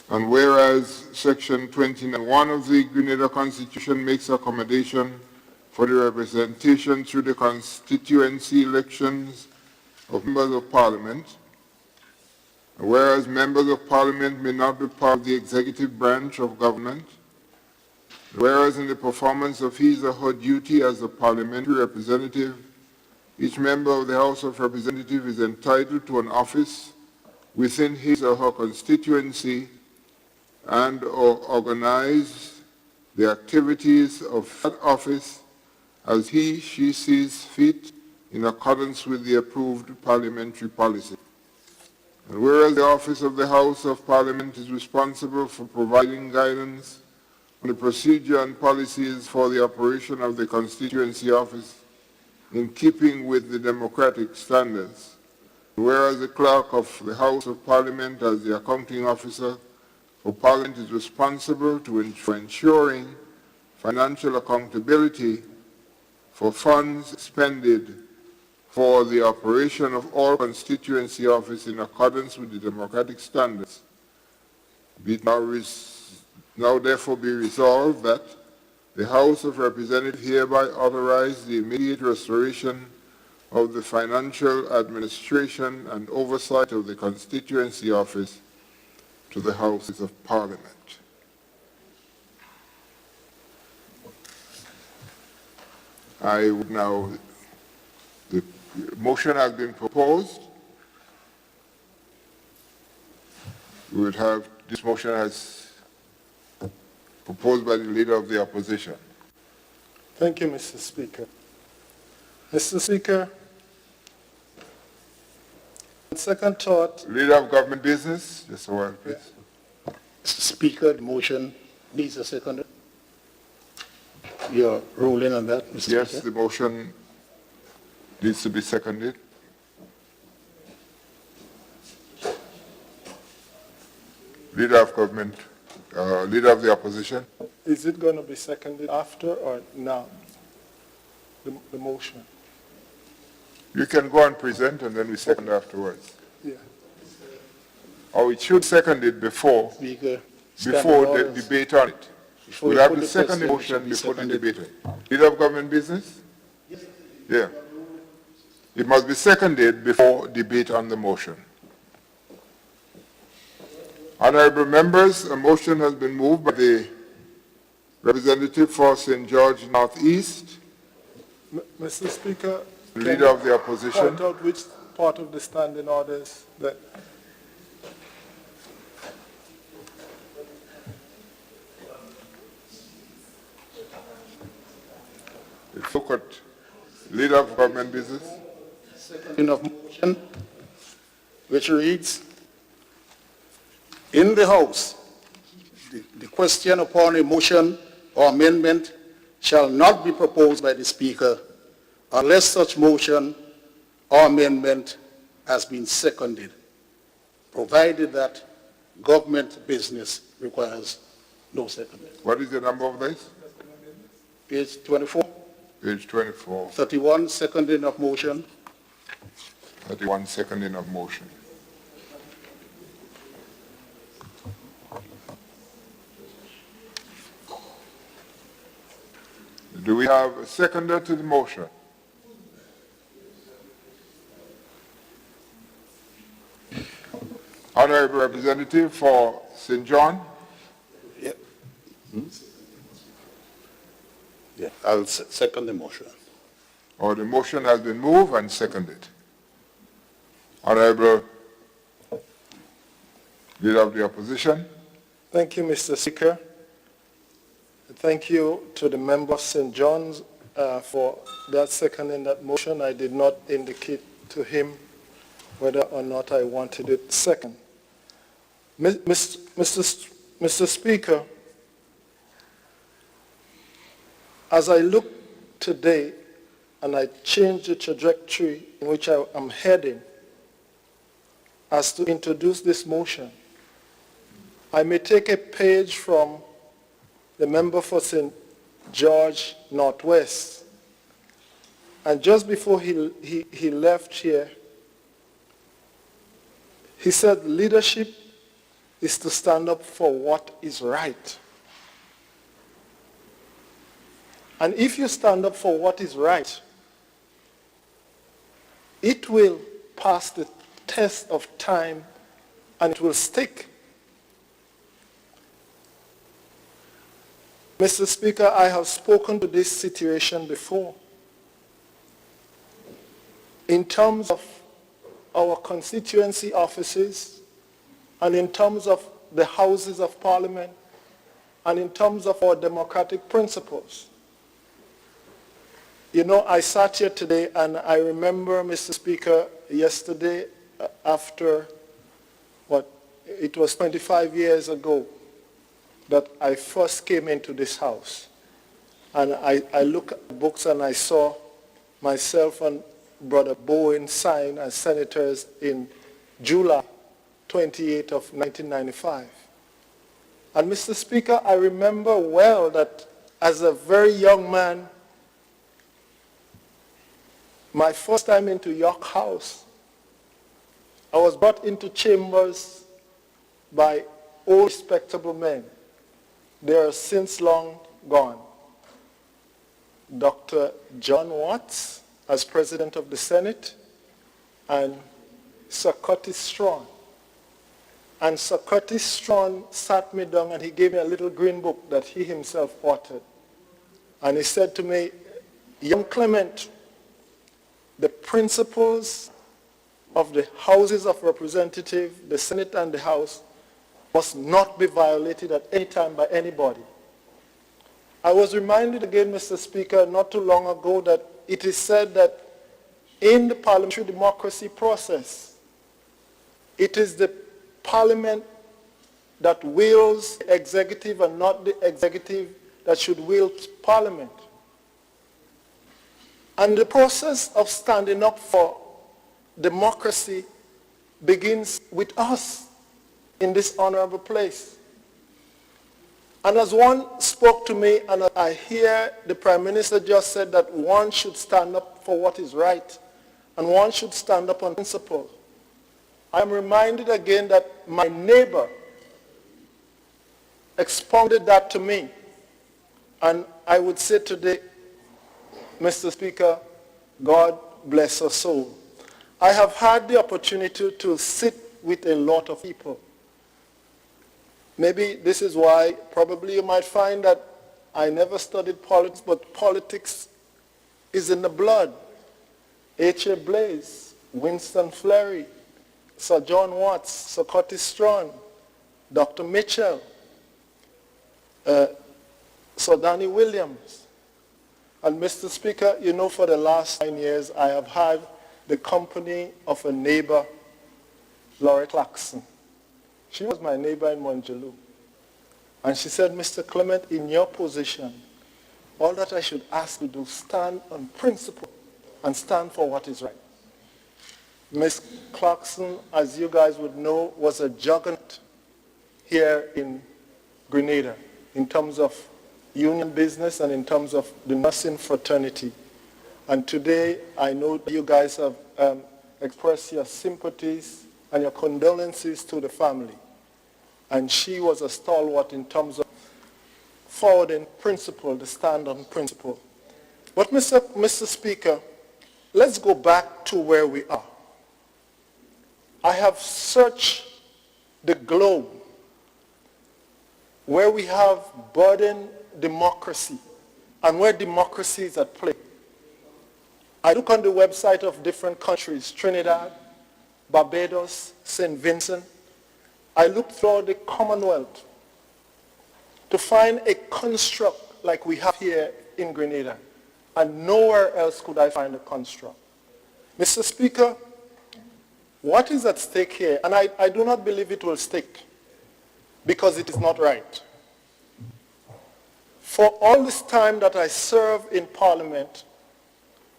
and whereas Section 29(1) of the Grenada Constitution makes accommodation for the representation through the constituency elections of members of Parliament, and whereas members of Parliament may not be part of the executive branch of government, whereas in the performance of his or her duty as a parliamentary representative, each member of the House of Representatives is entitled to an office within his or her constituency and or organize the activities of that office as she sees fit in accordance with the approved parliamentary policy. And whereas the office of the House of Parliament is responsible for providing guidance on the procedure and policies for the operation of the constituency office in keeping with the democratic standards, whereas the Clerk of the House of Parliament as the accounting officer for Parliament is responsible for ensuring financial accountability for funds expended for the operation of all constituency office in accordance with the democratic standards. Be it now therefore be resolved that the House of Representatives hereby authorize the immediate restoration of the financial administration and oversight of the constituency office to the Houses of Parliament. I would now, the motion has been proposed. We would have, this motion as proposed by the Leader of the Opposition. Thank you, Mr. Speaker. Mr. Speaker, on second thought, Leader of Government Business, just a while, please. Mr. Speaker, the motion needs a second. You're ruling on that, Mr. Yes, Speaker? the motion needs to be seconded. Leader of Government, Leader of the Opposition. is it going to be seconded after or now? The motion? You can go and present and then we second afterwards. Yeah. Or we should second it before Speaker, the debate on it. Before We'll you have put the the second question, it motion should be before the seconded. debate on it. Leader of Government Business? Yeah. It must be seconded before debate on the motion. Honorable members, a motion has been moved by the representative for St. George Northeast, Mr. Speaker, can Leader you of the Opposition. point out which part of the standing orders that Look at Leader of Government Business. Second of motion, which reads, in the House, the question upon a motion or amendment shall not be proposed by the Speaker unless such motion or amendment has been seconded, provided that government business requires no second. What is the number of this? Page 24. Page 24. 31, seconding of motion. 31, seconding of motion. Do we have a seconder to the motion? Honorable Representative for St. John? Yeah, I'll second the motion. Or the motion has been moved and seconded. Honorable Leader of the Opposition? Thank you, Mr. Speaker. Thank you to the member of St. John's for that seconding that motion. I did not indicate to him whether or not I wanted it second. Mr. Speaker, as I look today and I change the trajectory in which I am heading as to introduce this motion, I may take a page from the member for St. George Northwest. And just before he left here, he said leadership is to stand up for what is right. And if you stand up for what is right, it will pass the test of time and it will stick. Mr. Speaker, I have spoken to this situation before. In terms of our constituency offices, and in terms of the Houses of Parliament, and in terms of our democratic principles. You know, I sat here today and I remember, Mr. Speaker, yesterday after, it was 25 years ago that I first came into this house. And I look at books and I saw myself and Brother Bowen sign as senators in July 28 of 1995. And Mr. Speaker, I remember well that as a very young man, my first time into York House, I was brought into chambers by old respectable men. They are since long gone. Dr. John Watts as President of the Senate and Sir Curtis Strawn. And Sir Curtis Strawn sat me down and he gave me a little green book that he himself authored. And he said to me, young Clement, the principles of the Houses of Representatives, the Senate and the House, must not be violated at any time by anybody. I was reminded again, Mr. Speaker, not too long ago that it is said that in the parliamentary democracy process, it is the parliament that wields the executive and not the executive that should wield parliament. And the process of standing up for democracy begins with us in this honorable place. And as one spoke to me, and I hear the Prime Minister just said that one should stand up for what is right, and one should stand up on principle. I'm reminded again that my neighbor expounded that to me. And I would say today, Mr. Speaker, God bless her soul. I have had the opportunity to sit with a lot of people. Maybe this is why probably you might find that I never studied politics, but politics is in the blood. H.A. Blaze, Winston Fleury, Sir John Watts, Sir Curtis Strachan, Dr. Mitchell, Sir Danny Williams. And Mr. Speaker, you know, for the last 9 years, I have had the company of a neighbor, Laura Clarkson. She was my neighbor in Monjaloo. And she said, Mr. Clement, in your position, all that I should ask you to do, stand on principle and stand for what is right. Ms. Clarkson, as you guys would know, was a juggernaut here in Grenada in terms of union business and in terms of the nursing fraternity. And today, I know you guys have expressed your sympathies and your condolences to the family. And she was a stalwart in terms of forwarding principle, the stand on principle. But Mr. Speaker, let's go back to where we are. I have searched the globe where we have burdened democracy and where democracy is at play. I look on the website of different countries, Trinidad, Barbados, St. Vincent. I look through the Commonwealth to find a construct like we have here in Grenada. And nowhere else could I find a construct. Mr. Speaker, what is at stake here? And I do not believe it will stick because it is not right. For all this time that I served in Parliament,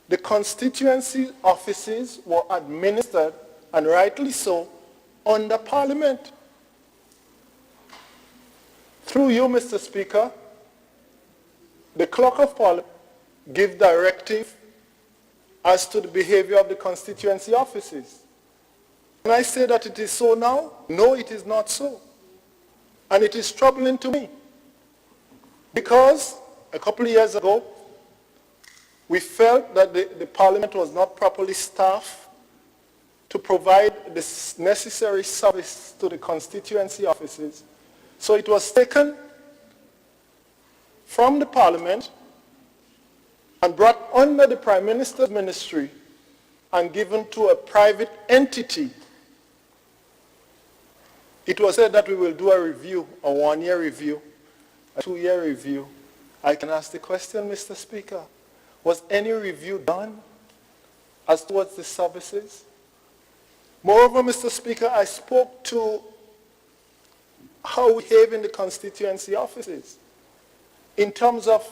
the constituency offices were administered, and rightly so, under Parliament. Through you, Mr. Speaker, the Clerk of Parliament gives directive as to the behavior of the constituency offices. Can I say that it is so now? No, it is not so. And it is troubling to me. Because a couple of years ago, we felt that the Parliament was not properly staffed to provide the necessary service to the constituency offices. So it was taken from the Parliament and brought under the Prime Minister's ministry and given to a private entity. It was said that we will do a review, a 1-year review, a 2-year review. I can ask the question, Mr. Speaker, was any review done as towards the services? Moreover, Mr. Speaker, I spoke to how we behave in the constituency offices in terms of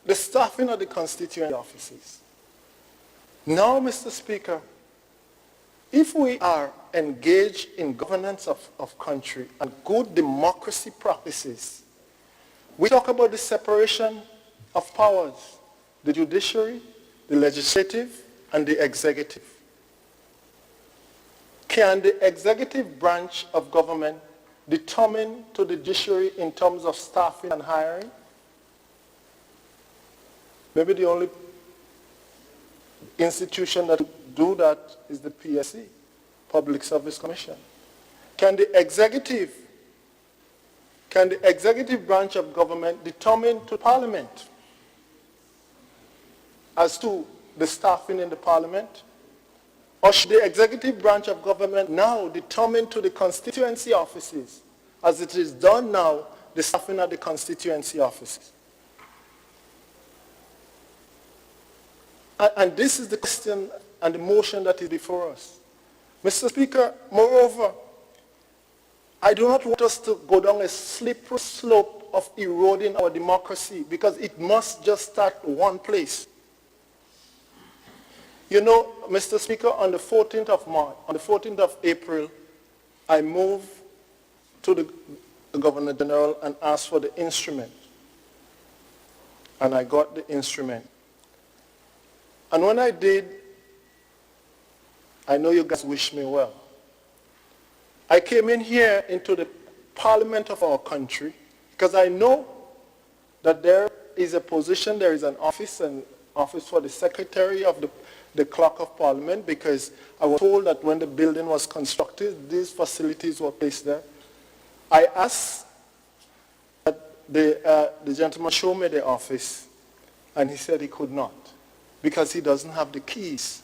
the staffing of the constituency offices. Now, Mr. Speaker, if we are engaged in governance of country and good democracy practices, we talk about the separation of powers, the judiciary, the legislative, and the executive. Can the executive branch of government determine to the judiciary in terms of staffing and hiring? Maybe the only institution that do that is the PSC, Public Service Commission. Can the executive branch of government determine to Parliament as to the staffing in the parliament? Or should the executive branch of government now determine to the constituency offices, as it is done now, the staffing at the constituency offices? And this is the question and the motion that is before us. Mr. Speaker, moreover, I do not want us to go down a slippery slope of eroding our democracy, because it must just start one place. You know, Mr. Speaker, on the 14th of April, I moved to the Governor General and asked for the instrument. And I got the instrument. And when I did, I know you guys wish me well. I came in here into the parliament of our country because I know that there is a position, there is an office, for the secretary of the clerk of parliament, because I was told that when the building was constructed, these facilities were placed there. I asked that the gentleman show me the office, and he said he could not, because he doesn't have the keys.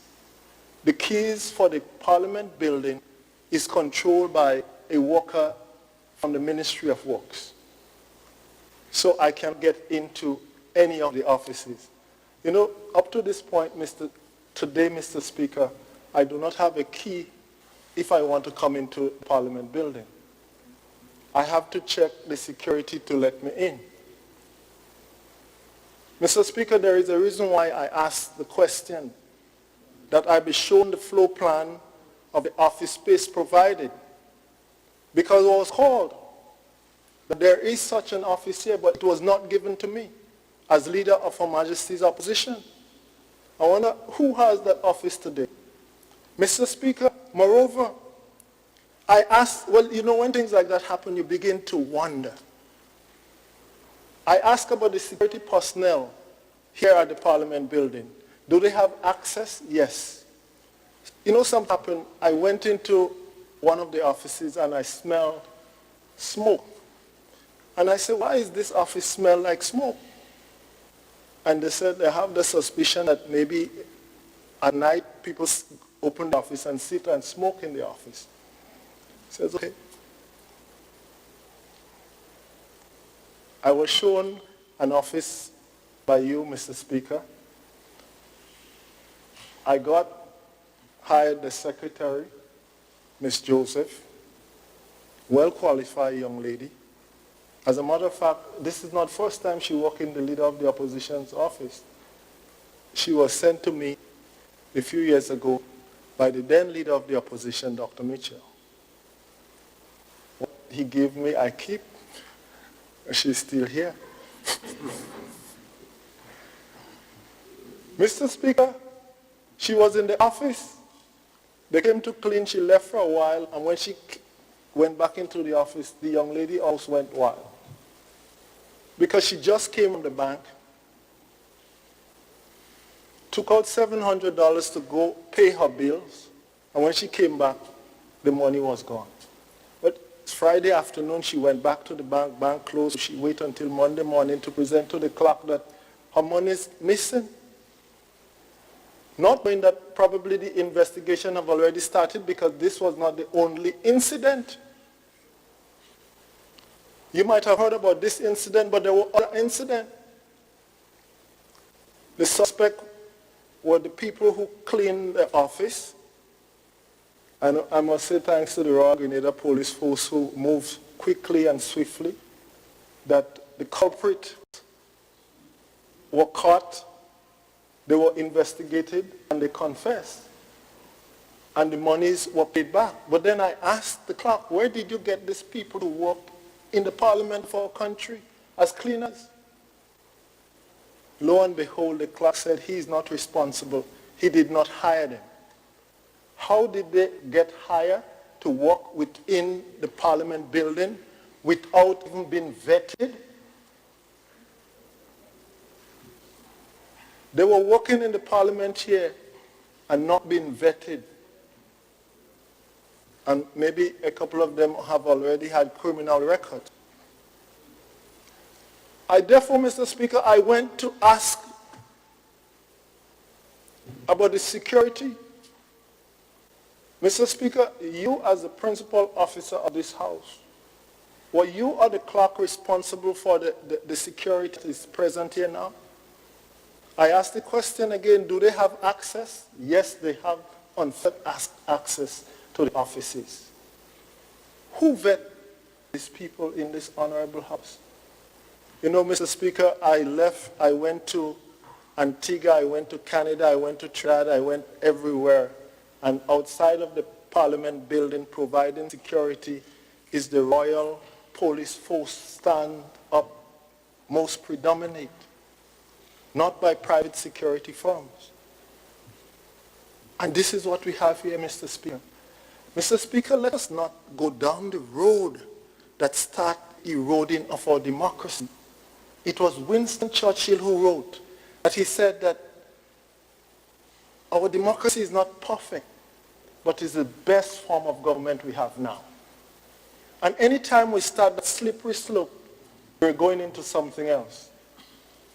The keys for the parliament building is controlled by a worker from the Ministry of Works. So I can't get into any of the offices. You know, up to this point, today, Mr. Speaker, I do not have a key if I want to come into the Parliament building. I have to check the security to let me in. Mr. Speaker, there is a reason why I asked the question that I be shown the floor plan of the office space provided, because I was called that there is such an office here, but it was not given to me as leader of Her Majesty's opposition. I wonder who has that office today. Mr. Speaker, moreover, I asked, well, you know, when things like that happen, you begin to wonder. I asked about the security personnel here at the Parliament building. Do they have access? Yes. You know, something happened. I went into one of the offices and I smelled smoke. And I said, why is this office smell like smoke? And they said they have the suspicion that maybe at night people open the office and sit and smoke in the office. I said, okay. I was shown an office by you, Mr. Speaker. I hired the secretary, Miss Joseph, well-qualified young lady. As a matter of fact, this is not the first time she worked in the leader of the opposition's office. She was sent to me a few years ago by the then leader of the opposition, Dr. Mitchell. What he gave me, I keep. She's still here. Mr. Speaker, she was in the office. They came to clean. She left for a while, and when she went back into the office, the young lady also went wild. Because she just came from the bank, took out $700 to go pay her bills, and when she came back, the money was gone. But Friday afternoon, she went back to the bank closed. She waited until Monday morning to present to the clerk that her money is missing. Not knowing that probably the investigation have already started, because this was not the only incident. You might have heard about this incident, but there were other incidents. The suspect were the people who cleaned the office. And I must say thanks to the Royal Grenada Police Force, who moved quickly and swiftly, that the culprit were caught, they were investigated, and they confessed. And the monies were paid back. But then I asked the clerk, where did you get these people to work in the parliament for our country as cleaners? Lo and behold, the clerk said he is not responsible. He did not hire them. How did they get hired to work within the parliament building without even being vetted? They were working in the parliament here and not being vetted. And maybe a couple of them have already had criminal records. Therefore, Mr. Speaker, I went to ask about the security. Mr. Speaker, you as the principal officer of this House, were you or the clerk responsible for the security that is present here now? I ask the question again, do they have access? Yes, they have unfettered access to the offices. Who vet these people in this honorable House? You know, Mr. Speaker, I went to Antigua, I went to Canada, I went to Trinidad, I went everywhere. And outside of the Parliament building providing security is the Royal Police Force stand up most predominant, not by private security firms. And this is what we have here, Mr. Speaker. Mr. Speaker, let us not go down the road that start eroding of our democracy. It was Winston Churchill who wrote that he said that our democracy is not perfect, but is the best form of government we have now. And anytime we start that slippery slope, we're going into something else.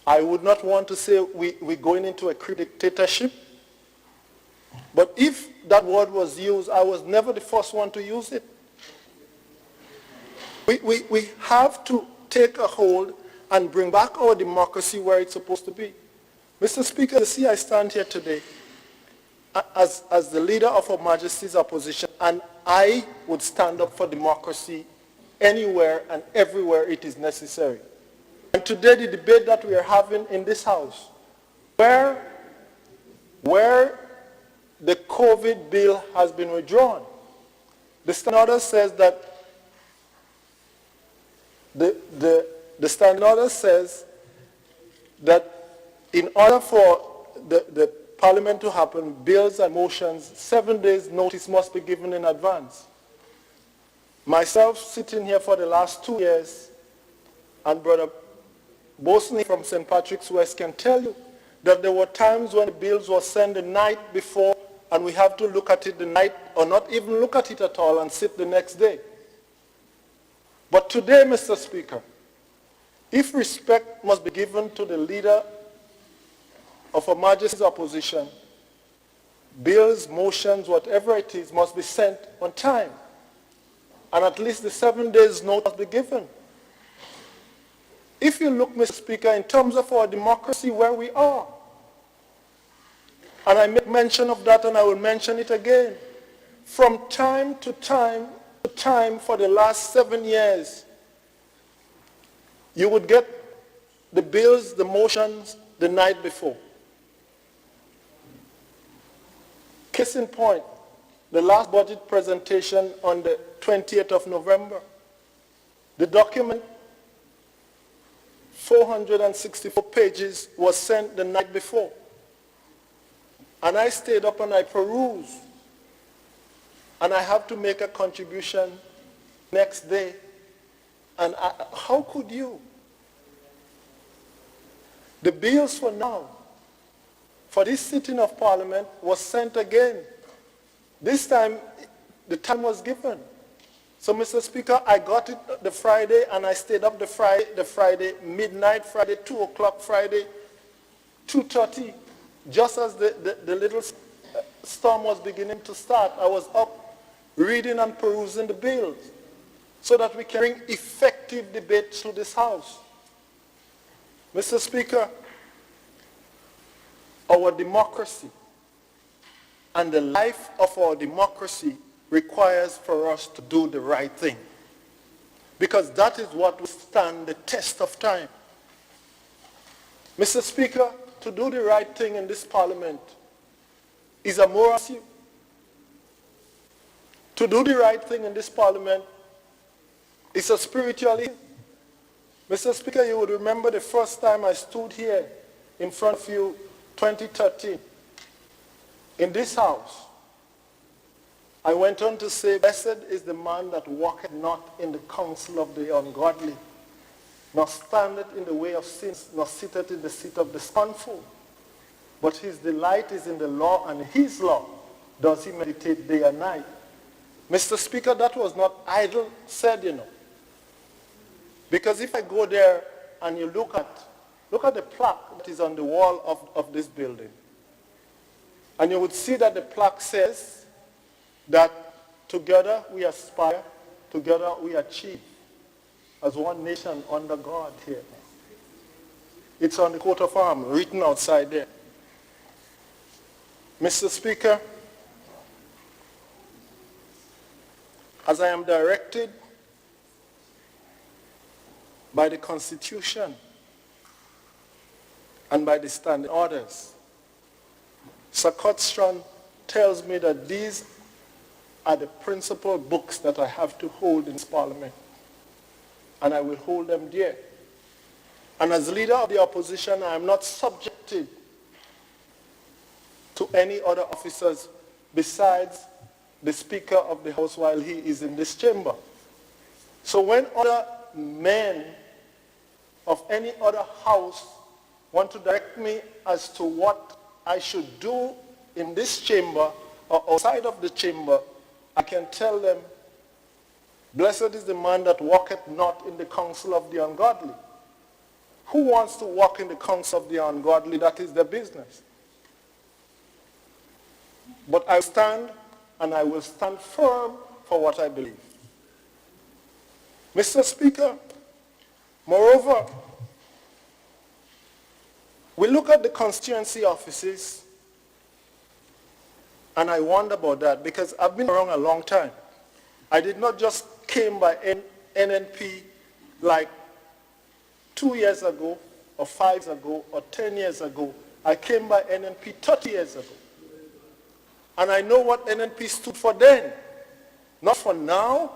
I would not want to say we're going into a dictatorship, but if that word was used, I was never the first one to use it. We have to take a hold and bring back our democracy where it's supposed to be. Mr. Speaker, you see I stand here today as the leader of Her Majesty's opposition, and I would stand up for democracy anywhere and everywhere it is necessary. And today the debate that we are having in this House, where the COVID bill has been withdrawn, the Standing Order says that the Standing Order says that in order for the Parliament to happen, bills and motions, 7 days notice must be given in advance. Myself sitting here for the last 2 years, and Brother Bosney from St. Patrick's West can tell you that there were times when the bills were sent the night before and we have to look at it the night, or not even look at it at all and sit the next day. But today, Mr. Speaker, if respect must be given to the leader of Her Majesty's opposition, bills, motions, whatever it is, must be sent on time. And at least the 7 days notice must be given. If you look, Mr. Speaker, in terms of our democracy, where we are, and I make mention of that and I will mention it again, from time to time for the last 7 years, you would get the bills, the motions, the night before. Case in point, the last budget presentation on the 20th of November, the document, 464 pages, was sent the night before. And I stayed up and I perused. And I have to make a contribution next day. And how could you? The bills for now, for this sitting of Parliament, was sent again. This time, the time was given. So, Mr. Speaker, I got it the Friday, and I stayed up the Friday midnight, Friday 2 o'clock, Friday 2:30, just as the little storm was beginning to start. I was up reading and perusing the bills so that we can bring effective debate to this House. Mr. Speaker, our democracy and the life of our democracy requires for us to do the right thing, because that is what will stand the test of time. Mr. Speaker, to do the right thing in this Parliament is a moral issue. To do the right thing in this Parliament is a spiritual issue. Mr. Speaker, you would remember the first time I stood here in front of you, 2013, in this House. I went on to say, blessed is the man that walketh not in the counsel of the ungodly, nor standeth in the way of sins, nor sitteth in the seat of the scornful. But his delight is in the law, and his law does he meditate day and night. Mr. Speaker, that was not idle said, you know. Because if I go there and you look at the plaque that is on the wall of this building, And you would see that the plaque says that together we aspire, together we achieve as one nation under God here. It's on the coat of arms, written outside there. Mr. Speaker, as I am directed by the Constitution and by the standing orders, Sir Cotstrand tells me that these are the principal books that I have to hold in this Parliament, and I will hold them dear. And as leader of the opposition, I am not subjected to any other officers besides the Speaker of the House while he is in this chamber. So when other men of any other house want to direct me as to what I should do in this chamber or outside of the chamber, I can tell them, blessed is the man that walketh not in the counsel of the ungodly. Who wants to walk in the counsel of the ungodly? That is their business. But I stand, and I will stand firm for what I believe. Mr. Speaker, moreover, we look at the constituency offices, and I wonder about that because I've been around a long time. I did not just came by NNP like 2 years ago, or 5 years ago, or 10 years ago. I came by NNP 30 years ago. And I know what NNP stood for then, not for now,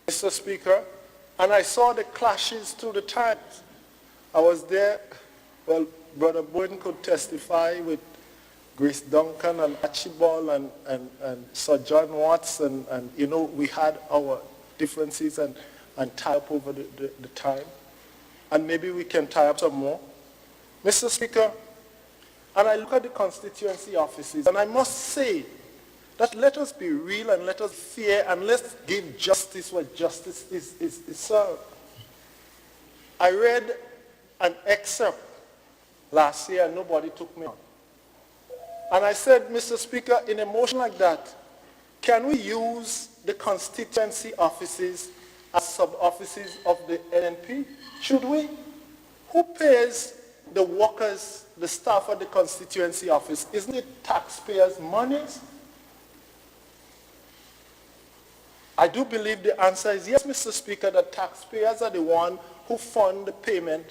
Mr. Speaker. And I saw the clashes through the times. I was there, well, Brother Bowen could testify with Grace Duncan and Archibald and Sir John Watts, and you know, we had our differences and tie up over the time. And maybe we can tie up some more. Mr. Speaker, and I look at the constituency offices, and I must say that let us be real and let us fear and let's give justice where justice is served. I read an excerpt last year and nobody took me on. And I said, Mr. Speaker, in a motion like that, can we use the constituency offices as sub-offices of the NNP? Should we? Who pays the workers, the staff at the constituency office? Isn't it taxpayers' monies? I do believe the answer is yes, Mr. Speaker, that taxpayers are the one who fund the payment.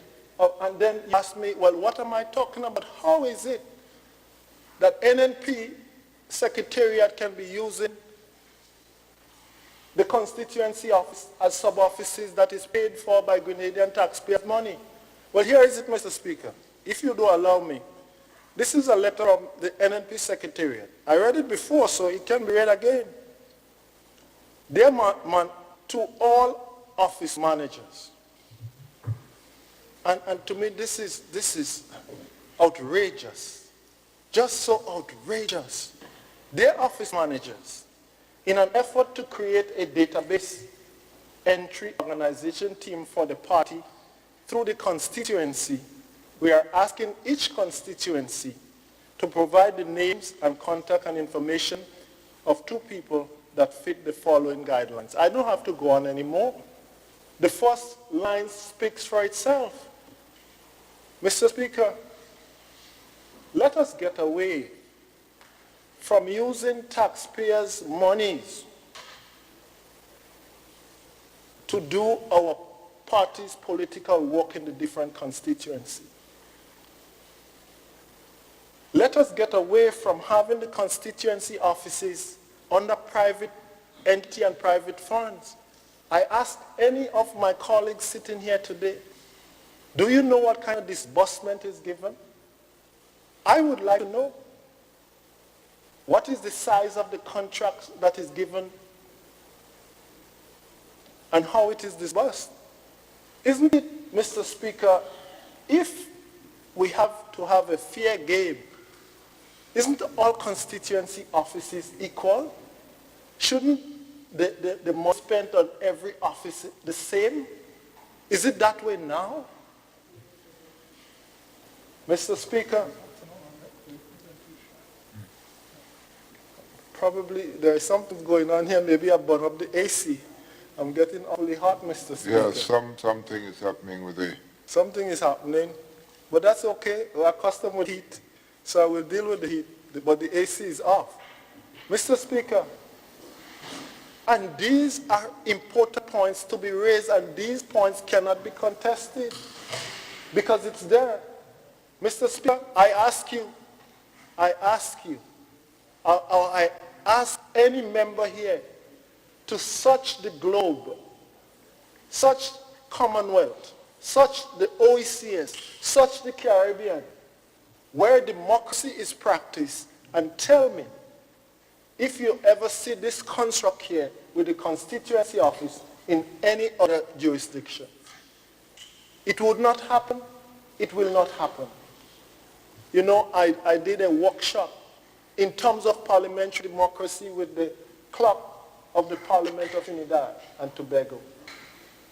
And then you ask me, well, what am I talking about? How is it that NNP Secretariat can be using the constituency office as sub-offices that is paid for by Grenadian taxpayers' money? Well, here is it, Mr. Speaker. If you do allow me, this is a letter from the NNP Secretariat. I read it before, so it can be read again. Dear to all office managers, and to me this is outrageous, just so outrageous. Dear office managers, in an effort to create a database entry organization team for the party through the constituency, we are asking each constituency to provide the names and contact and information of 2 people that fit the following guidelines. I don't have to go on anymore. The first line speaks for itself. Mr. Speaker, let us get away from using taxpayers' monies to do our party's political work in the different constituencies. Let us get away from having the constituency offices under private entity and private funds. I ask any of my colleagues sitting here today, do you know what kind of disbursement is given? I would like to know. What is the size of the contract that is given and how it is disbursed? Isn't it, Mr. Speaker, if we have to have a fair game, isn't all constituency offices equal? Shouldn't the money spent on every office the same? Is it that way now? Mr. Speaker, Probably there is something going on here. Maybe I burn up the AC. I'm getting awfully hot, Mr. Speaker. Yeah, something is happening with the... Something is happening, but that's okay. We're accustomed with heat, so I will deal with the heat, but the AC is off. Mr. Speaker, and these are important points to be raised, and these points cannot be contested because it's there. Mr. Speaker, I ask you, I ask any member here to search the globe, search Commonwealth, search the OECS, search the Caribbean, where democracy is practiced, and tell me if you ever see this construct here with the constituency office in any other jurisdiction. It would not happen. It will not happen. You know, I did a workshop in terms of parliamentary democracy with the clerk of the Parliament of Trinidad and Tobago.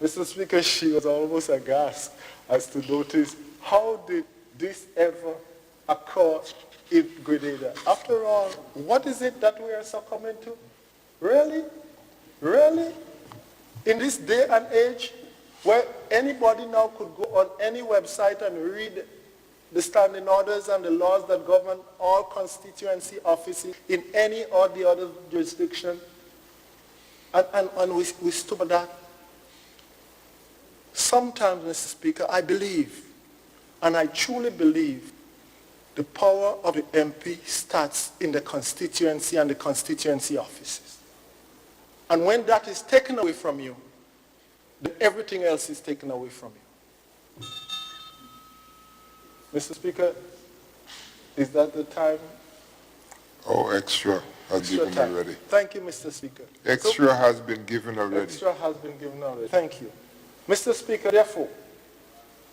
Mr. Speaker, she was almost aghast as to notice how did this ever occur in Grenada. After all, what is it that we are succumbing to? Really? Really? In this day and age, where anybody now could go on any website and read the standing orders and the laws that govern all constituency offices in any or the other jurisdiction, and we stood by that. Sometimes, Mr. Speaker, I believe, and I truly believe, the power of the MP starts in the constituency and the constituency offices. And when that is taken away from you, then everything else is taken away from you. Mr. Speaker, is that the time? Oh, extra has given time. already. Thank you, Mr. Speaker. Extra has been given already. Extra has been given already. Thank you. Mr. Speaker, therefore,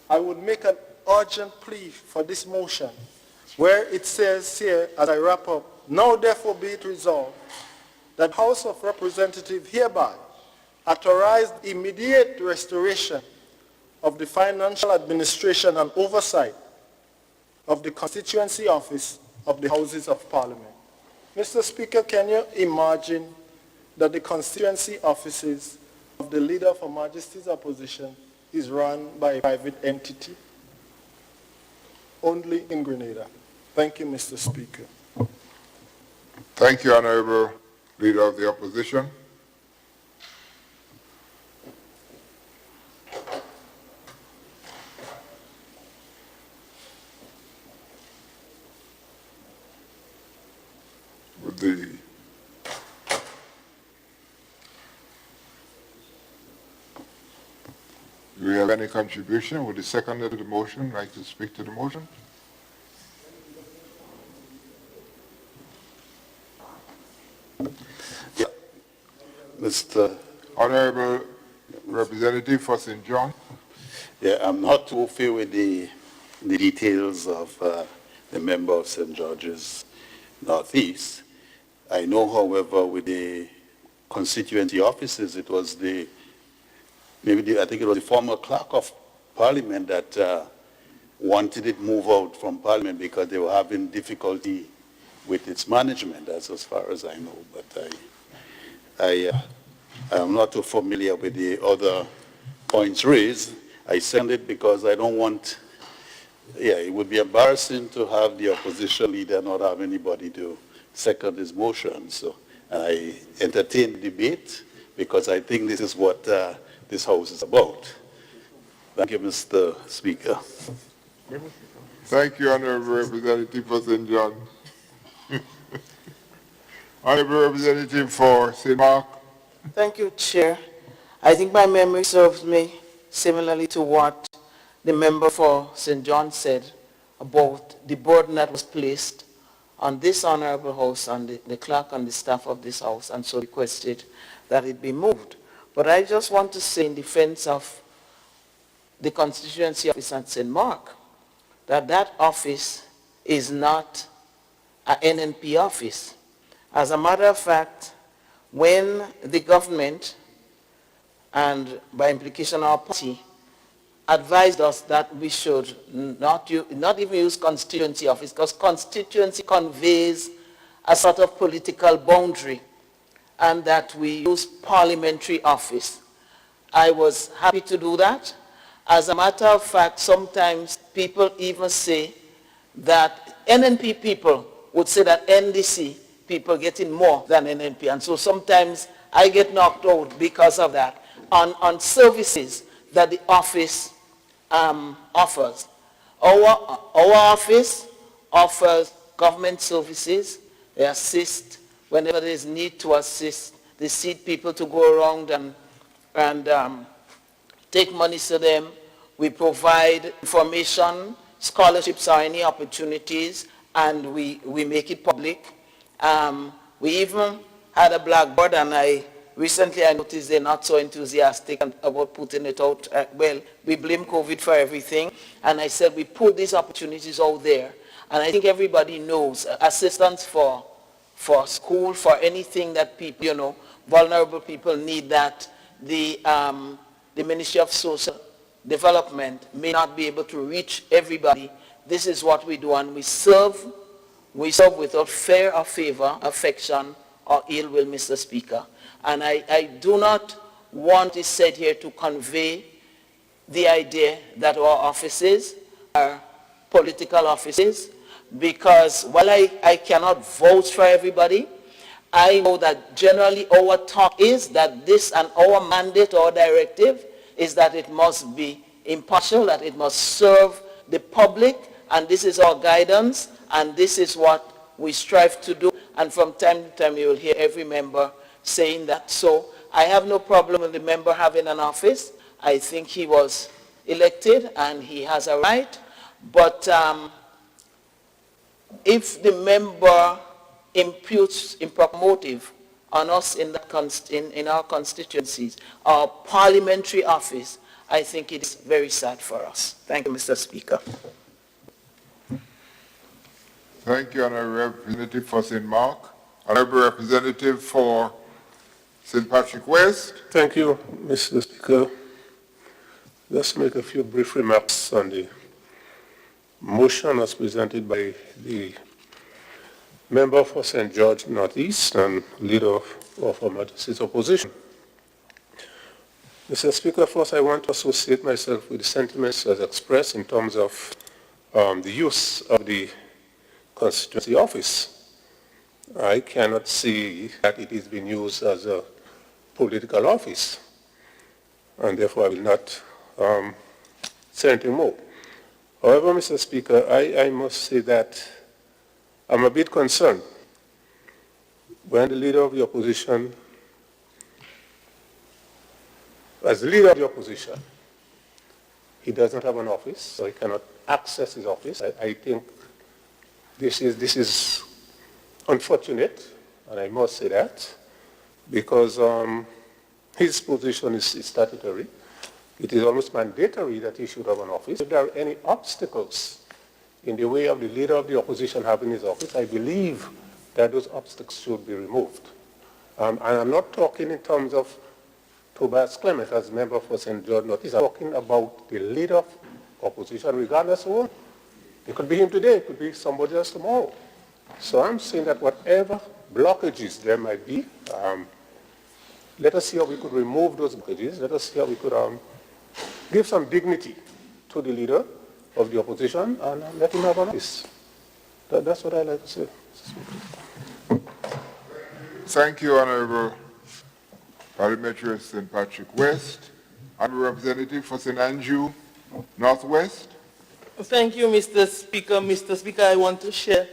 I would make an urgent plea for this motion, where it says here, as I wrap up, now therefore be it resolved that the House of Representatives hereby authorize the immediate restoration of the financial administration and oversight of the constituency office of the Houses of Parliament. Mr. Speaker, can you imagine that the constituency offices of the Leader of Her Majesty's Opposition is run by a private entity? Only in Grenada. Thank you, Mr. Speaker. Thank you, Honorable Leader of the Opposition. Do we have any contribution? Would the seconder to the motion like to speak to the motion? Yeah. Mr. Honorable Representative for St. John. Yeah, I'm not too familiar with the details of the member of St. George's Northeast. I know, however, with the constituency offices, it was I think it was the former clerk of Parliament that wanted it moved out from Parliament because they were having difficulty with its management. That's as far as I know. But I am not too familiar with the other points raised. I send it because I don't want, it would be embarrassing to have the opposition leader not have anybody to second his motion. So I entertain the debate because I think this is what this House is about. Thank you, Mr. Speaker. Thank you, Honorable Representative for St. John. Honorable Representative for St. Mark. Thank you, Chair. I think my memory serves me similarly to what the member for St. John said about the burden that was placed on this honorable House and the clerk and the staff of this House, and so requested that it be moved. But I just want to say in defense of the constituency office at St. Mark, that office is not an NNP office. As a matter of fact, when the government, and by implication our party, advised us that we should not even use constituency office, because constituency conveys a sort of political boundary and that we use parliamentary office. I was happy to do that. As a matter of fact, sometimes people even say that NNP people would say that NDC people getting more than NNP. And so sometimes I get knocked out because of that on services that the office offers. Our office offers government services. They assist whenever there is need to assist. They seek people to go around and take money to them. We provide information, scholarships or any opportunities, and we make it public. We even had a blackboard, and recently I noticed they're not so enthusiastic about putting it out. Well, we blame COVID for everything, and I said we put these opportunities out there, and I think everybody knows assistance for school, for anything that people, vulnerable people need, that the Ministry of Social Development may not be able to reach everybody. This is what we do, and we serve without fear or favor, affection, or ill will, Mr. Speaker. And I do not want this said here to convey the idea that our offices are political offices, because while I cannot vouch for everybody, I know that generally our talk is that this, and our mandate or directive is that it must be impartial, that it must serve the public, and this is our guidance, and this is what we strive to do. And from time to time you will hear every member saying that. So I have no problem with the member having an office. I think he was elected and he has a right. But if the member imputes improper motive on us in our constituencies, our parliamentary office, I think it is very sad for us. Thank you, Mr. Speaker. Thank you, Honorable Representative for St. Mark. Honorable Representative for St. Patrick West. Thank you, Mr. Speaker. Just make a few brief remarks on the motion as presented by the member for St. George Northeast and leader of Her Majesty's opposition. Mr. Speaker, first I want to associate myself with the sentiments as expressed in terms of the use of the constituency office. I cannot see that it is being used as a political office, and therefore I will not say anything more. However, Mr. Speaker, I must say that I'm a bit concerned when the leader of the opposition, as the leader of the opposition, he does not have an office, so he cannot access his office. I think this is unfortunate, and I must say that, because his position is statutory. It is almost mandatory that he should have an office. If there are any obstacles in the way of the leader of the opposition having his office, I believe that those obstacles should be removed. And I'm not talking in terms of Tobias Clement as member for St. George Northeast. I'm talking about the leader of opposition, regardless of who. It could be him today, it could be somebody else tomorrow. So I'm saying that whatever blockages there might be, let us see how we could remove those blockages. Let us see how we could give some dignity to the leader of the opposition and let him have an office. That's what I like to say. Thank you, Honorable Parliamentary St. Patrick West. Honorable Representative for St. Andrew Northwest. Thank you, Mr. Speaker. Mr. Speaker, I want to share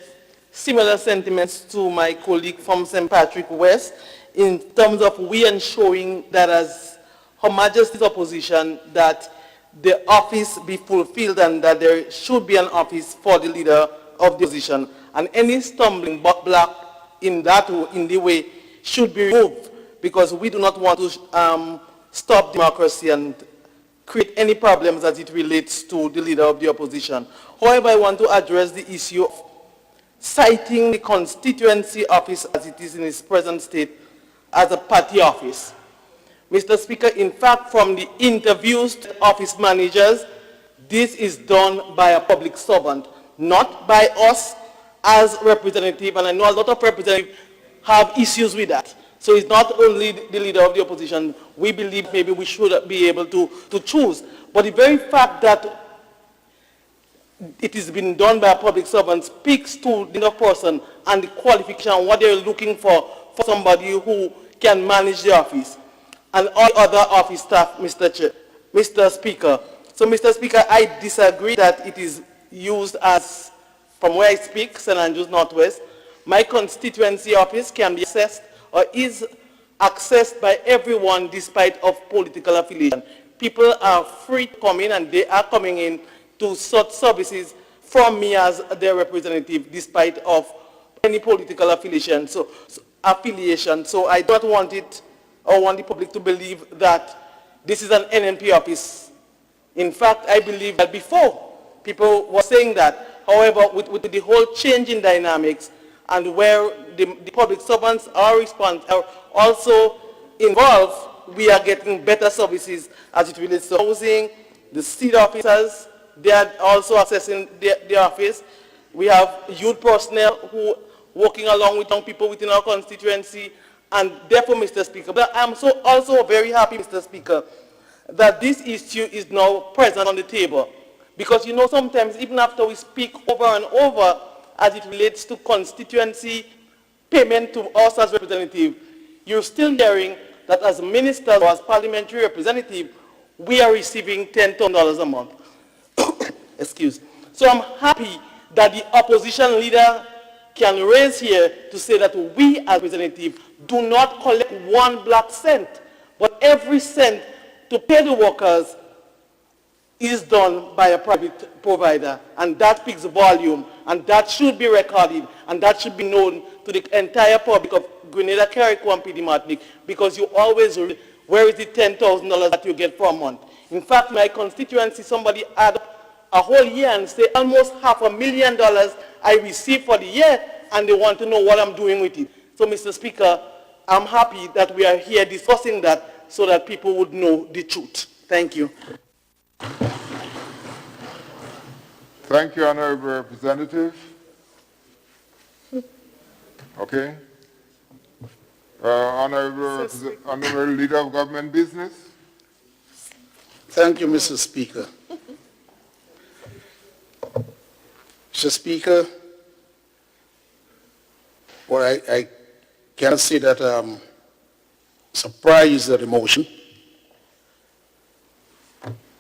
similar sentiments to my colleague from St. Patrick West in terms of we ensuring that as Her Majesty's opposition that the office be fulfilled and that there should be an office for the leader of the opposition. And any stumbling block in the way should be removed, because we do not want to stop democracy and create any problems as it relates to the leader of the opposition. However, I want to address the issue of citing the constituency office as it is in its present state as a party office. Mr. Speaker, in fact, from the interviews to office managers, this is done by a public servant, not by us as representative, and I know a lot of representatives have issues with that. So it's not only the leader of the opposition. We believe maybe we should be able to choose. But the very fact that it is being done by a public servant speaks to the person and the qualification, what they're looking for somebody who can manage the office and all other office staff, Mr. Speaker. So, Mr. Speaker, I disagree that it is used as, from where I speak, St. Andrews Northwest, my constituency office can be accessed or is accessed by everyone despite of political affiliation. People are free to come in and they are coming in to such services from me as their representative despite of any political affiliation. So I don't want it or want the public to believe that this is an NNP office. In fact, I believe that before people were saying that. However, with the whole change in dynamics and where the public servants are also involved, we are getting better services as it relates to housing. The seat officers, they are also accessing the office. We have youth personnel who working along with young people within our constituency. And therefore, Mr. Speaker, but I'm also very happy, Mr. Speaker, that this issue is now present on the table. Because, you know, sometimes even after we speak over and over as it relates to constituency payment to us as representatives, you're still hearing that as ministers or as parliamentary representatives, we are receiving $10,000 a month. Excuse. So I'm happy that the opposition leader can raise here to say that we as representatives do not collect one black cent, but every cent to pay the workers is done by a private provider, and that speaks volume, and that should be recorded, and that should be known to the entire public of Grenada, Carriacou, and PD Martinique, because you always read, where is the $10,000 that you get per month? In fact, my constituency, somebody add a whole year and say almost $500,000 I receive for the year, and they want to know what I'm doing with it. So, Mr. Speaker, I'm happy that we are here discussing that so that people would know the truth. Thank you. Thank you, Honorable Representative. Okay. Honorable Leader of Government Business. Thank you, Mr. Speaker. Mr. Speaker, well, I cannot say that I'm surprised at the motion.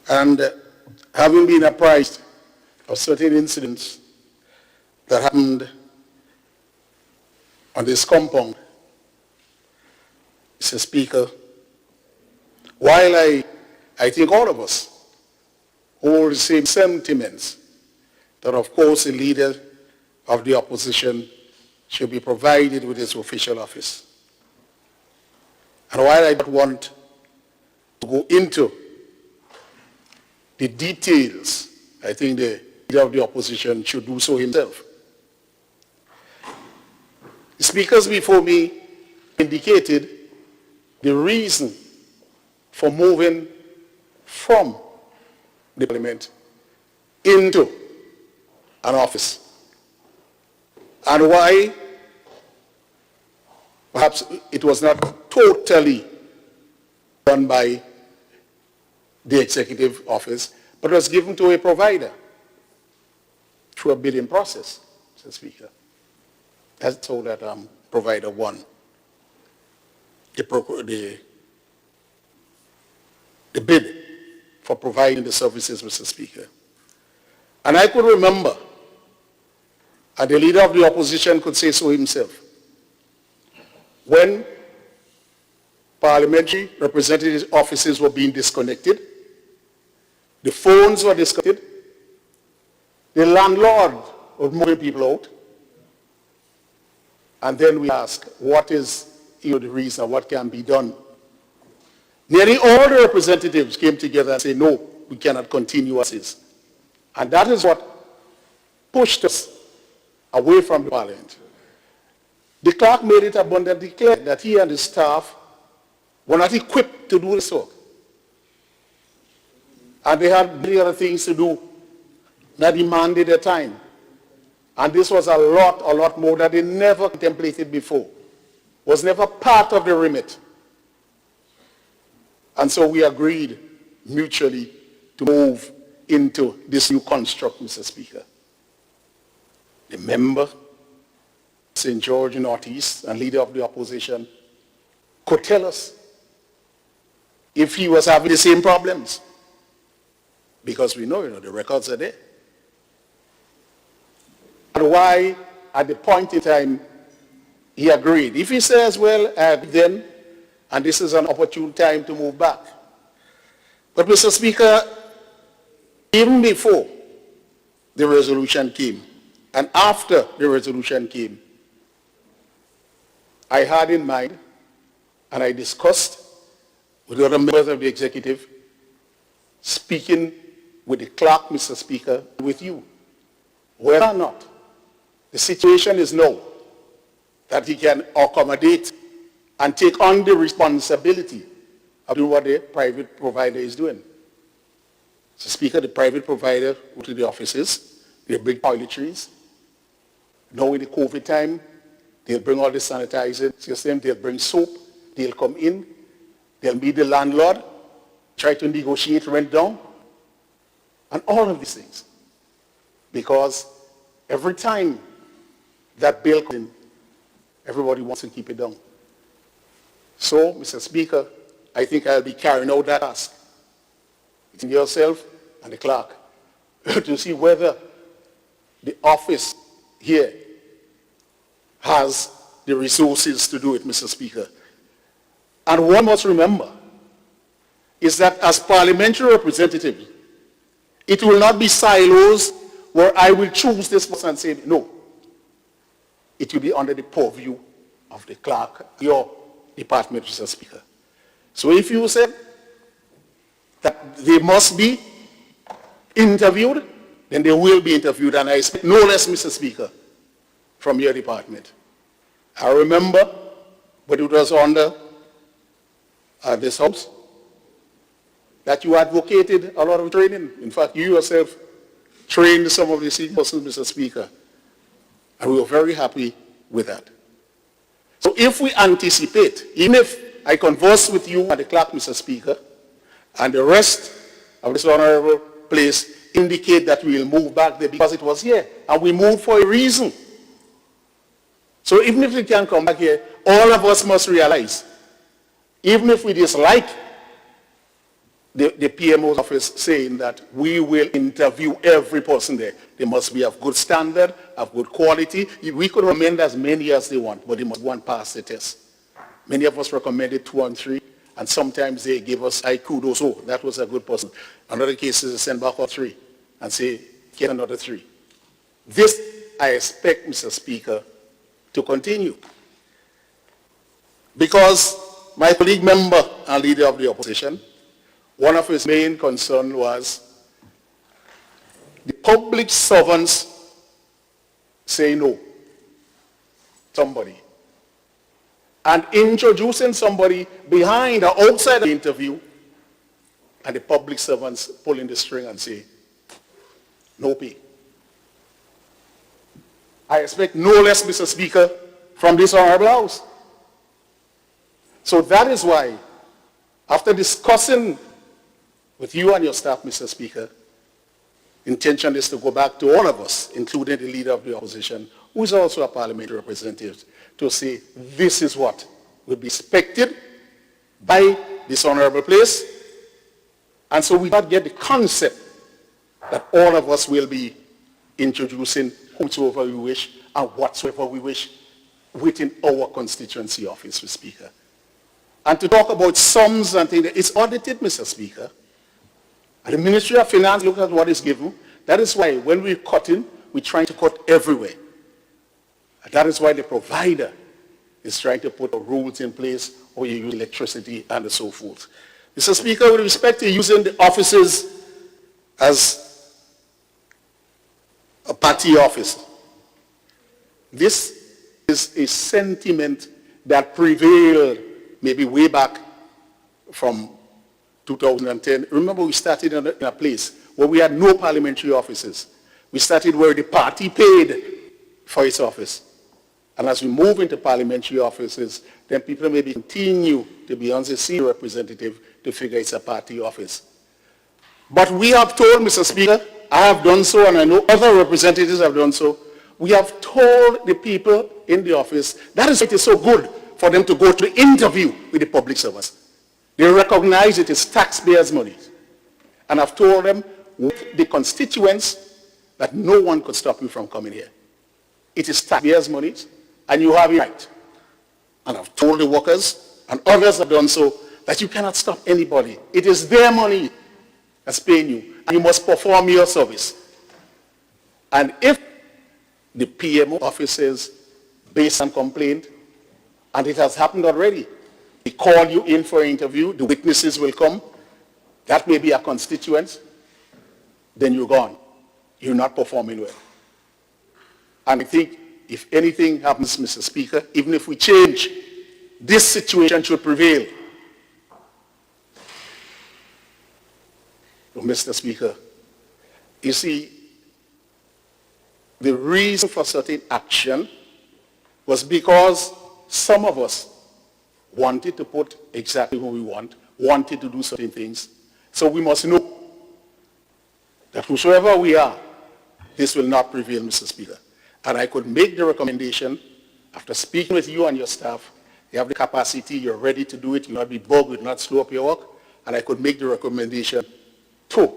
And having been apprised of certain incidents that happened on this compound, Mr. Speaker, while I think all of us hold the same sentiments that, of course, the leader of the opposition should be provided with his official office. And while I don't want to go into the details, I think the leader of the opposition should do so himself. The speakers before me indicated the reason for moving from the parliament into an office, and why perhaps it was not totally done by the executive office, but was given to a provider through a bidding process, Mr. Speaker. That's how that provider won the bid for providing the services, Mr. Speaker. And I could remember, and the leader of the opposition could say so himself, when parliamentary representative offices were being disconnected, the phones were disconnected, the landlord was moving people out, and then we ask, what is the reason, what can be done? Nearly all the representatives came together and said, no, we cannot continue as is. And that is what pushed us away from the parliament. The clerk made it abundantly clear that he and his staff were not equipped to do this work. And they had many other things to do that demanded their time. And this was a lot more that they never contemplated before. Was never part of the remit. And so we agreed mutually to move into this new construct, Mr. Speaker. The member, St. George Northeast, and leader of the opposition, could tell us if he was having the same problems. Because we know, the records are there. And why, at the point in time, he agreed. If he says, well, then, and this is an opportune time to move back. But, Mr. Speaker, even before the resolution came, and after the resolution came, I had in mind, and I discussed with the other members of the executive, speaking with the clerk, Mr. Speaker, with you, whether or not the situation is now that he can accommodate and take on the responsibility of doing what the private provider is doing. So, Speaker, the private provider go to the offices, they bring toiletries. Now in the COVID time, they'll bring all the sanitizing system, they'll bring soap, they'll come in, they'll meet the landlord, try to negotiate rent down, and all of these things. Because every time that bill comes in, everybody wants to keep it down. So, Mr. Speaker, I think I'll be carrying out that task between yourself and the clerk to see whether the office here has the resources to do it, Mr. Speaker. And one must remember is that as parliamentary representative, it will not be silos where I will choose this person and say, no. It will be under the purview of the clerk, your department, Mr. Speaker. So if you say that they must be interviewed, then they will be interviewed, and I expect no less, Mr. Speaker, from your department. I remember, but it was under this House, that you advocated a lot of training. In fact, you yourself trained some of the senior persons, Mr. Speaker, and we were very happy with that. So if we anticipate, even if I converse with you and the clerk, Mr. Speaker, and the rest of this honorable place indicate that we will move back there because it was here, and we moved for a reason. So even if we can come back here, all of us must realize, even if we dislike the PMO's office saying that we will interview every person there, they must be of good standard, of good quality. We could recommend as many as they want, but they must go and pass the test. Many of us recommended 2 and 3, and sometimes they give us high kudos, oh, that was a good person. In other cases, they send back all 3 and say, get another 3. This, I expect, Mr. Speaker, to continue. Because my colleague member and leader of the opposition, one of his main concerns was the public servants say no, somebody. And introducing somebody behind or outside the interview, and the public servants pulling the string and say, no pay. I expect no less, Mr. Speaker, from this honorable House. So that is why, after discussing with you and your staff, Mr. Speaker, intention is to go back to all of us, including the leader of the opposition, who is also a parliamentary representative, to say this is what will be expected by this honorable place. And so we not get the concept that all of us will be introducing whomsoever we wish and whatsoever we wish within our constituency office, Mr. Speaker. And to talk about sums and things, it's audited, Mr. Speaker. And the Ministry of Finance looks at what is given. That is why when we're cutting, we're trying to cut everywhere. And that is why the provider is trying to put the rules in place, or you use electricity and so forth. Mr. Speaker, with respect to using the offices as a party office, this is a sentiment that prevailed maybe way back from 2010. Remember, we started in a place where we had no parliamentary offices. We started where the party paid for its office. And as we move into parliamentary offices, then people may continue to be on the senior representative to figure it's a party office. But we have told, Mr. Speaker, I have done so, and I know other representatives have done so, we have told the people in the office that is why it is so good for them to go to the interview with the public service. They recognize it is taxpayers' money. And I've told them with the constituents that no one could stop you from coming here. It is taxpayers' money, and you have a right. And I've told the workers, and others have done so, that you cannot stop anybody. It is their money that's paying you, and you must perform your service. And if the PMO offices, based on complaint, and it has happened already, they call you in for an interview, the witnesses will come, that may be a constituent, then you're gone. You're not performing well. And I think if anything happens, Mr. Speaker, even if we change, this situation should prevail. Oh, Mr. Speaker, you see, the reason for certain action was because some of us wanted to put exactly what we want, wanted to do certain things. So we must know that whosoever we are, this will not prevail, Mr. Speaker. And I could make the recommendation, after speaking with you and your staff, you have the capacity, you're ready to do it, you'll not be bugged, you'll not slow up your work, and I could make the recommendation to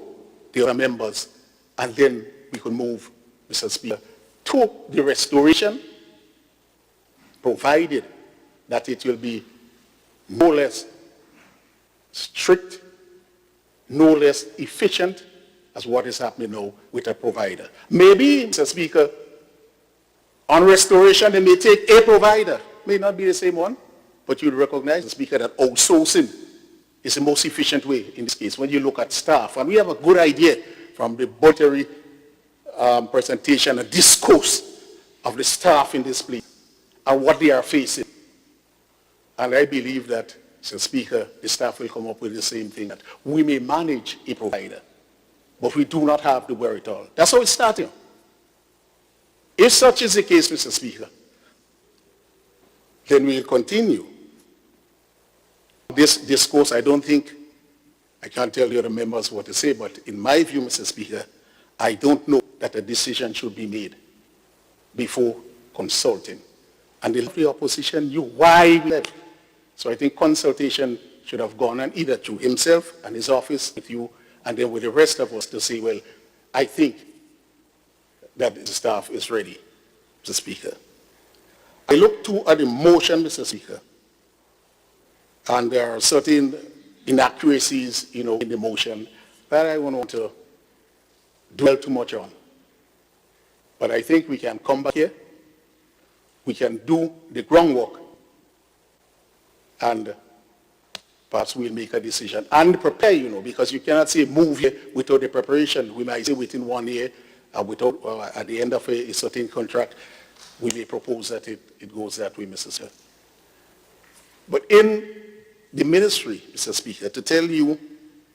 the other members, and then we could move, Mr. Speaker, to the restoration, provided that it will be no less strict, no less efficient as what is happening now with a provider. Maybe, Mr. Speaker, on restoration, they may take a provider. May not be the same one, but you'll recognize, Mr. Speaker, that outsourcing is the most efficient way in this case when you look at staff. And we have a good idea from the budgetary presentation, a discourse of the staff in this place and what they are facing. And I believe that, Mr. Speaker, the staff will come up with the same thing, that we may manage a provider, but we do not have the wherewithal. That's how it's starting. If such is the case, Mr. Speaker, then we'll continue. This discourse, I don't think, I can't tell the other members what to say, but in my view, Mr. Speaker, I don't know that a decision should be made before consulting. And the opposition knew why we left. So I think consultation should have gone on either through himself and his office with you, and then with the rest of us to say, well, I think that the staff is ready, Mr. Speaker. I look too at the motion, Mr. Speaker, and there are certain inaccuracies, in the motion that I won't want to dwell too much on. But I think we can come back here, we can do the groundwork, and perhaps we'll make a decision and prepare, because you cannot say move here without the preparation. We might say within 1 year, without, at the end of a certain contract, we may propose that it goes that way, Mr. Speaker. But in the ministry, Mr. Speaker, to tell you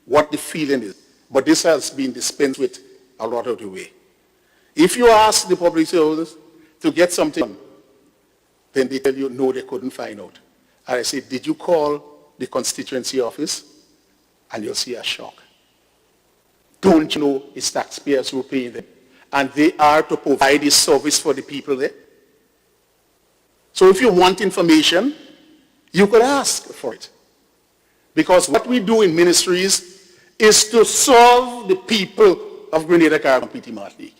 what the feeling is, but this has been dispensed with a lot of the way. If you ask the public service to get something done, then they tell you, no, they couldn't find out. And I say, did you call the constituency office? And you'll see a shock. Don't you know it's taxpayers who pay them? And they are to provide this service for the people there. So if you want information, you could ask for it. Because what we do in ministries is to serve the people of Grenada, Carriacou, and Martinique.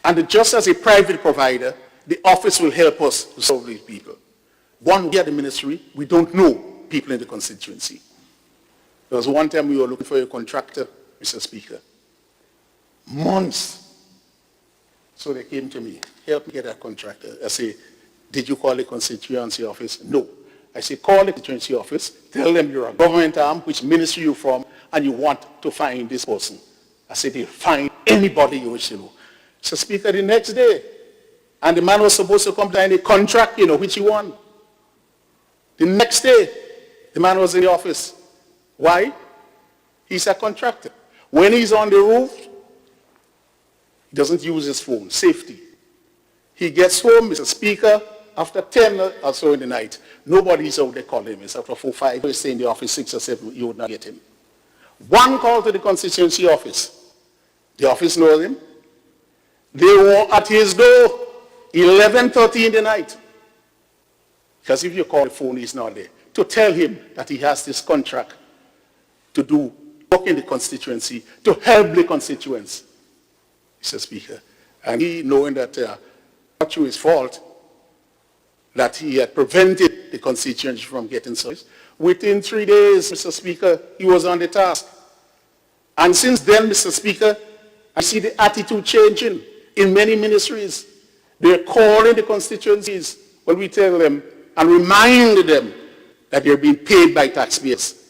And just as a private provider, the office will help us to serve these people. One, we are the ministry, we don't know people in the constituency. There was one time we were looking for a contractor, Mr. Speaker. Months. So they came to me, help me get a contractor. I say, did you call the constituency office? No. I say, call the constituency office, tell them you're a government arm, which ministry you're from, and you want to find this person. I said, they'll find anybody you wish to know. So Speaker, the next day, and the man was supposed to come sign a contract, which he won. The next day, the man was in the office. Why? He's a contractor. When he's on the roof, doesn't use his phone, safety. He gets home, Mr. Speaker, after 10 or so in the night. Nobody's out there calling him. It's after 4, 5, you stay in the office 6 or 7, you would not get him. One call to the constituency office. The office knows him. They were at his door 11:30 in the night. Because if you call the phone, he's not there. To tell him that he has this contract to do work in the constituency, to help the constituents, Mr. Speaker. And he, knowing that not through his fault, that he had prevented the constituents from getting service. Within 3 days, Mr. Speaker, he was on the task. And since then, Mr. Speaker, I see the attitude changing in many ministries. They're calling the constituencies when we tell them and remind them that they're being paid by taxpayers.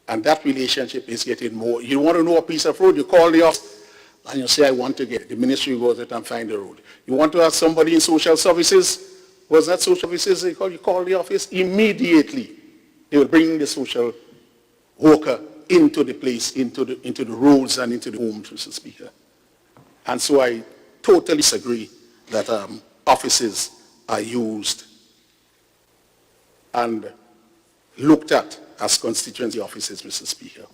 And that relationship is getting more. You want to know a piece of road, you call the office and you say, I want to get it. The ministry goes out and find the road. You want to ask somebody in social services, was that social services? You call the office immediately. They will bring the social worker into the place, into the roads and into the homes, Mr. Speaker. And so I totally disagree that offices are used and looked at as constituency offices, Mr. Speaker.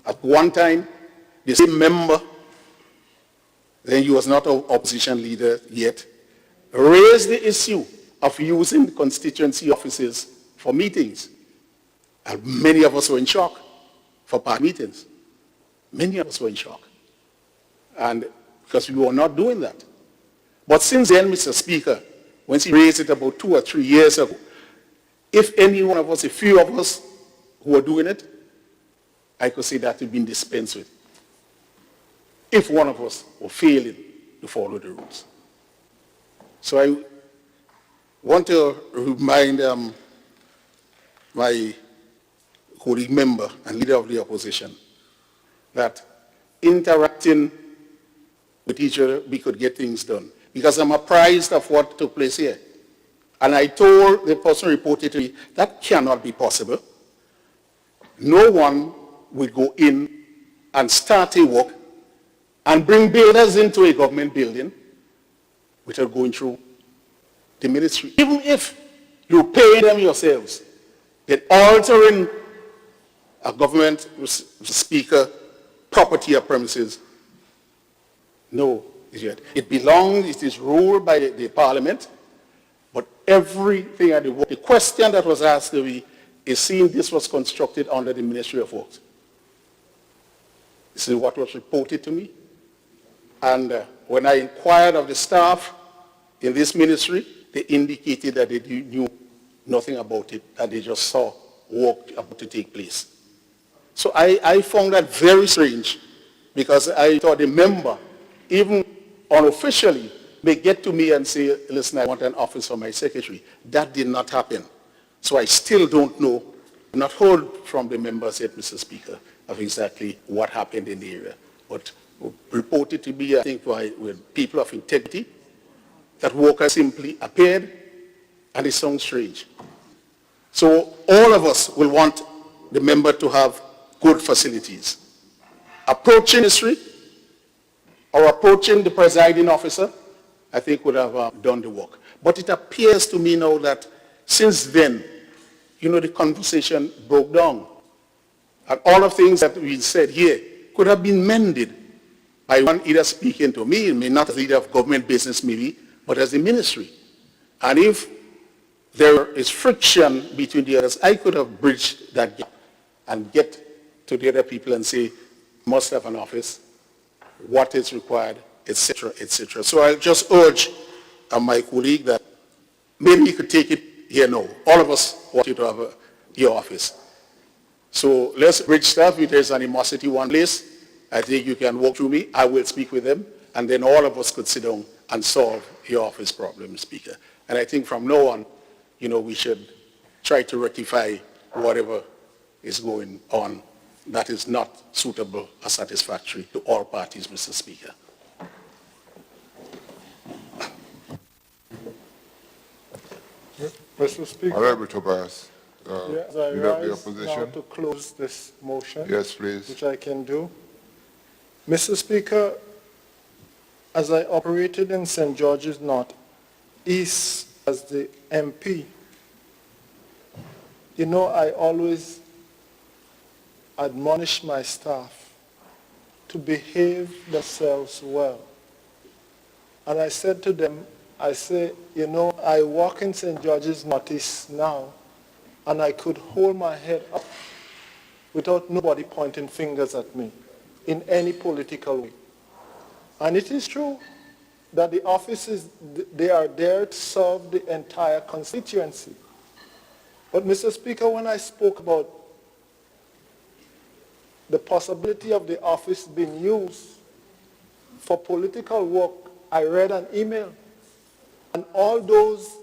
At one time, the same member, then he was not an opposition leader yet, raised the issue of using the constituency offices for meetings. And many of us were in shock for party meetings. Many of us were in shock. And because we were not doing that. But since then, Mr. Speaker, when he raised it about 2 or 3 years ago, if any one of us, a few of us who were doing it, I could say that had been dispensed with. If one of us were failing to follow the rules. So I want to remind my colleague member and leader of the opposition that interacting with each other, we could get things done. Because I'm apprised of what took place here. And I told the person who reported to me, that cannot be possible. No one will go in and start a work and bring builders into a government building without going through the ministry. Even if you pay them yourselves, then altering a government, Speaker, property or premises, no, it belongs, it is ruled by the parliament, but everything at the question that was asked to me is seeing this was constructed under the Ministry of Works. This is what was reported to me. And when I inquired of the staff in this ministry, they indicated that they knew nothing about it, that they just saw work about to take place. So I found that very strange, because I thought a member, even unofficially, may get to me and say, listen, I want an office for my secretary. That did not happen. So I still don't know, not heard from the members yet, Mr. Speaker, of exactly what happened in the area. But reported to me, I think, with people of integrity, that workers simply appeared, and it sounds strange. So all of us will want the member to have good facilities. Approaching ministry or approaching the presiding officer, I think would have done the work. But it appears to me now that since then, the conversation broke down. And all of things that we said here could have been mended by one either speaking to me, not as leader of government business maybe, but as the ministry. And if there is friction between the others, I could have bridged that gap and get to the other people and say, must have an office, what is required, etc., etc. So I'll just urge my colleague that maybe you could take it here now. All of us want you to have your office. So let's bridge stuff. If there's animosity one place, I think you can walk through me. I will speak with them, and then all of us could sit down and solve your office problem, Speaker. And I think from now on, we should try to rectify whatever is going on that is not suitable or satisfactory to all parties, Mr. Speaker. Mr. Speaker. Honorable Tobias, Yes, I leader of the rise now opposition. to close this motion. Yes, please. Which I can do. Mr. Speaker, as I operated in St. George's North East as the MP, you know, I always admonish my staff to behave themselves well. And I said to them, I say, you know, I walk in St. George's North East now, and I could hold my head up without nobody pointing fingers at me in any political way. And it is true that the offices, they are there to serve the entire constituency. But Mr. Speaker, when I spoke about the possibility of the office being used for political work, I read an email. And all those,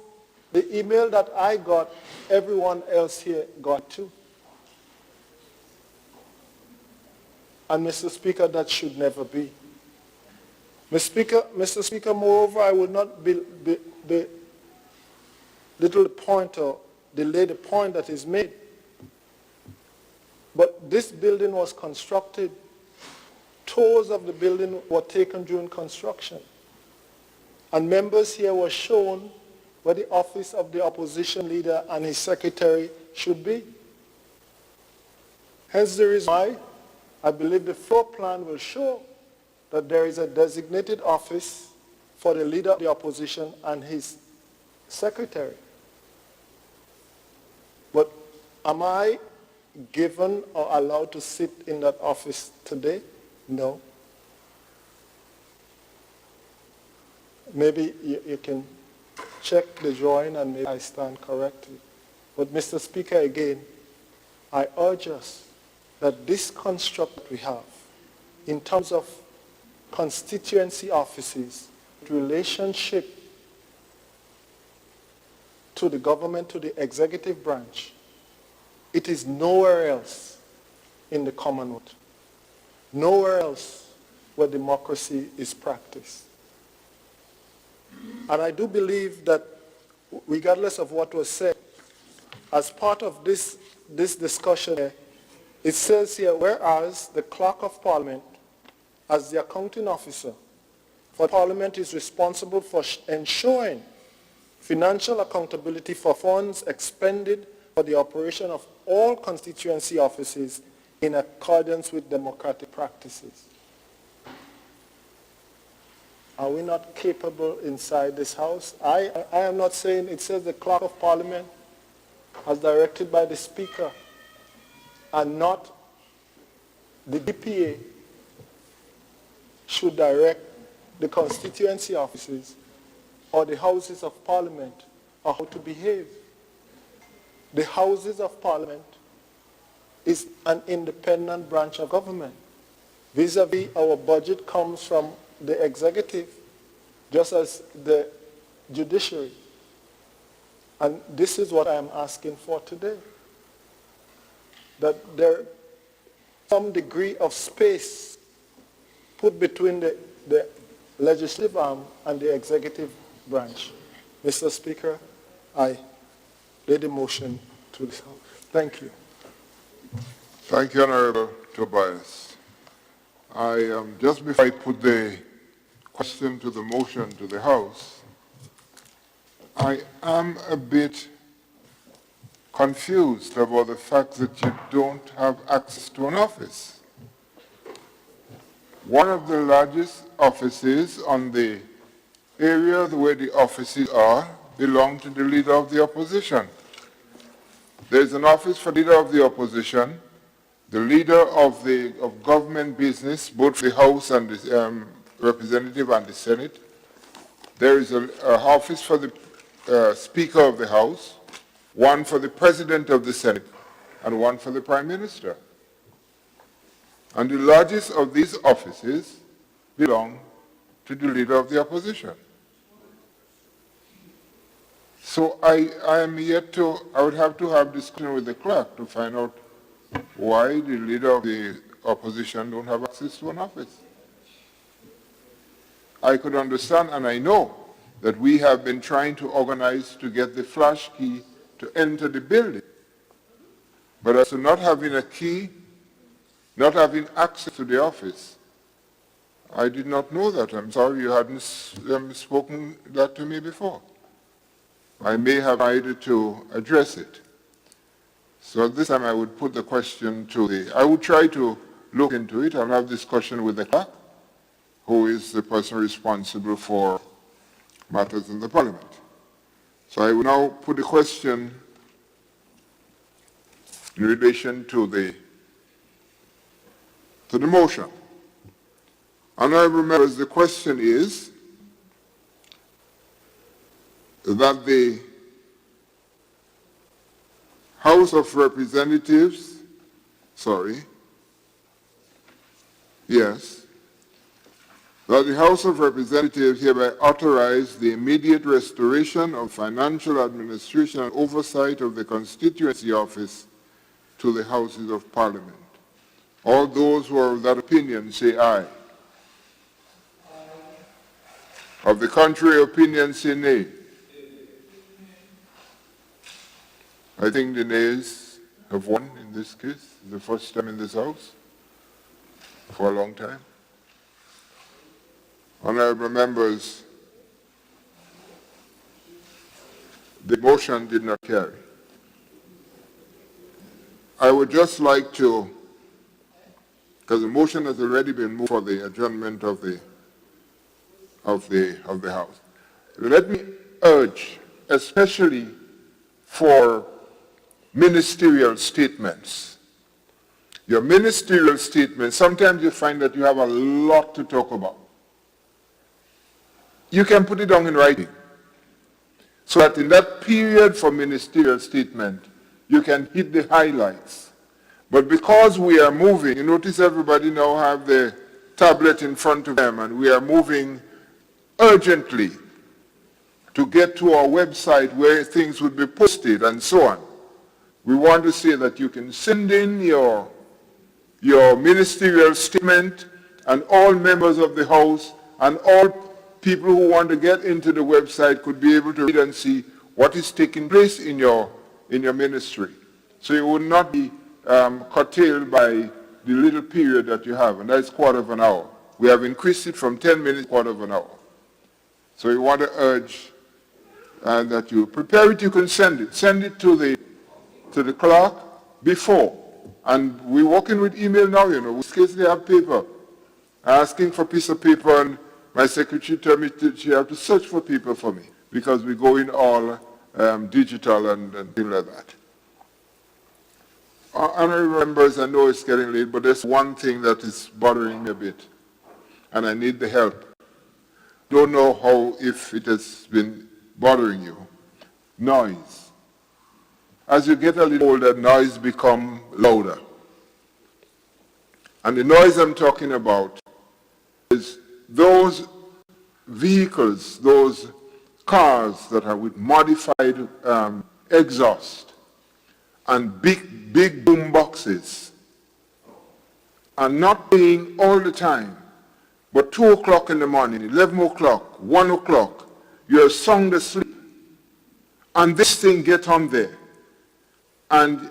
the email that I got, everyone else here got too. And Mr. Speaker, that should never be. Mr. Speaker, moreover, I will not belittle the point or delay the point that is made. But this building was constructed. Tours of the building were taken during construction. And members here were shown where the office of the opposition leader and his secretary should be. Hence the reason why I believe the floor plan will show that there is a designated office for the leader of the opposition and his secretary. But am I given or allowed to sit in that office today? No. Maybe you can check the drawing and maybe I stand corrected. But Mr. Speaker, again, I urge us that this construct we have in terms of constituency offices, relationship to the government, to the executive branch, it is nowhere else in the Commonwealth, nowhere else where democracy is practiced. And I do believe that regardless of what was said, as part of this discussion, it says here, whereas the Clerk of Parliament, as the accounting officer for Parliament, is responsible for ensuring financial accountability for funds expended for the operation of all constituency offices in accordance with democratic practices. Are we not capable inside this House? I am not saying, it says the Clerk of Parliament as directed by the Speaker and not the DPA should direct the constituency offices or the Houses of Parliament on how to behave. The Houses of Parliament is an independent branch of government. Vis-a-vis our budget comes from the executive, just as the judiciary. And this is what I am asking for today. That there some degree of space put between the legislative arm and the executive branch. Mr. Speaker, I lay the motion to this House. Thank you. Thank you, Honorable Tobias. Just before I put the question to the motion to the House, I am a bit confused about the fact that you don't have access to an office. One of the largest offices on the area where the offices are belong to the leader of the opposition. There's an office for the leader of the opposition, the leader of government business, both the House and the Representative and the Senate. There is an office for the Speaker of the House, one for the President of the Senate, and one for the Prime Minister. And the largest of these offices belong to the leader of the opposition. So I would have to have discussion with the clerk to find out why the leader of the opposition don't have access to an office. I could understand, and I know, that we have been trying to organize to get the flash key to enter the building. But as to not having a key, not having access to the office, I did not know that. I'm sorry you hadn't spoken that to me before. I may have tried to address it. So at this time I would put the question I would try to look into it. I'll have discussion with the clerk, who is the person responsible for matters in the Parliament. So I will now put the question in relation to the motion. Honourable members, the question is that the House of Representatives, that the House of Representatives hereby authorize the immediate restoration of financial administration and oversight of the constituency office to the Houses of Parliament. All those who are of that opinion say aye. Of the contrary opinion say nay. I think the nays have won in this case. The first time in this House for a long time. Honourable members, the motion did not carry. I would just like to, because the motion has already been moved for the adjournment of the House. Let me urge, especially for ministerial statements. Your ministerial statements, sometimes you find that you have a lot to talk about. You can put it down in writing, so that in that period for ministerial statement, you can hit the highlights. But because we are moving, you notice everybody now have the tablet in front of them, and we are moving urgently to get to our website where things would be posted and so on. We want to say that you can send in your ministerial statement, and all members of the House and all people who want to get into the website could be able to read and see what is taking place in your ministry. So you will not be curtailed by the little period that you have, and that's quarter of an hour. We have increased it from 10 minutes to quarter of an hour. So we want to urge that you prepare it. You can send it. Send it to the clerk before. And we're working with email now, you know. In case they have paper. Asking for a piece of paper, and my secretary told me she have to search for paper for me, because we go in all digital and things like that. Honourable members, I know it's getting late, but there's one thing that is bothering me a bit, and I need the help. Don't know if it has been bothering you. Noise. As you get a little older, noise becomes louder. And the noise I'm talking about is those vehicles, those cars that are with modified exhaust and big boom boxes are not playing all the time. But 2 o'clock in the morning, 11 o'clock, 1 o'clock, you're sound asleep. And this thing gets on there. And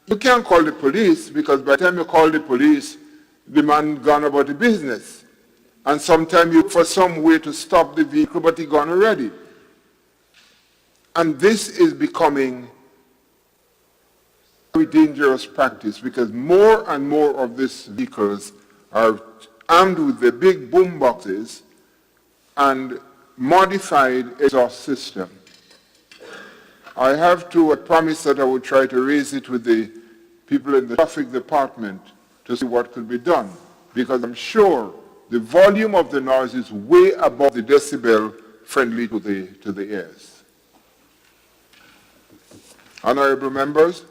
you can't call the police, because by the time you call the police, the man gone about the business. And sometimes you look for some way to stop the vehicle, but he gone already. And this is becoming a very dangerous practice, because more and more of these vehicles are armed with the big boom boxes and modified exhaust system. I have to promise that I will try to raise it with the people in the traffic department to see what could be done, because I'm sure the volume of the noise is way above the decibel friendly to the ears. Honourable members,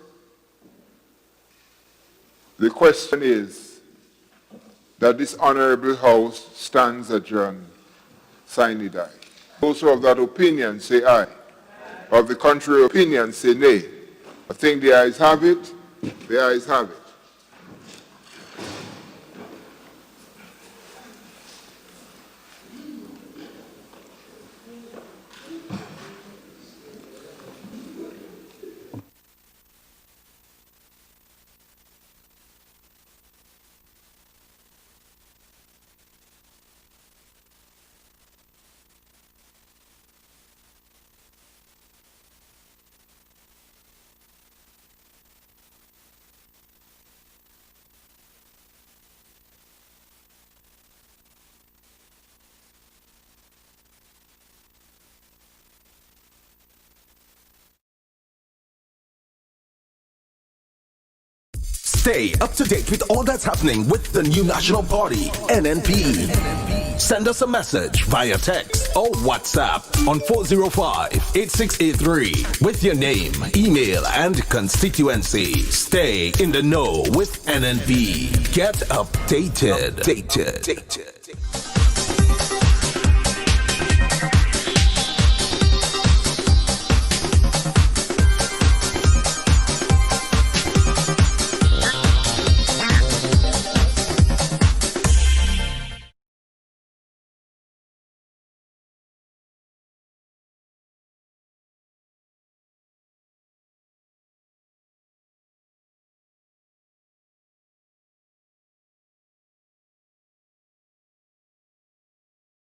the question is that this honourable House stands adjourned, sine die. Those who have that opinion say aye. Of the contrary opinion say nay. I think the ayes have it. The ayes have it. Stay up to date with all that's happening with the new national party, NNP. Send us a message via text or WhatsApp on 405-8683 with your name, email, and constituency. Stay in the know with NNP. Get updated.